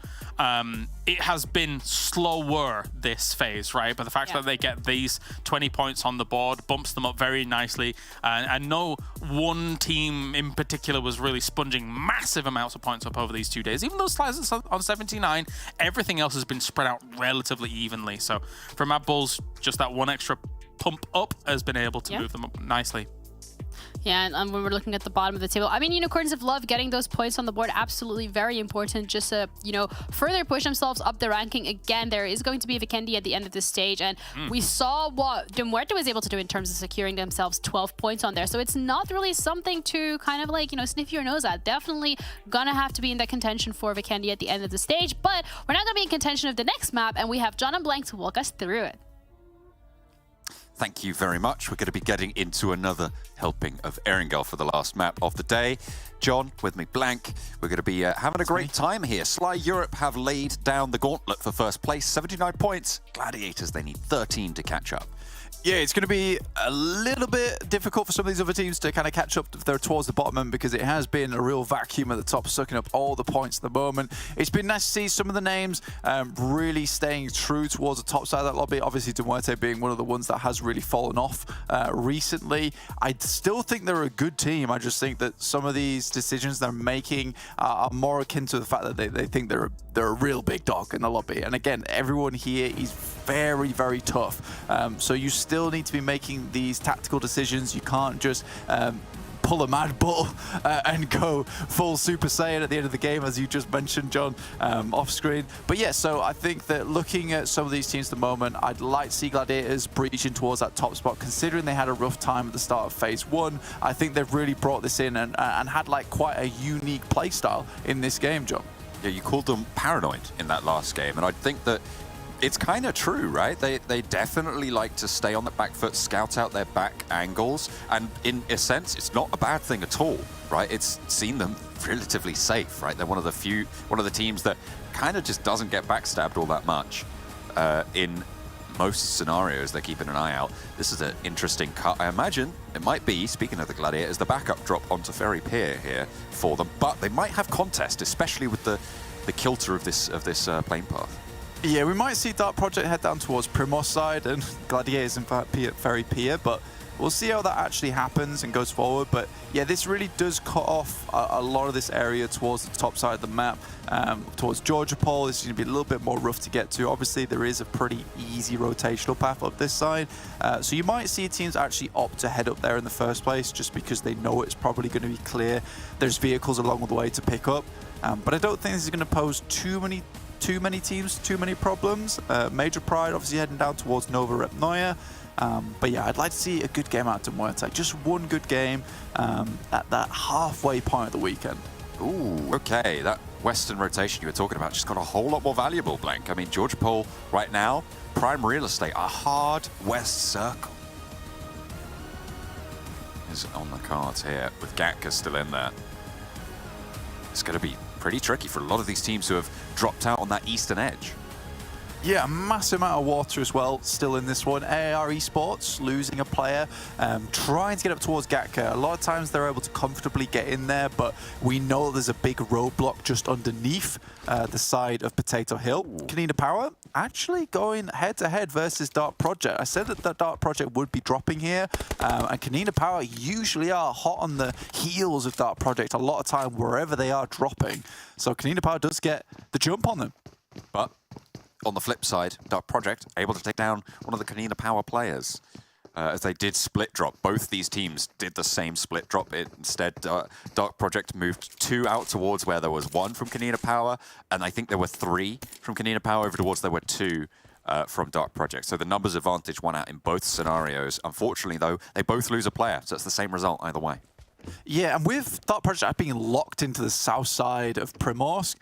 It has been slower this phase, right? But the fact that they get these 20 points on the board bumps them up very nicely. And no one team in particular was really sponging massive amounts of points up over these 2 days. Even though Slice's on 79, everything else has been spread out relatively evenly. So for MADBULLS, just that one extra pump up has been able to move them up nicely. Yeah, and when we're looking at the bottom of the table, I mean, Unicorns of Love getting those points on the board, absolutely very important, just to, you know, further push themselves up the ranking. Again, there is going to be a Vikendi at the end of this stage, and we saw what MUERTE was able to do in terms of securing themselves 12 points on there. So it's not really something to kind of like, you know, sniff your nose at. Definitely gonna have to be in that contention for Vikendi at the end of the stage, but we're not gonna be in contention of the next map, and we have John and Blank to walk us through it. Thank you very much. We're going to be getting into another helping of Erangel for the last map of the day. John, with me, Blank. We're going to be having a great time here. Sly Europe have laid down the gauntlet for first place, 79 points. Gladiators, they need 13 to catch up. Yeah, it's going to be a little bit difficult for some of these other teams to kind of catch up if they're towards the bottom end, because it has been a real vacuum at the top, sucking up all the points at the moment. It's been nice to see some of the names really staying true towards the top side of that lobby. Obviously, MUERTE being one of the ones that has really fallen off recently. I still think they're a good team. I just think that some of these decisions they're making are more akin to the fact that they think they're a real big dog in the lobby. And again, everyone here is very, very tough. So you still need to be making these tactical decisions. You can't just pull a Mad Bull and go full Super Saiyan at the end of the game, as you just mentioned, John, off screen. But yeah, so I think that looking at some of these teams at the moment, I'd like to see Gladiators breaching towards that top spot, considering they had a rough time at the start of phase 1. I think they've really brought this in and had like quite a unique play style in this game, John. Yeah, you called them paranoid in that last game, and I think that it's kind of true, right? They definitely like to stay on the back foot, scout out their back angles, and in a sense, it's not a bad thing at all, right? It's seen them relatively safe, right? They're one of the teams that kind of just doesn't get backstabbed all that much. In most scenarios, they're keeping an eye out. This is an interesting cut. I imagine it might be, speaking of the Gladiators, the backup drop onto Ferry Pier here for them, but they might have contest, especially with the kilter of this plane path. Yeah, we might see Dark Project head down towards Primos side and Gladiators in fact Ferry Pier, but we'll see how that actually happens and goes forward. But yeah, this really does cut off a lot of this area towards the top side of the map, towards Georgia Pole. This is going to be a little bit more rough to get to. Obviously, there is a pretty easy rotational path up this side, so you might see teams actually opt to head up there in the first place, just because they know it's probably going to be clear. There's vehicles along the way to pick up, but I don't think this is going to pose too many teams, too many problems. Major Pride obviously heading down towards Nova Rep Noia. But yeah, I'd like to see a good game out of MUERTE. Just one good game at that halfway point of the weekend. Ooh, okay, that western rotation you were talking about just got a whole lot more valuable, Blank. I mean, George Paul right now, prime real estate, a hard west circle is on the cards here with Gatka still in there. It's going to be pretty tricky for a lot of these teams who have dropped out on that eastern edge. Yeah, a massive amount of water as well still in this one. AR Esports losing a player, trying to get up towards Gatka. A lot of times they're able to comfortably get in there, but we know there's a big roadblock just underneath the side of Potato Hill. KONINA Power actually going head-to-head versus Dark Project. I said that the Dark Project would be dropping here, and KONINA Power usually are hot on the heels of Dark Project a lot of time wherever they are dropping. So KONINA Power does get the jump on them. But on the flip side, Dark Project able to take down one of the KONINA Power players as they did split drop. Both these teams did the same split drop. Instead, Dark Project moved 2 out towards where there was 1 from KONINA Power, and I think there were 3 from KONINA Power over towards there were 2 from Dark Project. So the numbers advantage won out in both scenarios. Unfortunately, though, they both lose a player, so it's the same result either way. Yeah, and with Dark Project being locked into the south side of Primorsk,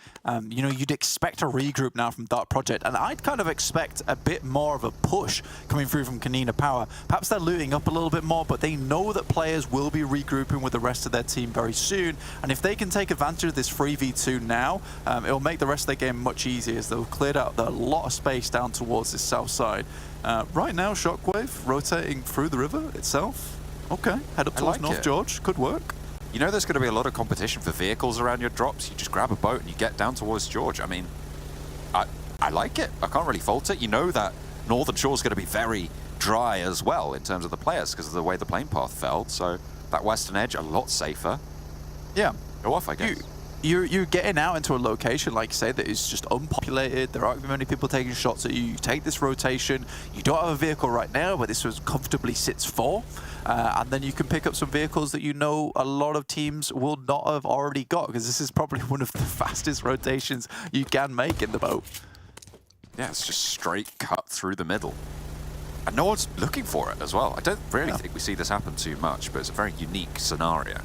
you know, you'd expect a regroup now from Dark Project, and I'd kind of expect a bit more of a push coming through from KONINA Power. Perhaps they're looting up a little bit more, but they know that players will be regrouping with the rest of their team very soon, and if they can take advantage of this 3v2 now, it'll make the rest of their game much easier as they'll clear out a lot of space down towards this south side. Right now, Shockwave rotating through the river itself. Okay, head up towards North George. Could work. You know there's going to be a lot of competition for vehicles around your drops. You just grab a boat and you get down towards George. I mean, I like it. I can't really fault it. You know that Northern Shore is going to be very dry as well in terms of the players because of the way the plane path fell. So that western edge, a lot safer. Yeah. Go off, I guess. You're getting out into a location, like you say, that is just unpopulated. There aren't many people taking shots at you. You take this rotation. You don't have a vehicle right now, but this was comfortably sits 4. And then you can pick up some vehicles that you know a lot of teams will not have already got, because this is probably one of the fastest rotations you can make in the boat. Yeah, it's just straight cut through the middle. And no one's looking for it as well. I don't really think we see this happen too much, but it's a very unique scenario.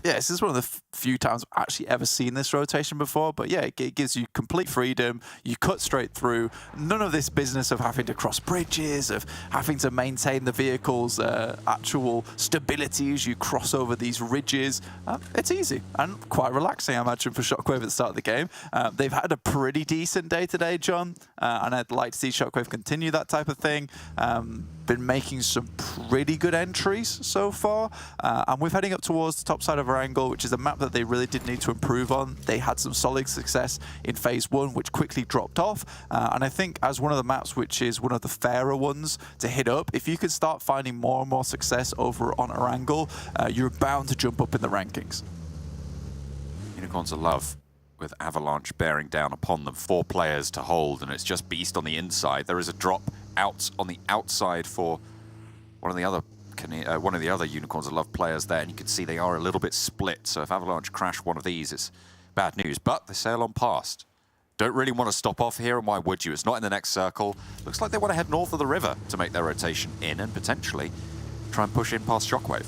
Yeah, this is one of the few times I've actually ever seen this rotation before, but yeah, it gives you complete freedom. You cut straight through. None of this business of having to cross bridges, of having to maintain the vehicle's actual stability as you cross over these ridges. It's easy and quite relaxing, I imagine, for Shockwave at the start of the game. They've had a pretty decent day today, John, and I'd like to see Shockwave continue that type of thing. Been making some pretty good entries so far, and we're heading up towards the top side of Erangel, which is a map that they really did need to improve on. They had some solid success in phase 1, which quickly dropped off, and I think as one of the maps which is one of the fairer ones to hit up, if you could start finding more and more success over on Erangel, you're bound to jump up in the rankings. Unicorns of Love with Avalanche bearing down upon them. 4 players to hold, and it's just Beast on the inside. There is a drop out on the outside for one of the other Unicorns of Love players there, and you can see they are a little bit split. So if Avalanche crash one of these, it's bad news. But they sail on past. Don't really want to stop off here, and why would you? It's not in the next circle. Looks like they want to head north of the river to make their rotation in and potentially try and push in past Shockwave.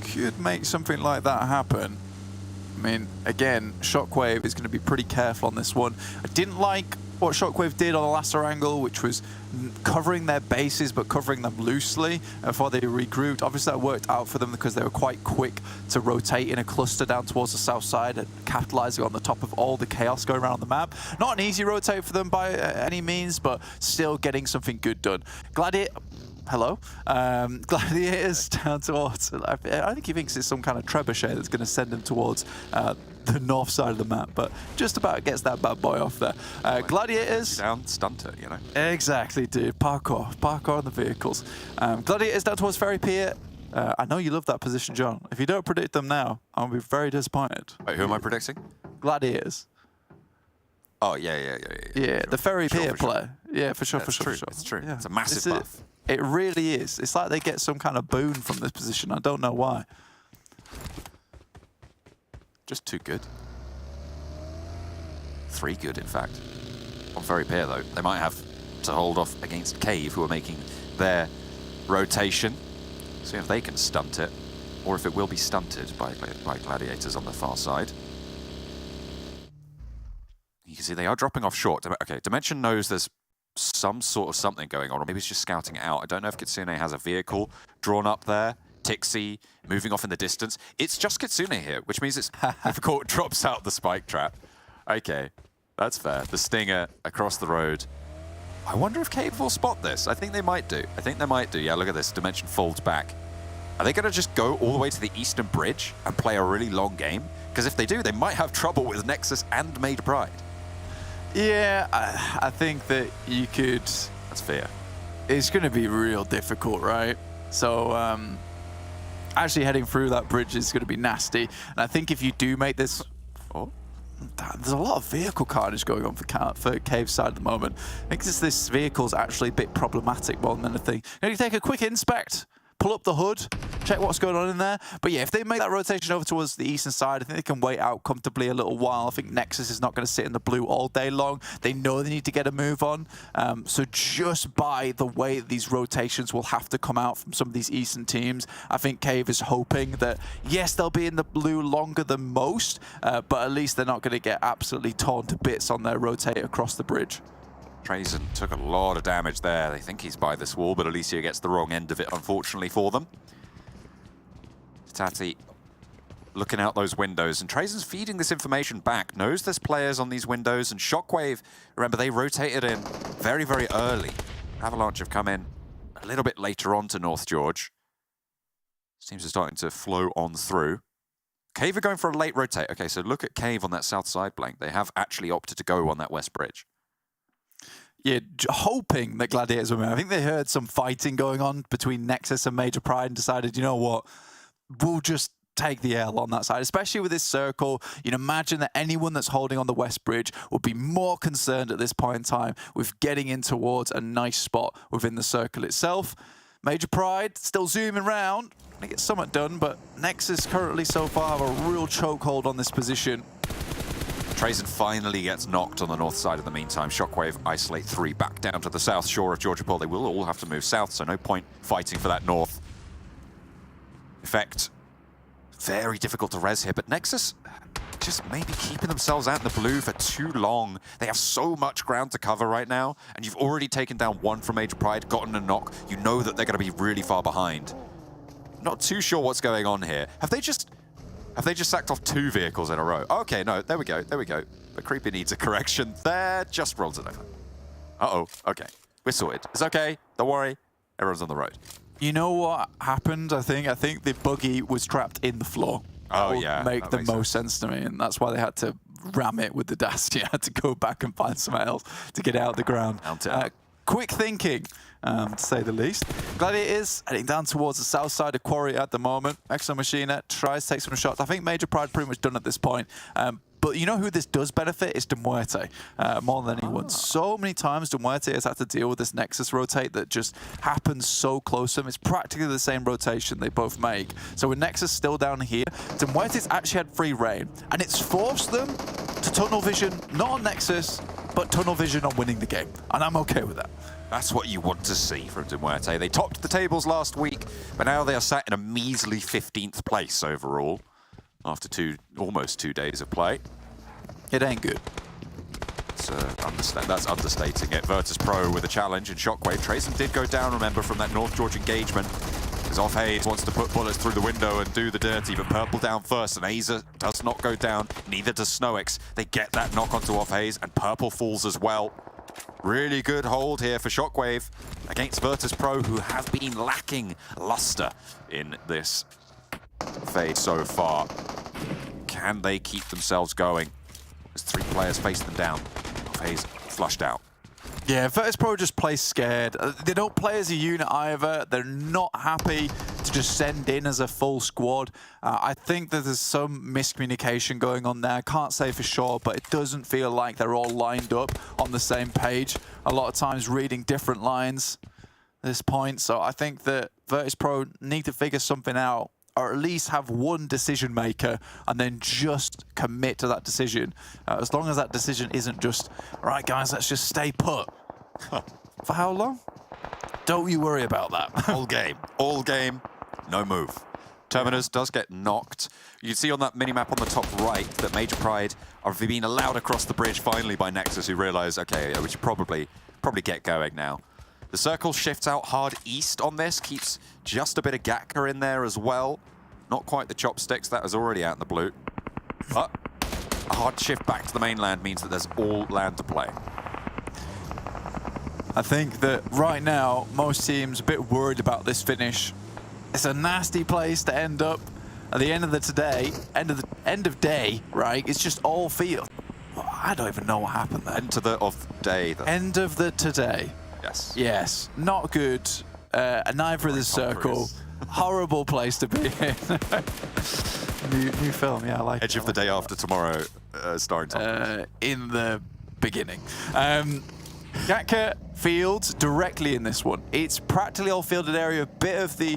Could make something like that happen. I mean, again, Shockwave is going to be pretty careful on this one. I didn't like what Shockwave did on the last Erangel, which was covering their bases but covering them loosely before they regrouped. Obviously that worked out for them because they were quite quick to rotate in a cluster down towards the south side and capitalizing on the top of all the chaos going around the map. Not an easy rotate for them by any means, but still getting something good done. Gladiators down towards, I think he thinks it's some kind of trebuchet that's going to send him towards the north side of the map, but just about gets that bad boy off there. Gladiators down, stunt it, you know. Exactly, dude. Parkour on the vehicles. Gladiators down towards Ferry Pier. I know you love that position, John. If you don't predict them now, I'll be very disappointed. Wait, who am I predicting? Gladiators. Oh, yeah. Yeah, the Ferry Pier play. Yeah, for sure. It's true. Yeah. It's a massive buff. It really is. It's like they get some kind of boon from this position. I don't know why. Just 2 good. 3 good, in fact. On Ferry Pier, though, they might have to hold off against Cave, who are making their rotation. See if they can stunt it. or if it will be stunted by Gladiators on the far side. You can see they are dropping off short. Okay, Dimension knows there's some sort of something going on, or maybe it's just scouting it out. I don't know if Kitsune has a vehicle drawn up there. Tixi moving off in the distance. It's just Kitsune here, which means it's difficult. Drops out the spike trap. Okay, that's fair. The Stinger across the road. I wonder if Cave will spot this. I think they might do. Yeah, look at this. Dimension folds back. Are they going to just go all the way to the Eastern Bridge and play a really long game? Because if they do, they might have trouble with Nexus and Made Pride. Yeah, I think that you could... That's fair. It's going to be real difficult, right? So, actually heading through that bridge is going to be nasty. And I think if you do make this... Oh, there's a lot of vehicle carnage going on for Cave's side at the moment. I think this vehicle's actually a bit problematic more than anything. You take a quick inspect, pull up the hood, check what's going on in there. But yeah, if they make that rotation over towards the eastern side, I think they can wait out comfortably a little while. I think Nexus is not going to sit in the blue all day long. They know they need to get a move on. So just by the way these rotations will have to come out from some of these eastern teams, I think Cave is hoping that, yes, they'll be in the blue longer than most, but at least they're not going to get absolutely torn to bits on their rotate across the bridge. Trazen took a lot of damage there. They think he's by this wall, but Alicia gets the wrong end of it, unfortunately for them. Tati looking out those windows, and Trazen's feeding this information back. Knows there's players on these windows, and Shockwave, remember, they rotated in very, very early. Avalanche have come in a little bit later on to North George. Seems to starting to flow on through. Cave are going for a late rotate. Okay, so look at Cave on that south side blank. They have actually opted to go on that west bridge. Yeah, hoping that Gladiators will win. I think they heard some fighting going on between Nexus and Major Pride and decided, you know what, we'll just take the L on that side, especially with this circle. You'd imagine that anyone that's holding on the West Bridge would be more concerned at this point in time with getting in towards a nice spot within the circle itself. Major Pride still zooming around, gonna get something done, but Nexus currently so far have a real chokehold on this position. Trazen finally gets knocked on the north side in the meantime. Shockwave isolate 3 back down to the south shore of Georgia Pool. They will all have to move south, so no point fighting for that north. Effect, very difficult to res here, but Nexus just maybe keeping themselves out in the blue for too long. They have so much ground to cover right now, and you've already taken down 1 from Major Pride, gotten a knock. You know that they're going to be really far behind. Not too sure what's going on here. Have they just sacked off 2 vehicles in a row? Okay, no, there we go. But Creepy needs a correction there, just rolls it over. Uh-oh, okay. We're sorted. It's okay, don't worry. Everyone's on the road. You know what happened, I think the buggy was trapped in the floor. Oh, that yeah. would make the most sense to me, and that's why they had to ram it with the dash. You had to go back and find somewhere else to get out of the ground. Quick thinking, to say the least. Gladiators heading down towards the south side of Quarry at the moment. Exo Machina tries to take some shots. I think Major Pride pretty much done at this point. But you know who this does benefit? Is MUERTE, more than anyone. So many times MUERTE has had to deal with this Nexus rotate that just happens so close to them. It's practically the same rotation they both make. So with Nexus still down here, MUERTE's actually had free reign, and it's forced them to tunnel vision, not on Nexus, but tunnel vision on winning the game. And I'm okay with that. That's what you want to see from MUERTE. They topped the tables last week, but now they are sat in a measly 15th place overall after almost 2 days of play. It ain't good. That's understating it. VIRTUS.PRO with a challenge in Shockwave. Trazen did go down, remember, from that North George engagement. As Off-Haze wants to put bullets through the window and do the dirty, but Purple down first, and Aza does not go down, neither does SnowX. They get that knock onto Off-Haze, and Purple falls as well. Really good hold here for Shockwave against VIRTUS.PRO, who have been lacking luster in this phase so far. Can they keep themselves going? There's 3 players facing them down. Off-Haze flushed out. Yeah, VIRTUS.PRO just play scared. They don't play as a unit either. They're not happy to just send in as a full squad. I think that there's some miscommunication going on there. I can't say for sure, but it doesn't feel like they're all lined up on the same page. A lot of times reading different lines at this point. So I think that VIRTUS.PRO need to figure something out, or at least have one decision maker and then just commit to that decision. As long as that decision isn't just, all right, guys, let's just stay put. For how long? Don't you worry about that. All game, no move. Terminus does get knocked. You can see on that minimap on the top right that Major Pride are being allowed across the bridge finally by Nexus, who realise, okay, yeah, we should probably get going now. The circle shifts out hard east on this, keeps just a bit of Gatka in there as well. Not quite the chopsticks, that was already out in the blue. But a hard shift back to the mainland means that there's all land to play. I think that right now, most teams are a bit worried about this finish. It's a nasty place to end up. At the end of the day, right? It's just all field. Oh, I don't even know what happened there. End of the day. Though. End of the today. Yes. Yes. Not good. Neither of the circle. Horrible place to be in. new film, yeah, I like it. Edge of the Day After Tomorrow, starring Tom. In the beginning. Gatka fields directly in this one. It's practically all fielded area, a bit of the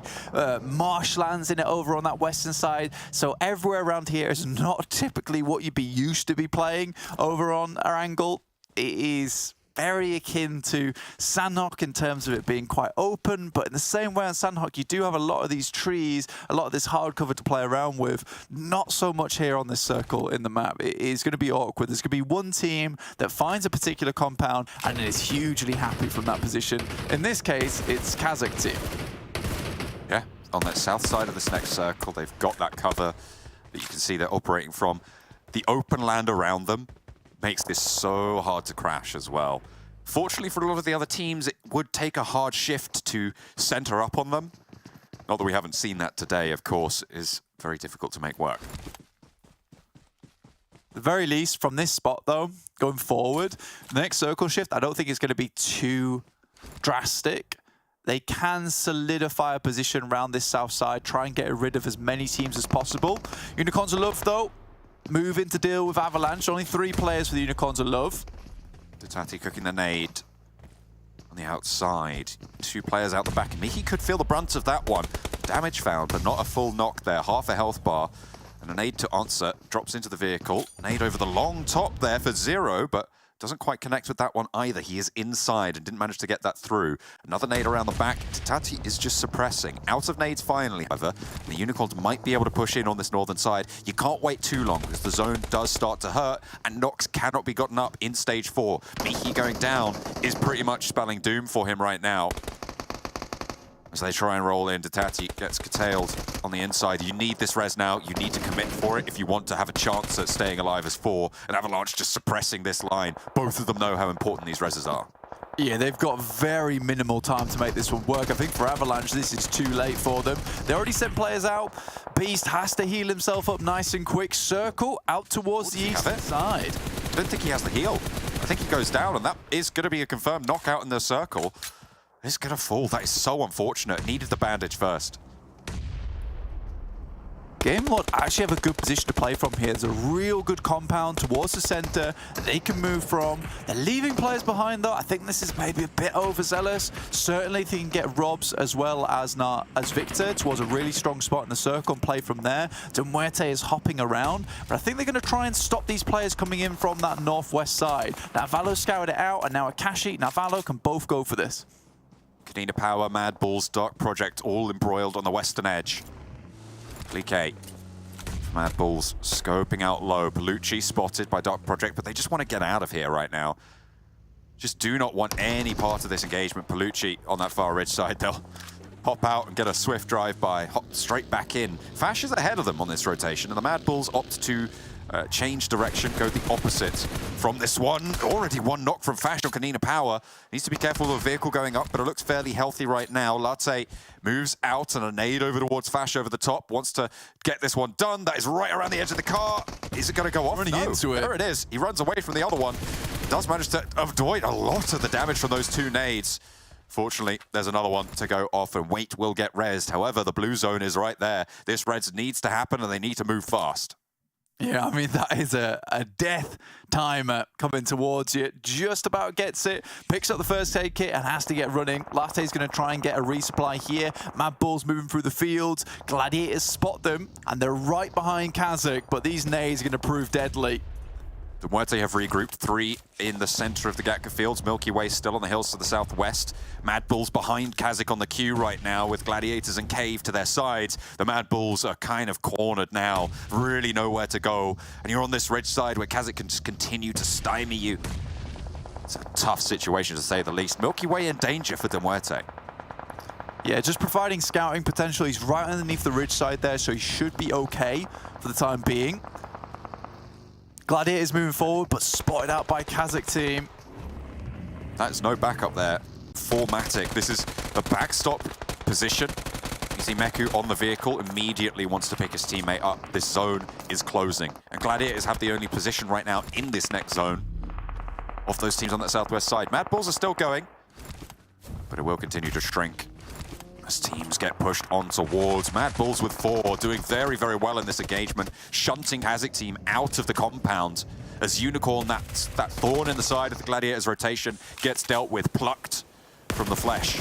marshlands in it over on that western side. So everywhere around here is not typically what you'd be used to be playing over on Erangel. It is very akin to Sanhok in terms of it being quite open, but in the same way on Sanhok, you do have a lot of these trees, a lot of this hard cover to play around with. Not so much here on this circle in the map. It is going to be awkward. There's going to be one team that finds a particular compound and is hugely happy from that position. In this case, it's KASIK team. Yeah, on that south side of this next circle, they've got that cover that you can see they're operating from. The open land around them makes this so hard to crash as well. Fortunately for a lot of the other teams, it would take a hard shift to center up on them. Not that we haven't seen that today, of course, is very difficult to make work. At the very least, from this spot though, going forward, the next circle shift, I don't think it's going to be too drastic. They can solidify a position around this south side, try and get rid of as many teams as possible. Unicorns of Love though, moving to deal with Avalanche. Only 3 players for the Unicorns of Love. Tati cooking the nade on the outside. 2 players out the back. And Miki could feel the brunt of that one. Damage found, but not a full knock there. Half a health bar. And a nade to answer. Drops into the vehicle. Nade over the long top there for 0, but doesn't quite connect with that one either. He is inside and didn't manage to get that through. Another nade around the back. Tati is just suppressing. Out of nades finally, however. The Unicorns might be able to push in on this northern side. You can't wait too long because the zone does start to hurt and Nox cannot be gotten up in stage 4. Miki going down is pretty much spelling doom for him right now. As they try and roll in, Tati gets curtailed on the inside. You need this res now. You need to commit for it if you want to have a chance at staying alive as 4. And Avalanche just suppressing this line. Both of them know how important these reses are. Yeah, they've got very minimal time to make this one work. I think for Avalanche, this is too late for them. They already sent players out. Beast has to heal himself up nice and quick. Circle out towards the eastern side. I don't think he has the heal. I think he goes down, and that is going to be a confirmed knockout in the circle. It's going to fall. That is so unfortunate. Needed the bandage first. Game Lord actually have a good position to play from here. There's a real good compound towards the center that they can move from. They're leaving players behind though. I think this is maybe a bit overzealous. Certainly they can get Robs as well as Victor towards a really strong spot in the circle and play from there. MUERTE is hopping around, but I think they're going to try and stop these players coming in from that northwest side. Now Valo scoured it out, and now Akashi, now Valo can both go for this. KONINA Power, MADBULLS, Dark Project all embroiled on the western edge. Clique. MADBULLS scoping out low. Bellucci spotted by Dark Project, but they just want to get out of here right now. Just do not want any part of this engagement. Bellucci on that far ridge side, they'll hop out and get a swift drive-by, hop straight back in. Fash is ahead of them on this rotation, and the MADBULLS opt to change direction, go the opposite from this one. Already one knock from Fash on KONINA Power. Needs to be careful of the vehicle going up, but it looks fairly healthy right now. Latte moves out and a nade over towards Fash over the top. Wants to get this one done. That is right around the edge of the car. Is it going to go off? Running into it. There it is. He runs away from the other one. Does manage to avoid a lot of the damage from those 2 nades. Fortunately, there's another one to go off and Wait will get rezzed. However, the blue zone is right there. This res needs to happen and they need to move fast. Yeah, I mean, that is a death timer coming towards you. Just about gets it, picks up the first aid kit and has to get running. Latte's going to try and get a resupply here. MADBULLS moving through the fields. Gladiators spot them, and they're right behind KASIK, but these nades are going to prove deadly. MUERTE have regrouped, 3 in the center of the Gatka fields. Milky Way still on the hills to the southwest. MADBULLS behind KASIK on the queue right now with Gladiators and Cave to their sides. The MADBULLS are kind of cornered now, really nowhere to go. And you're on this ridge side where KASIK can just continue to stymie you. It's a tough situation to say the least. Milky Way in danger for MUERTE. Yeah, just providing scouting potential. He's right underneath the ridge side there, so he should be okay for the time being. Gladiators moving forward, but spotted out by KASIK team. That's no backup there for Matic. This is the backstop position. You see Meku on the vehicle, immediately wants to pick his teammate up. This zone is closing. And Gladiators have the only position right now in this next zone of those teams on that southwest side. MADBULLS are still going, but it will continue to shrink as teams get pushed on towards. MADBULLS with 4, doing very, very well in this engagement, shunting KASIK team out of the compound as Unicorn, that thorn in the side of the Gladiators rotation, gets dealt with, plucked from the flesh.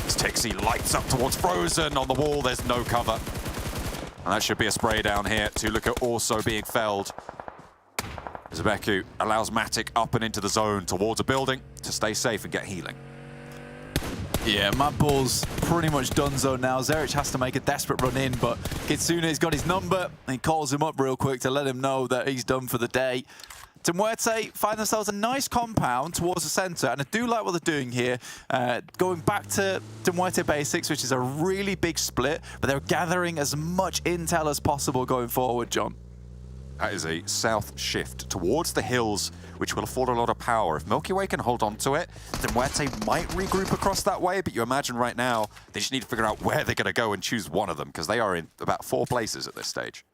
As Tixi lights up towards Frozen on the wall, there's no cover. And that should be a spray down here. Tuluka also being felled. Zebeku allows Matic up and into the zone towards a building to stay safe and get healing. Yeah, MADBULLS pretty much donezo now. Zerich has to make a desperate run in, but Kitsune's got his number, and he calls him up real quick to let him know that he's done for the day. MUERTE find themselves a nice compound towards the center, and I do like what they're doing here. Going back to MUERTE basics, which is a really big split, but they're gathering as much intel as possible going forward, John. That is a south shift towards the hills, which will afford a lot of power. If Milky Way can hold on to it, then MUERTE might regroup across that way, but you imagine right now, they just need to figure out where they're going to go and choose one of them, because they are in about 4 places at this stage.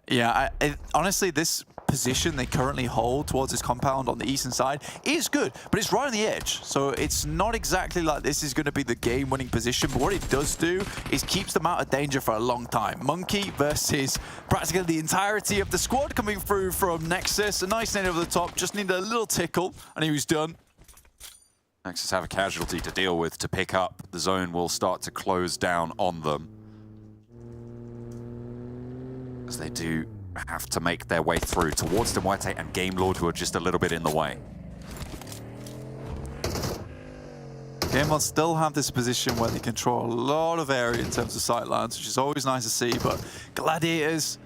Yeah, honestly, this position they currently hold towards this compound on the eastern side is good, but it's right on the edge. So it's not exactly like this is going to be the game-winning position, but what it does do is keeps them out of danger for a long time. Monkey versus practically the entirety of the squad coming through from NEXUS. A nice nade over the top, just needed a little tickle, and he was done. NEXUS have a casualty to deal with to pick up. The zone will start to close down on them, as they do have to make their way through towards MUERTE and Game Lord, who are just a little bit in the way. Game Lord still have this position where they control a lot of area in terms of sightlines, which is always nice to see, but Gladiators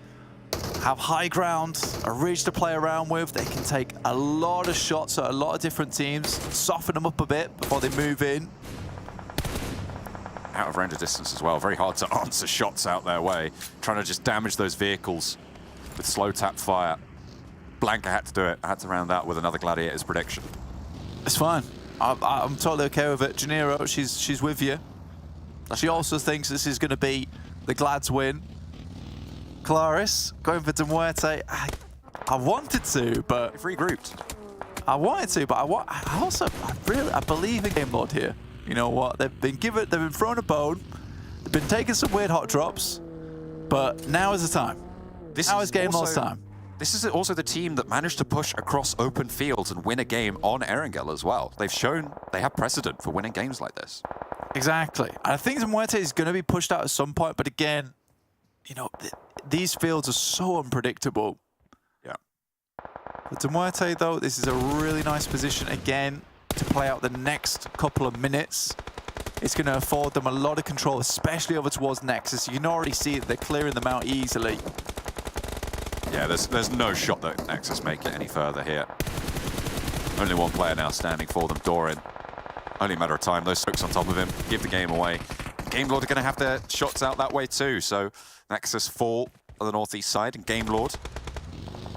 have high ground, a ridge to play around with. They can take a lot of shots at a lot of different teams, soften them up a bit before they move in. Out of render distance as well. Very hard to answer shots out their way. Trying to just damage those vehicles with slow tap fire. Blanca had to do it. I had to round out with another Gladiators prediction. It's fine. I'm totally okay with it. Janiro, she's with you. She also thinks this is going to be the Glads win. Claris going for MUERTE. I wanted to, but They've regrouped. I wanted to, but I believe in Game Lord here. You know what? They've been thrown a bone. They've been taking some weird hot drops, but now is the time. Now is Game Lord's time. This is also the team that managed to push across open fields and win a game on Erangel as well. They've shown they have precedent for winning games like this. Exactly. I think MUERTE is going to be pushed out at some point, but again, you know, these fields are so unpredictable. Yeah. For MUERTE, though, this is a really nice position again to play out the next couple of minutes. It's going to afford them a lot of control, especially over towards NEXUS. You can already see that they're clearing them out easily. Yeah, there's no shot that NEXUS make it any further here. Only one player now standing for them, Doran. Only a matter of time. Those smokes on top of him give the game away. Game Lord are going to have their shots out that way too. So NEXUS fall on the northeast side, and Game Lord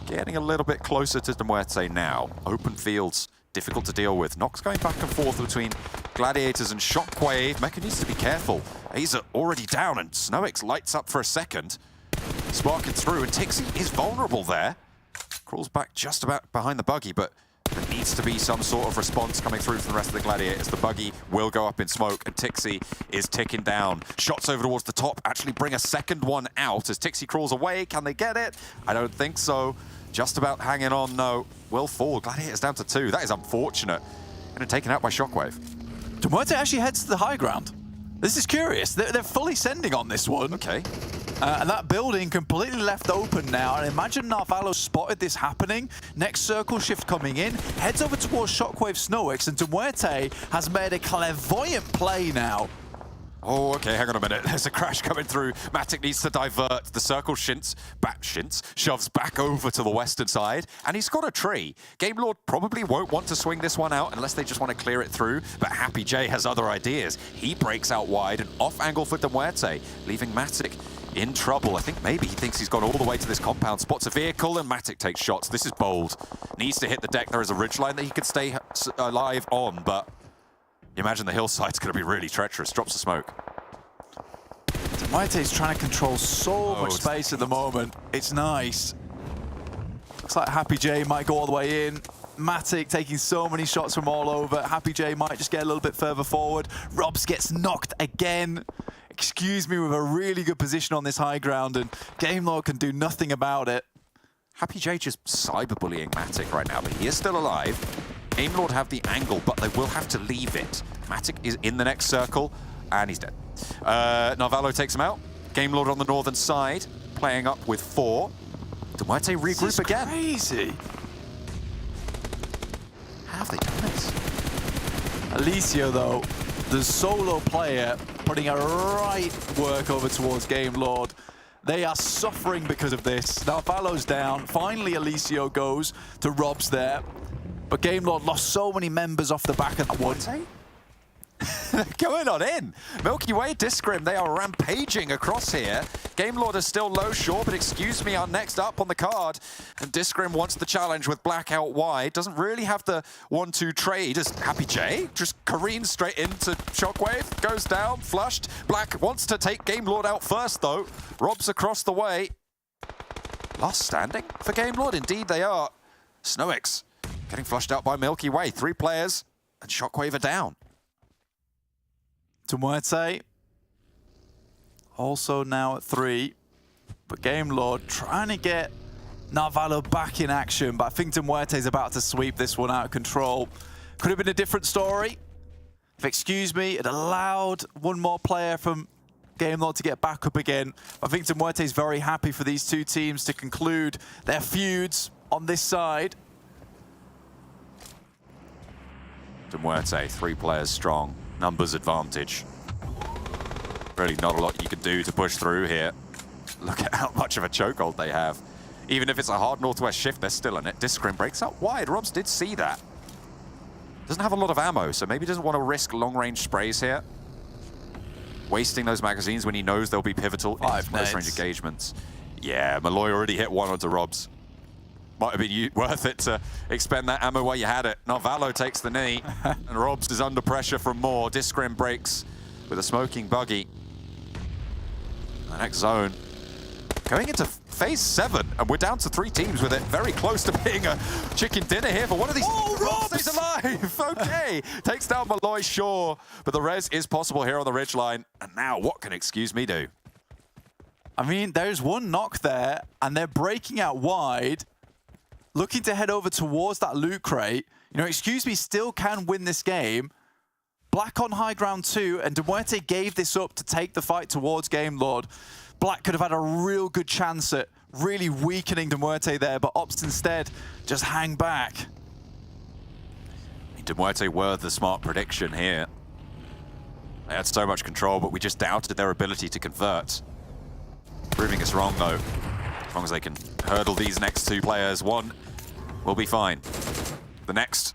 getting a little bit closer to MUERTE now. Open fields, difficult to deal with. Nox going back and forth between Gladiators and Shockwave. Mecha needs to be careful. Aza already down, and Snowix lights up for a second. Sparking through, and Tixi is vulnerable there. Crawls back just about behind the buggy, but there needs to be some sort of response coming through from the rest of the Gladiators. The buggy will go up in smoke, and Tixi is ticking down. Shots over towards the top actually bring a second one out as Tixi crawls away. Can they get it? I don't think so. Just about hanging on, no. Will fall. Gladiators down to 2. That is unfortunate. And taken out by Shockwave. MUERTE actually heads to the high ground. This is curious. They're fully sending on this one. Okay. And that building completely left open now. And imagine Narvalo spotted this happening. Next circle shift coming in. Heads over towards Shockwave Snowix. And MUERTE has made a clairvoyant play now. Oh, okay, hang on a minute. There's a crash coming through. Matic needs to divert. The circle shoves back over to the western side, and he's got a tree. Game Lord probably won't want to swing this one out unless they just want to clear it through, but Happy J has other ideas. He breaks out wide and off angle for MUERTE, leaving Matic in trouble. I think maybe he thinks he's gone all the way to this compound, spots a vehicle, and Matic takes shots. This is bold. Needs to hit the deck. There is a ridgeline that he could stay alive on, but you imagine the hillside's going to be really treacherous. Drops the smoke. MUERTE is trying to control so much space at the moment. It's nice. Looks like Happy J might go all the way in. Matic taking so many shots from all over. Happy J might just get a little bit further forward. Robs gets knocked again. Excuse me, with a really good position on this high ground, and Game Lord can do nothing about it. Happy J just cyberbullying Matic right now, but he is still alive. Game Lord have the angle, but they will have to leave it. Matic is in the next circle, and he's dead. Narvalo takes him out. Game Lord on the northern side, playing up with 4. MUERTE regroup again. Crazy. How have they done this? Alicio, though, the solo player, putting a right work over towards Game Lord. They are suffering because of this. Narvalo's down. Finally, Alicio goes to Robs there. But Game Lord lost so many members off the back of that one. Going on in. Milky Way, Discrim, they are rampaging across here. Game Lord is still low, sure, but excuse me, are next up on the card. And Discrim wants the challenge with Black out wide. Doesn't really have the 1-2 trade as Happy J just careens straight into Shockwave. Goes down, flushed. Black wants to take Game Lord out first, though. Robs across the way. Last standing for Game Lord, indeed they are. Snowix getting flushed out by Milky Way. 3 players, and Shockwave are down. MUERTE also now at 3. But Game Lord trying to get Narvalo back in action. But I think MUERTE is about to sweep this one out of control. Could have been a different story. If excuse me, it allowed one more player from Game Lord to get back up again. I think MUERTE is very happy for these two teams to conclude their feuds on this side. MUERTE, 3 players strong. Numbers advantage. Really not a lot you can do to push through here. Look at how much of a chokehold they have. Even if it's a hard northwest shift, they're still in it. Discrim breaks out wide. Robs did see that. Doesn't have a lot of ammo, so maybe doesn't want to risk long-range sprays here. Wasting those magazines when he knows they'll be pivotal in close-range engagements. Yeah, Malloy already hit one onto Robs. Might have been worth it to expend that ammo while you had it. Narvalo takes the knee, and Robs is under pressure from more. Discrim breaks with a smoking buggy. The next zone. Going into phase 7, and we're down to 3 teams with it. Very close to being a chicken dinner here for one of these. Oh, Robs stays alive! Okay, takes down Malloy, sure. But the res is possible here on the ridgeline. And now, what can excuse me do? I mean, there's one knock there, and they're breaking out wide. Looking to head over towards that loot crate. You know, excuse me, still can win this game. Black on high ground too, and MUERTE gave this up to take the fight towards Game Lord. Black could have had a real good chance at really weakening MUERTE there, but opts instead just hang back. MUERTE were the smart prediction here. They had so much control, but we just doubted their ability to convert. Proving us wrong though. As long as they can hurdle these next 2 players, one will be fine. The next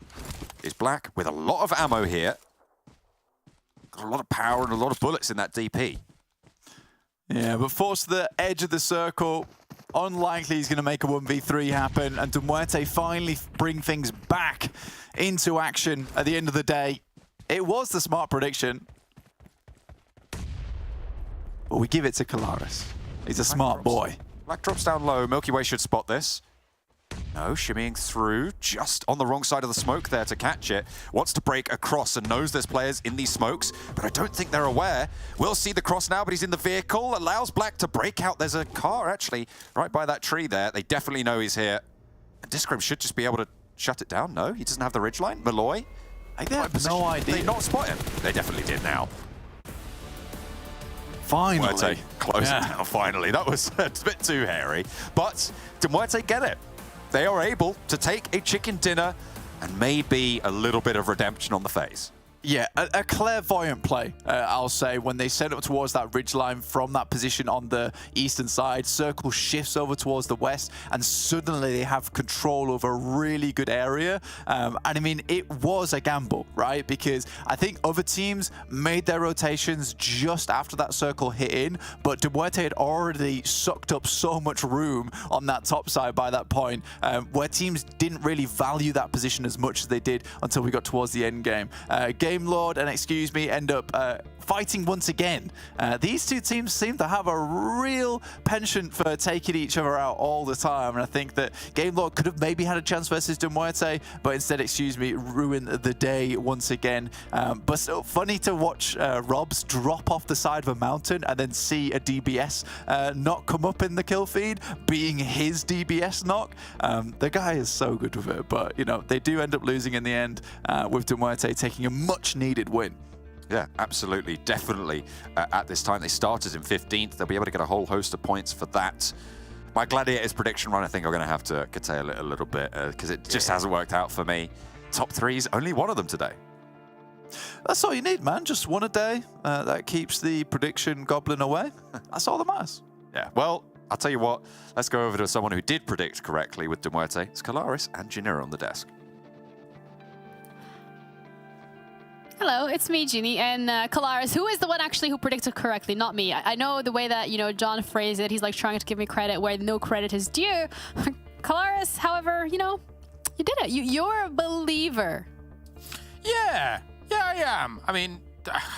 is Black with a lot of ammo here. Got a lot of power and a lot of bullets in that DP. Yeah, but forced to the edge of the circle. Unlikely he's going to make a 1v3 happen, and MUERTE finally bring things back into action at the end of the day. It was the smart prediction. But we give it to Kalaris. He's a smart boy. Black drops down low. Milky Way should spot this. No, shimmying through, just on the wrong side of the smoke there to catch it. Wants to break across and knows there's players in these smokes, but I don't think they're aware. We'll see the cross now, but he's in the vehicle. Allows Black to break out. There's a car, actually, right by that tree there. They definitely know he's here. And Discrim should just be able to shut it down. No, he doesn't have the ridgeline. Malloy? They have no idea. Did they not spot him? They definitely did now. Finally. MUERTE close it down, finally. That was a bit too hairy. But did MUERTE get it? They are able to take a chicken dinner and maybe a little bit of redemption on the face. Yeah, a clairvoyant play, I'll say, when they set up towards that ridgeline from that position on the eastern side. Circle shifts over towards the west, and suddenly they have control over a really good area. And I mean, it was a gamble, right? Because I think other teams made their rotations just after that circle hit in, but MUERTE had already sucked up so much room on that top side by that point, where teams didn't really value that position as much as they did until we got towards the end game. Game Lord and Excuse Me end up fighting once again. These two teams seem to have a real penchant for taking each other out all the time, and I think that Game Lord could have maybe had a chance versus MUERTE, but instead, Excuse Me, ruined the day once again. But still funny to watch Robs drop off the side of a mountain and then see a DBS not come up in the kill feed, being his DBS knock. The guy is so good with it, but you know, they do end up losing in the end, with MUERTE taking a much needed win. Yeah, absolutely, definitely. At this time, they started in 15th. They'll be able to get a whole host of points for that. My Gladiators prediction run, I think I'm going to have to curtail it a little bit because it just hasn't worked out for me. Top threes, only one of them today. That's all you need, man. Just one a day. That keeps the prediction goblin away. That's all that matters. Yeah, well, I'll tell you what. Let's go over to someone who did predict correctly with MUERTE. It's Kalaris and Janira on the desk. Hello, it's me, Ginny, and Kalaris, who is the one actually who predicted correctly, not me. I know the way that, you know, John phrased it, he's like trying to give me credit where no credit is due. Kalaris, however, you know, you did it. You're a believer. Yeah, I am. I mean,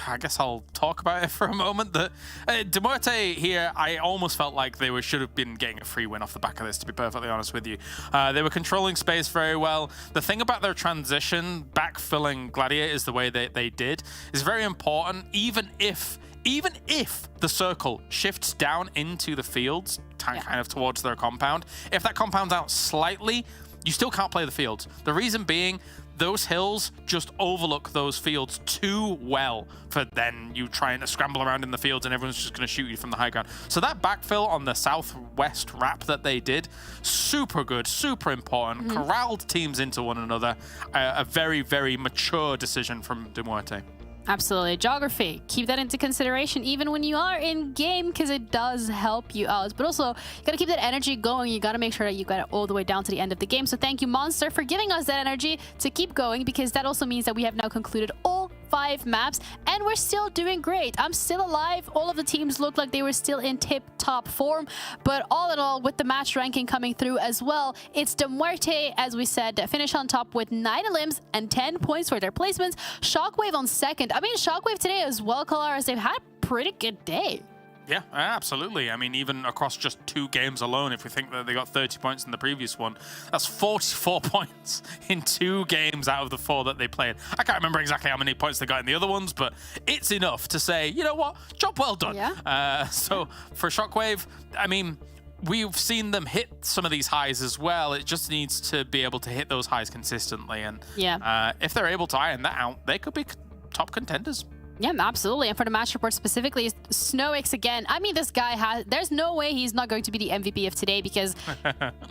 I guess I'll talk about it for a moment. That MUERTE here, I almost felt like they should have been getting a free win off the back of this, to be perfectly honest with you. They were controlling space very well. The thing about their transition, backfilling Gladiators the way they did, is very important. Even if the circle shifts down into the fields, kind of towards their compound, if that compound's out slightly, you still can't play the fields. The reason being, those hills just overlook those fields too well for then you trying to scramble around in the fields and everyone's just going to shoot you from the high ground. So that backfill on the southwest wrap that they did, super good, super important, corralled teams into one another. A very, very mature decision from MUERTE. Absolutely. Geography. Keep that into consideration even when you are in game, because it does help you out. But also, you got to keep that energy going. You got to make sure that you got it all the way down to the end of the game. So thank you, Monster, for giving us that energy to keep going, because that also means that we have now concluded all 5 maps and we're still doing great. I'm still alive. All of the teams looked like they were still in tip-top form. But all in all, with the match ranking coming through as well, it's MUERTE, as we said, that finish on top with 9 elims and 10 points for their placements. Shockwave on second. I mean, Shockwave today as well, Kalaris, they've had a pretty good day. Yeah, absolutely. I mean, even across just 2 games alone, if we think that they got 30 points in the previous one, that's 44 points in 2 games out of the 4 that they played. I can't remember exactly how many points they got in the other ones, but it's enough to say, you know what, job well done. Yeah. So for Shockwave, I mean, we've seen them hit some of these highs as well. It just needs to be able to hit those highs consistently. And if they're able to iron that out, they could be top contenders. Yeah, absolutely. And for the match report specifically, SnowX again. I mean, this guy there's no way he's not going to be the MVP of today, because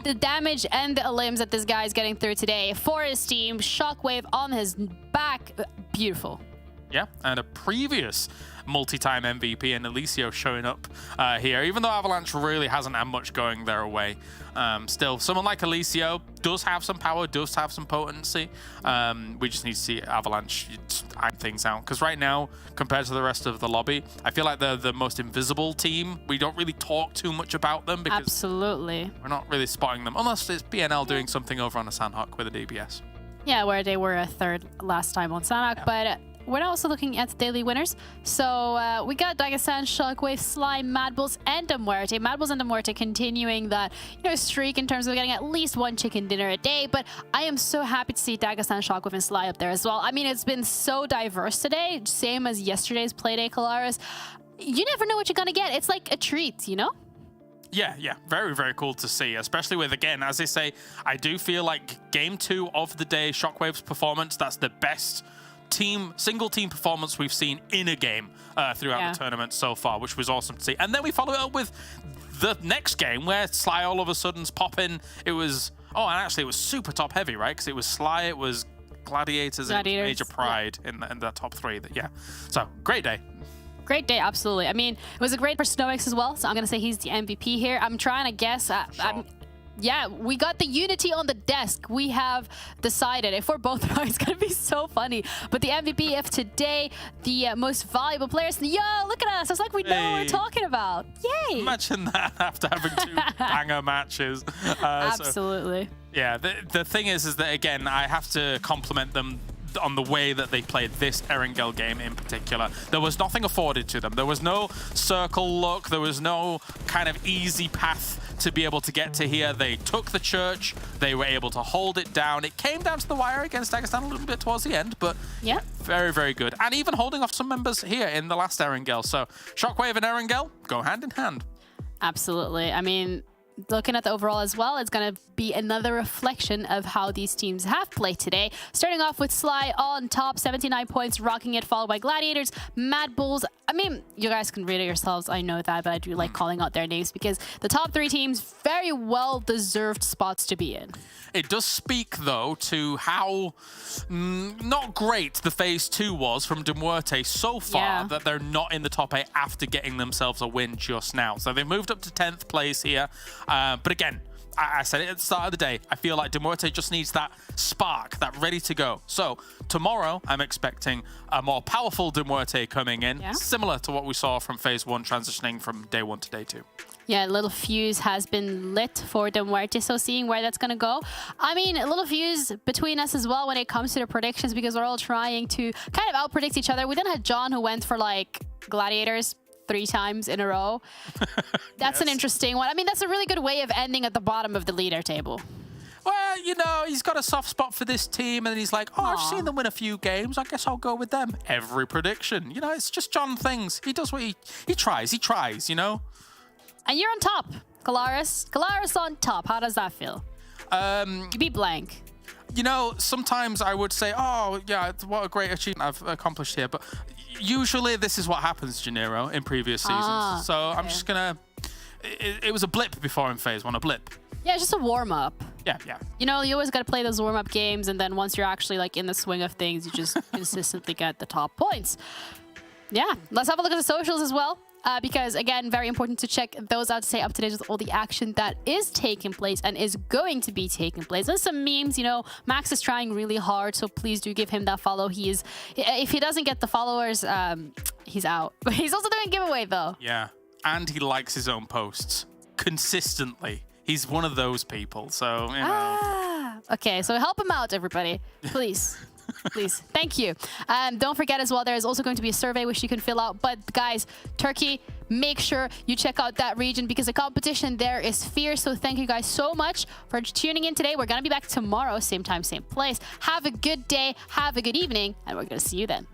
the damage and the elims that this guy is getting through today for his team, Shockwave on his back, beautiful. Yeah, and a previous multi-time MVP and Alicio showing up here, even though Avalanche really hasn't had much going their way. Still, someone like Alicio does have some power, does have some potency. We just need to see Avalanche iron things out, because right now, compared to the rest of the lobby, I feel like they're the most invisible team. We don't really talk too much about them because absolutely, we're not really spotting them, unless it's BNL doing something over on a Sanhok with a DBS. Yeah, where they were a third last time on Sanhok, but we're also looking at daily winners. So we got Dagestan, Shockwave, Slime, MADBULLS, and MUERTE. MADBULLS and MUERTE continuing that streak in terms of getting at least 1 chicken dinner a day. But I am so happy to see Dagestan, Shockwave, and Slime up there as well. I mean, it's been so diverse today, same as yesterday's Playday, Kalaris. You never know what you're gonna get. It's like a treat, you know? Yeah, very, very cool to see, especially with, again, as they say, I do feel like game 2 of the day, Shockwave's performance, that's the best single team performance we've seen in a game throughout the tournament so far, which was awesome to see. And then we follow it up with the next game where Sly all of a sudden's popping. It was, and actually it was super top heavy, right? Because it was Sly, it was Gladiators, and Major Pride in the top 3. So great day. Great day, absolutely. I mean, it was a great for Snowix as well, so I'm going to say he's the MVP here. I'm trying to guess. Yeah, we got the unity on the desk. We have decided if we're both wrong, it's going to be so funny. But the MVP of today, the most valuable players. Yo, look at us. It's like we know what we're talking about. Yay. Imagine that after having 2 banger matches. Absolutely. Yeah, the thing is that, again, I have to compliment them on the way that they played this Erangel game in particular. There was nothing afforded to them. There was no circle look. There was no kind of easy path to be able to get to here. They took the church. They were able to hold it down. It came down to the wire against Dagestan a little bit towards the end, but very, very good. And even holding off some members here in the last Erangel. So Shockwave and Erangel go hand in hand. Absolutely. I mean, looking at the overall as well, it's going to be another reflection of how these teams have played today. Starting off with Sly on top, 79 points, rocking it, followed by Gladiators, MADBULLS. I mean, you guys can read it yourselves. I know that, but I do like calling out their names because the top 3 teams, very well-deserved spots to be in. It does speak, though, to how not great the Phase 2 was from MUERTE so far that they're not in the top 8 after getting themselves a win just now. So they've moved up to 10th place here. But again, I said it at the start of the day, I feel like MUERTE just needs that spark, that ready to go. So tomorrow, I'm expecting a more powerful MUERTE coming in, similar to what we saw from Phase 1 transitioning from day 1 to day 2. Yeah, a little fuse has been lit for MUERTE, so seeing where that's going to go. I mean, a little fuse between us as well when it comes to the predictions because we're all trying to kind of out-predict each other. We then had John who went for like Gladiators 3 times in a row. That's an interesting one. I mean, that's a really good way of ending at the bottom of the leader table. Well, you know, he's got a soft spot for this team, and then he's like, I've seen them win a few games. I guess I'll go with them. Every prediction. You know, it's just John things. He does what he tries, you know? And you're on top, Kalaris. Kalaris on top. How does that feel? You beat blank. You know, sometimes I would say, oh, yeah, what a great achievement I've accomplished here. But usually this is what happens, Janiro, in previous seasons. So I'm just going to... It was a blip before in Phase 1, a blip. Yeah, just a warm-up. Yeah. You know, you always got to play those warm-up games, and then once you're actually like in the swing of things, you just consistently get the top points. Yeah, let's have a look at the socials as well. Because, again, very important to check those out to stay up to date with all the action that is taking place and is going to be taking place. There's some memes, you know, Max is trying really hard, so please do give him that follow. If he doesn't get the followers, he's out. But he's also doing a giveaway, though. Yeah, and he likes his own posts consistently. He's one of those people, so, you know. Okay, so help him out, everybody. Please. Please. Thank you. Don't forget as well, there is also going to be a survey which you can fill out. But guys, Turkey, make sure you check out that region because the competition there is fierce. So thank you guys so much for tuning in today. We're going to be back tomorrow, same time, same place. Have a good day. Have a good evening. And we're going to see you then.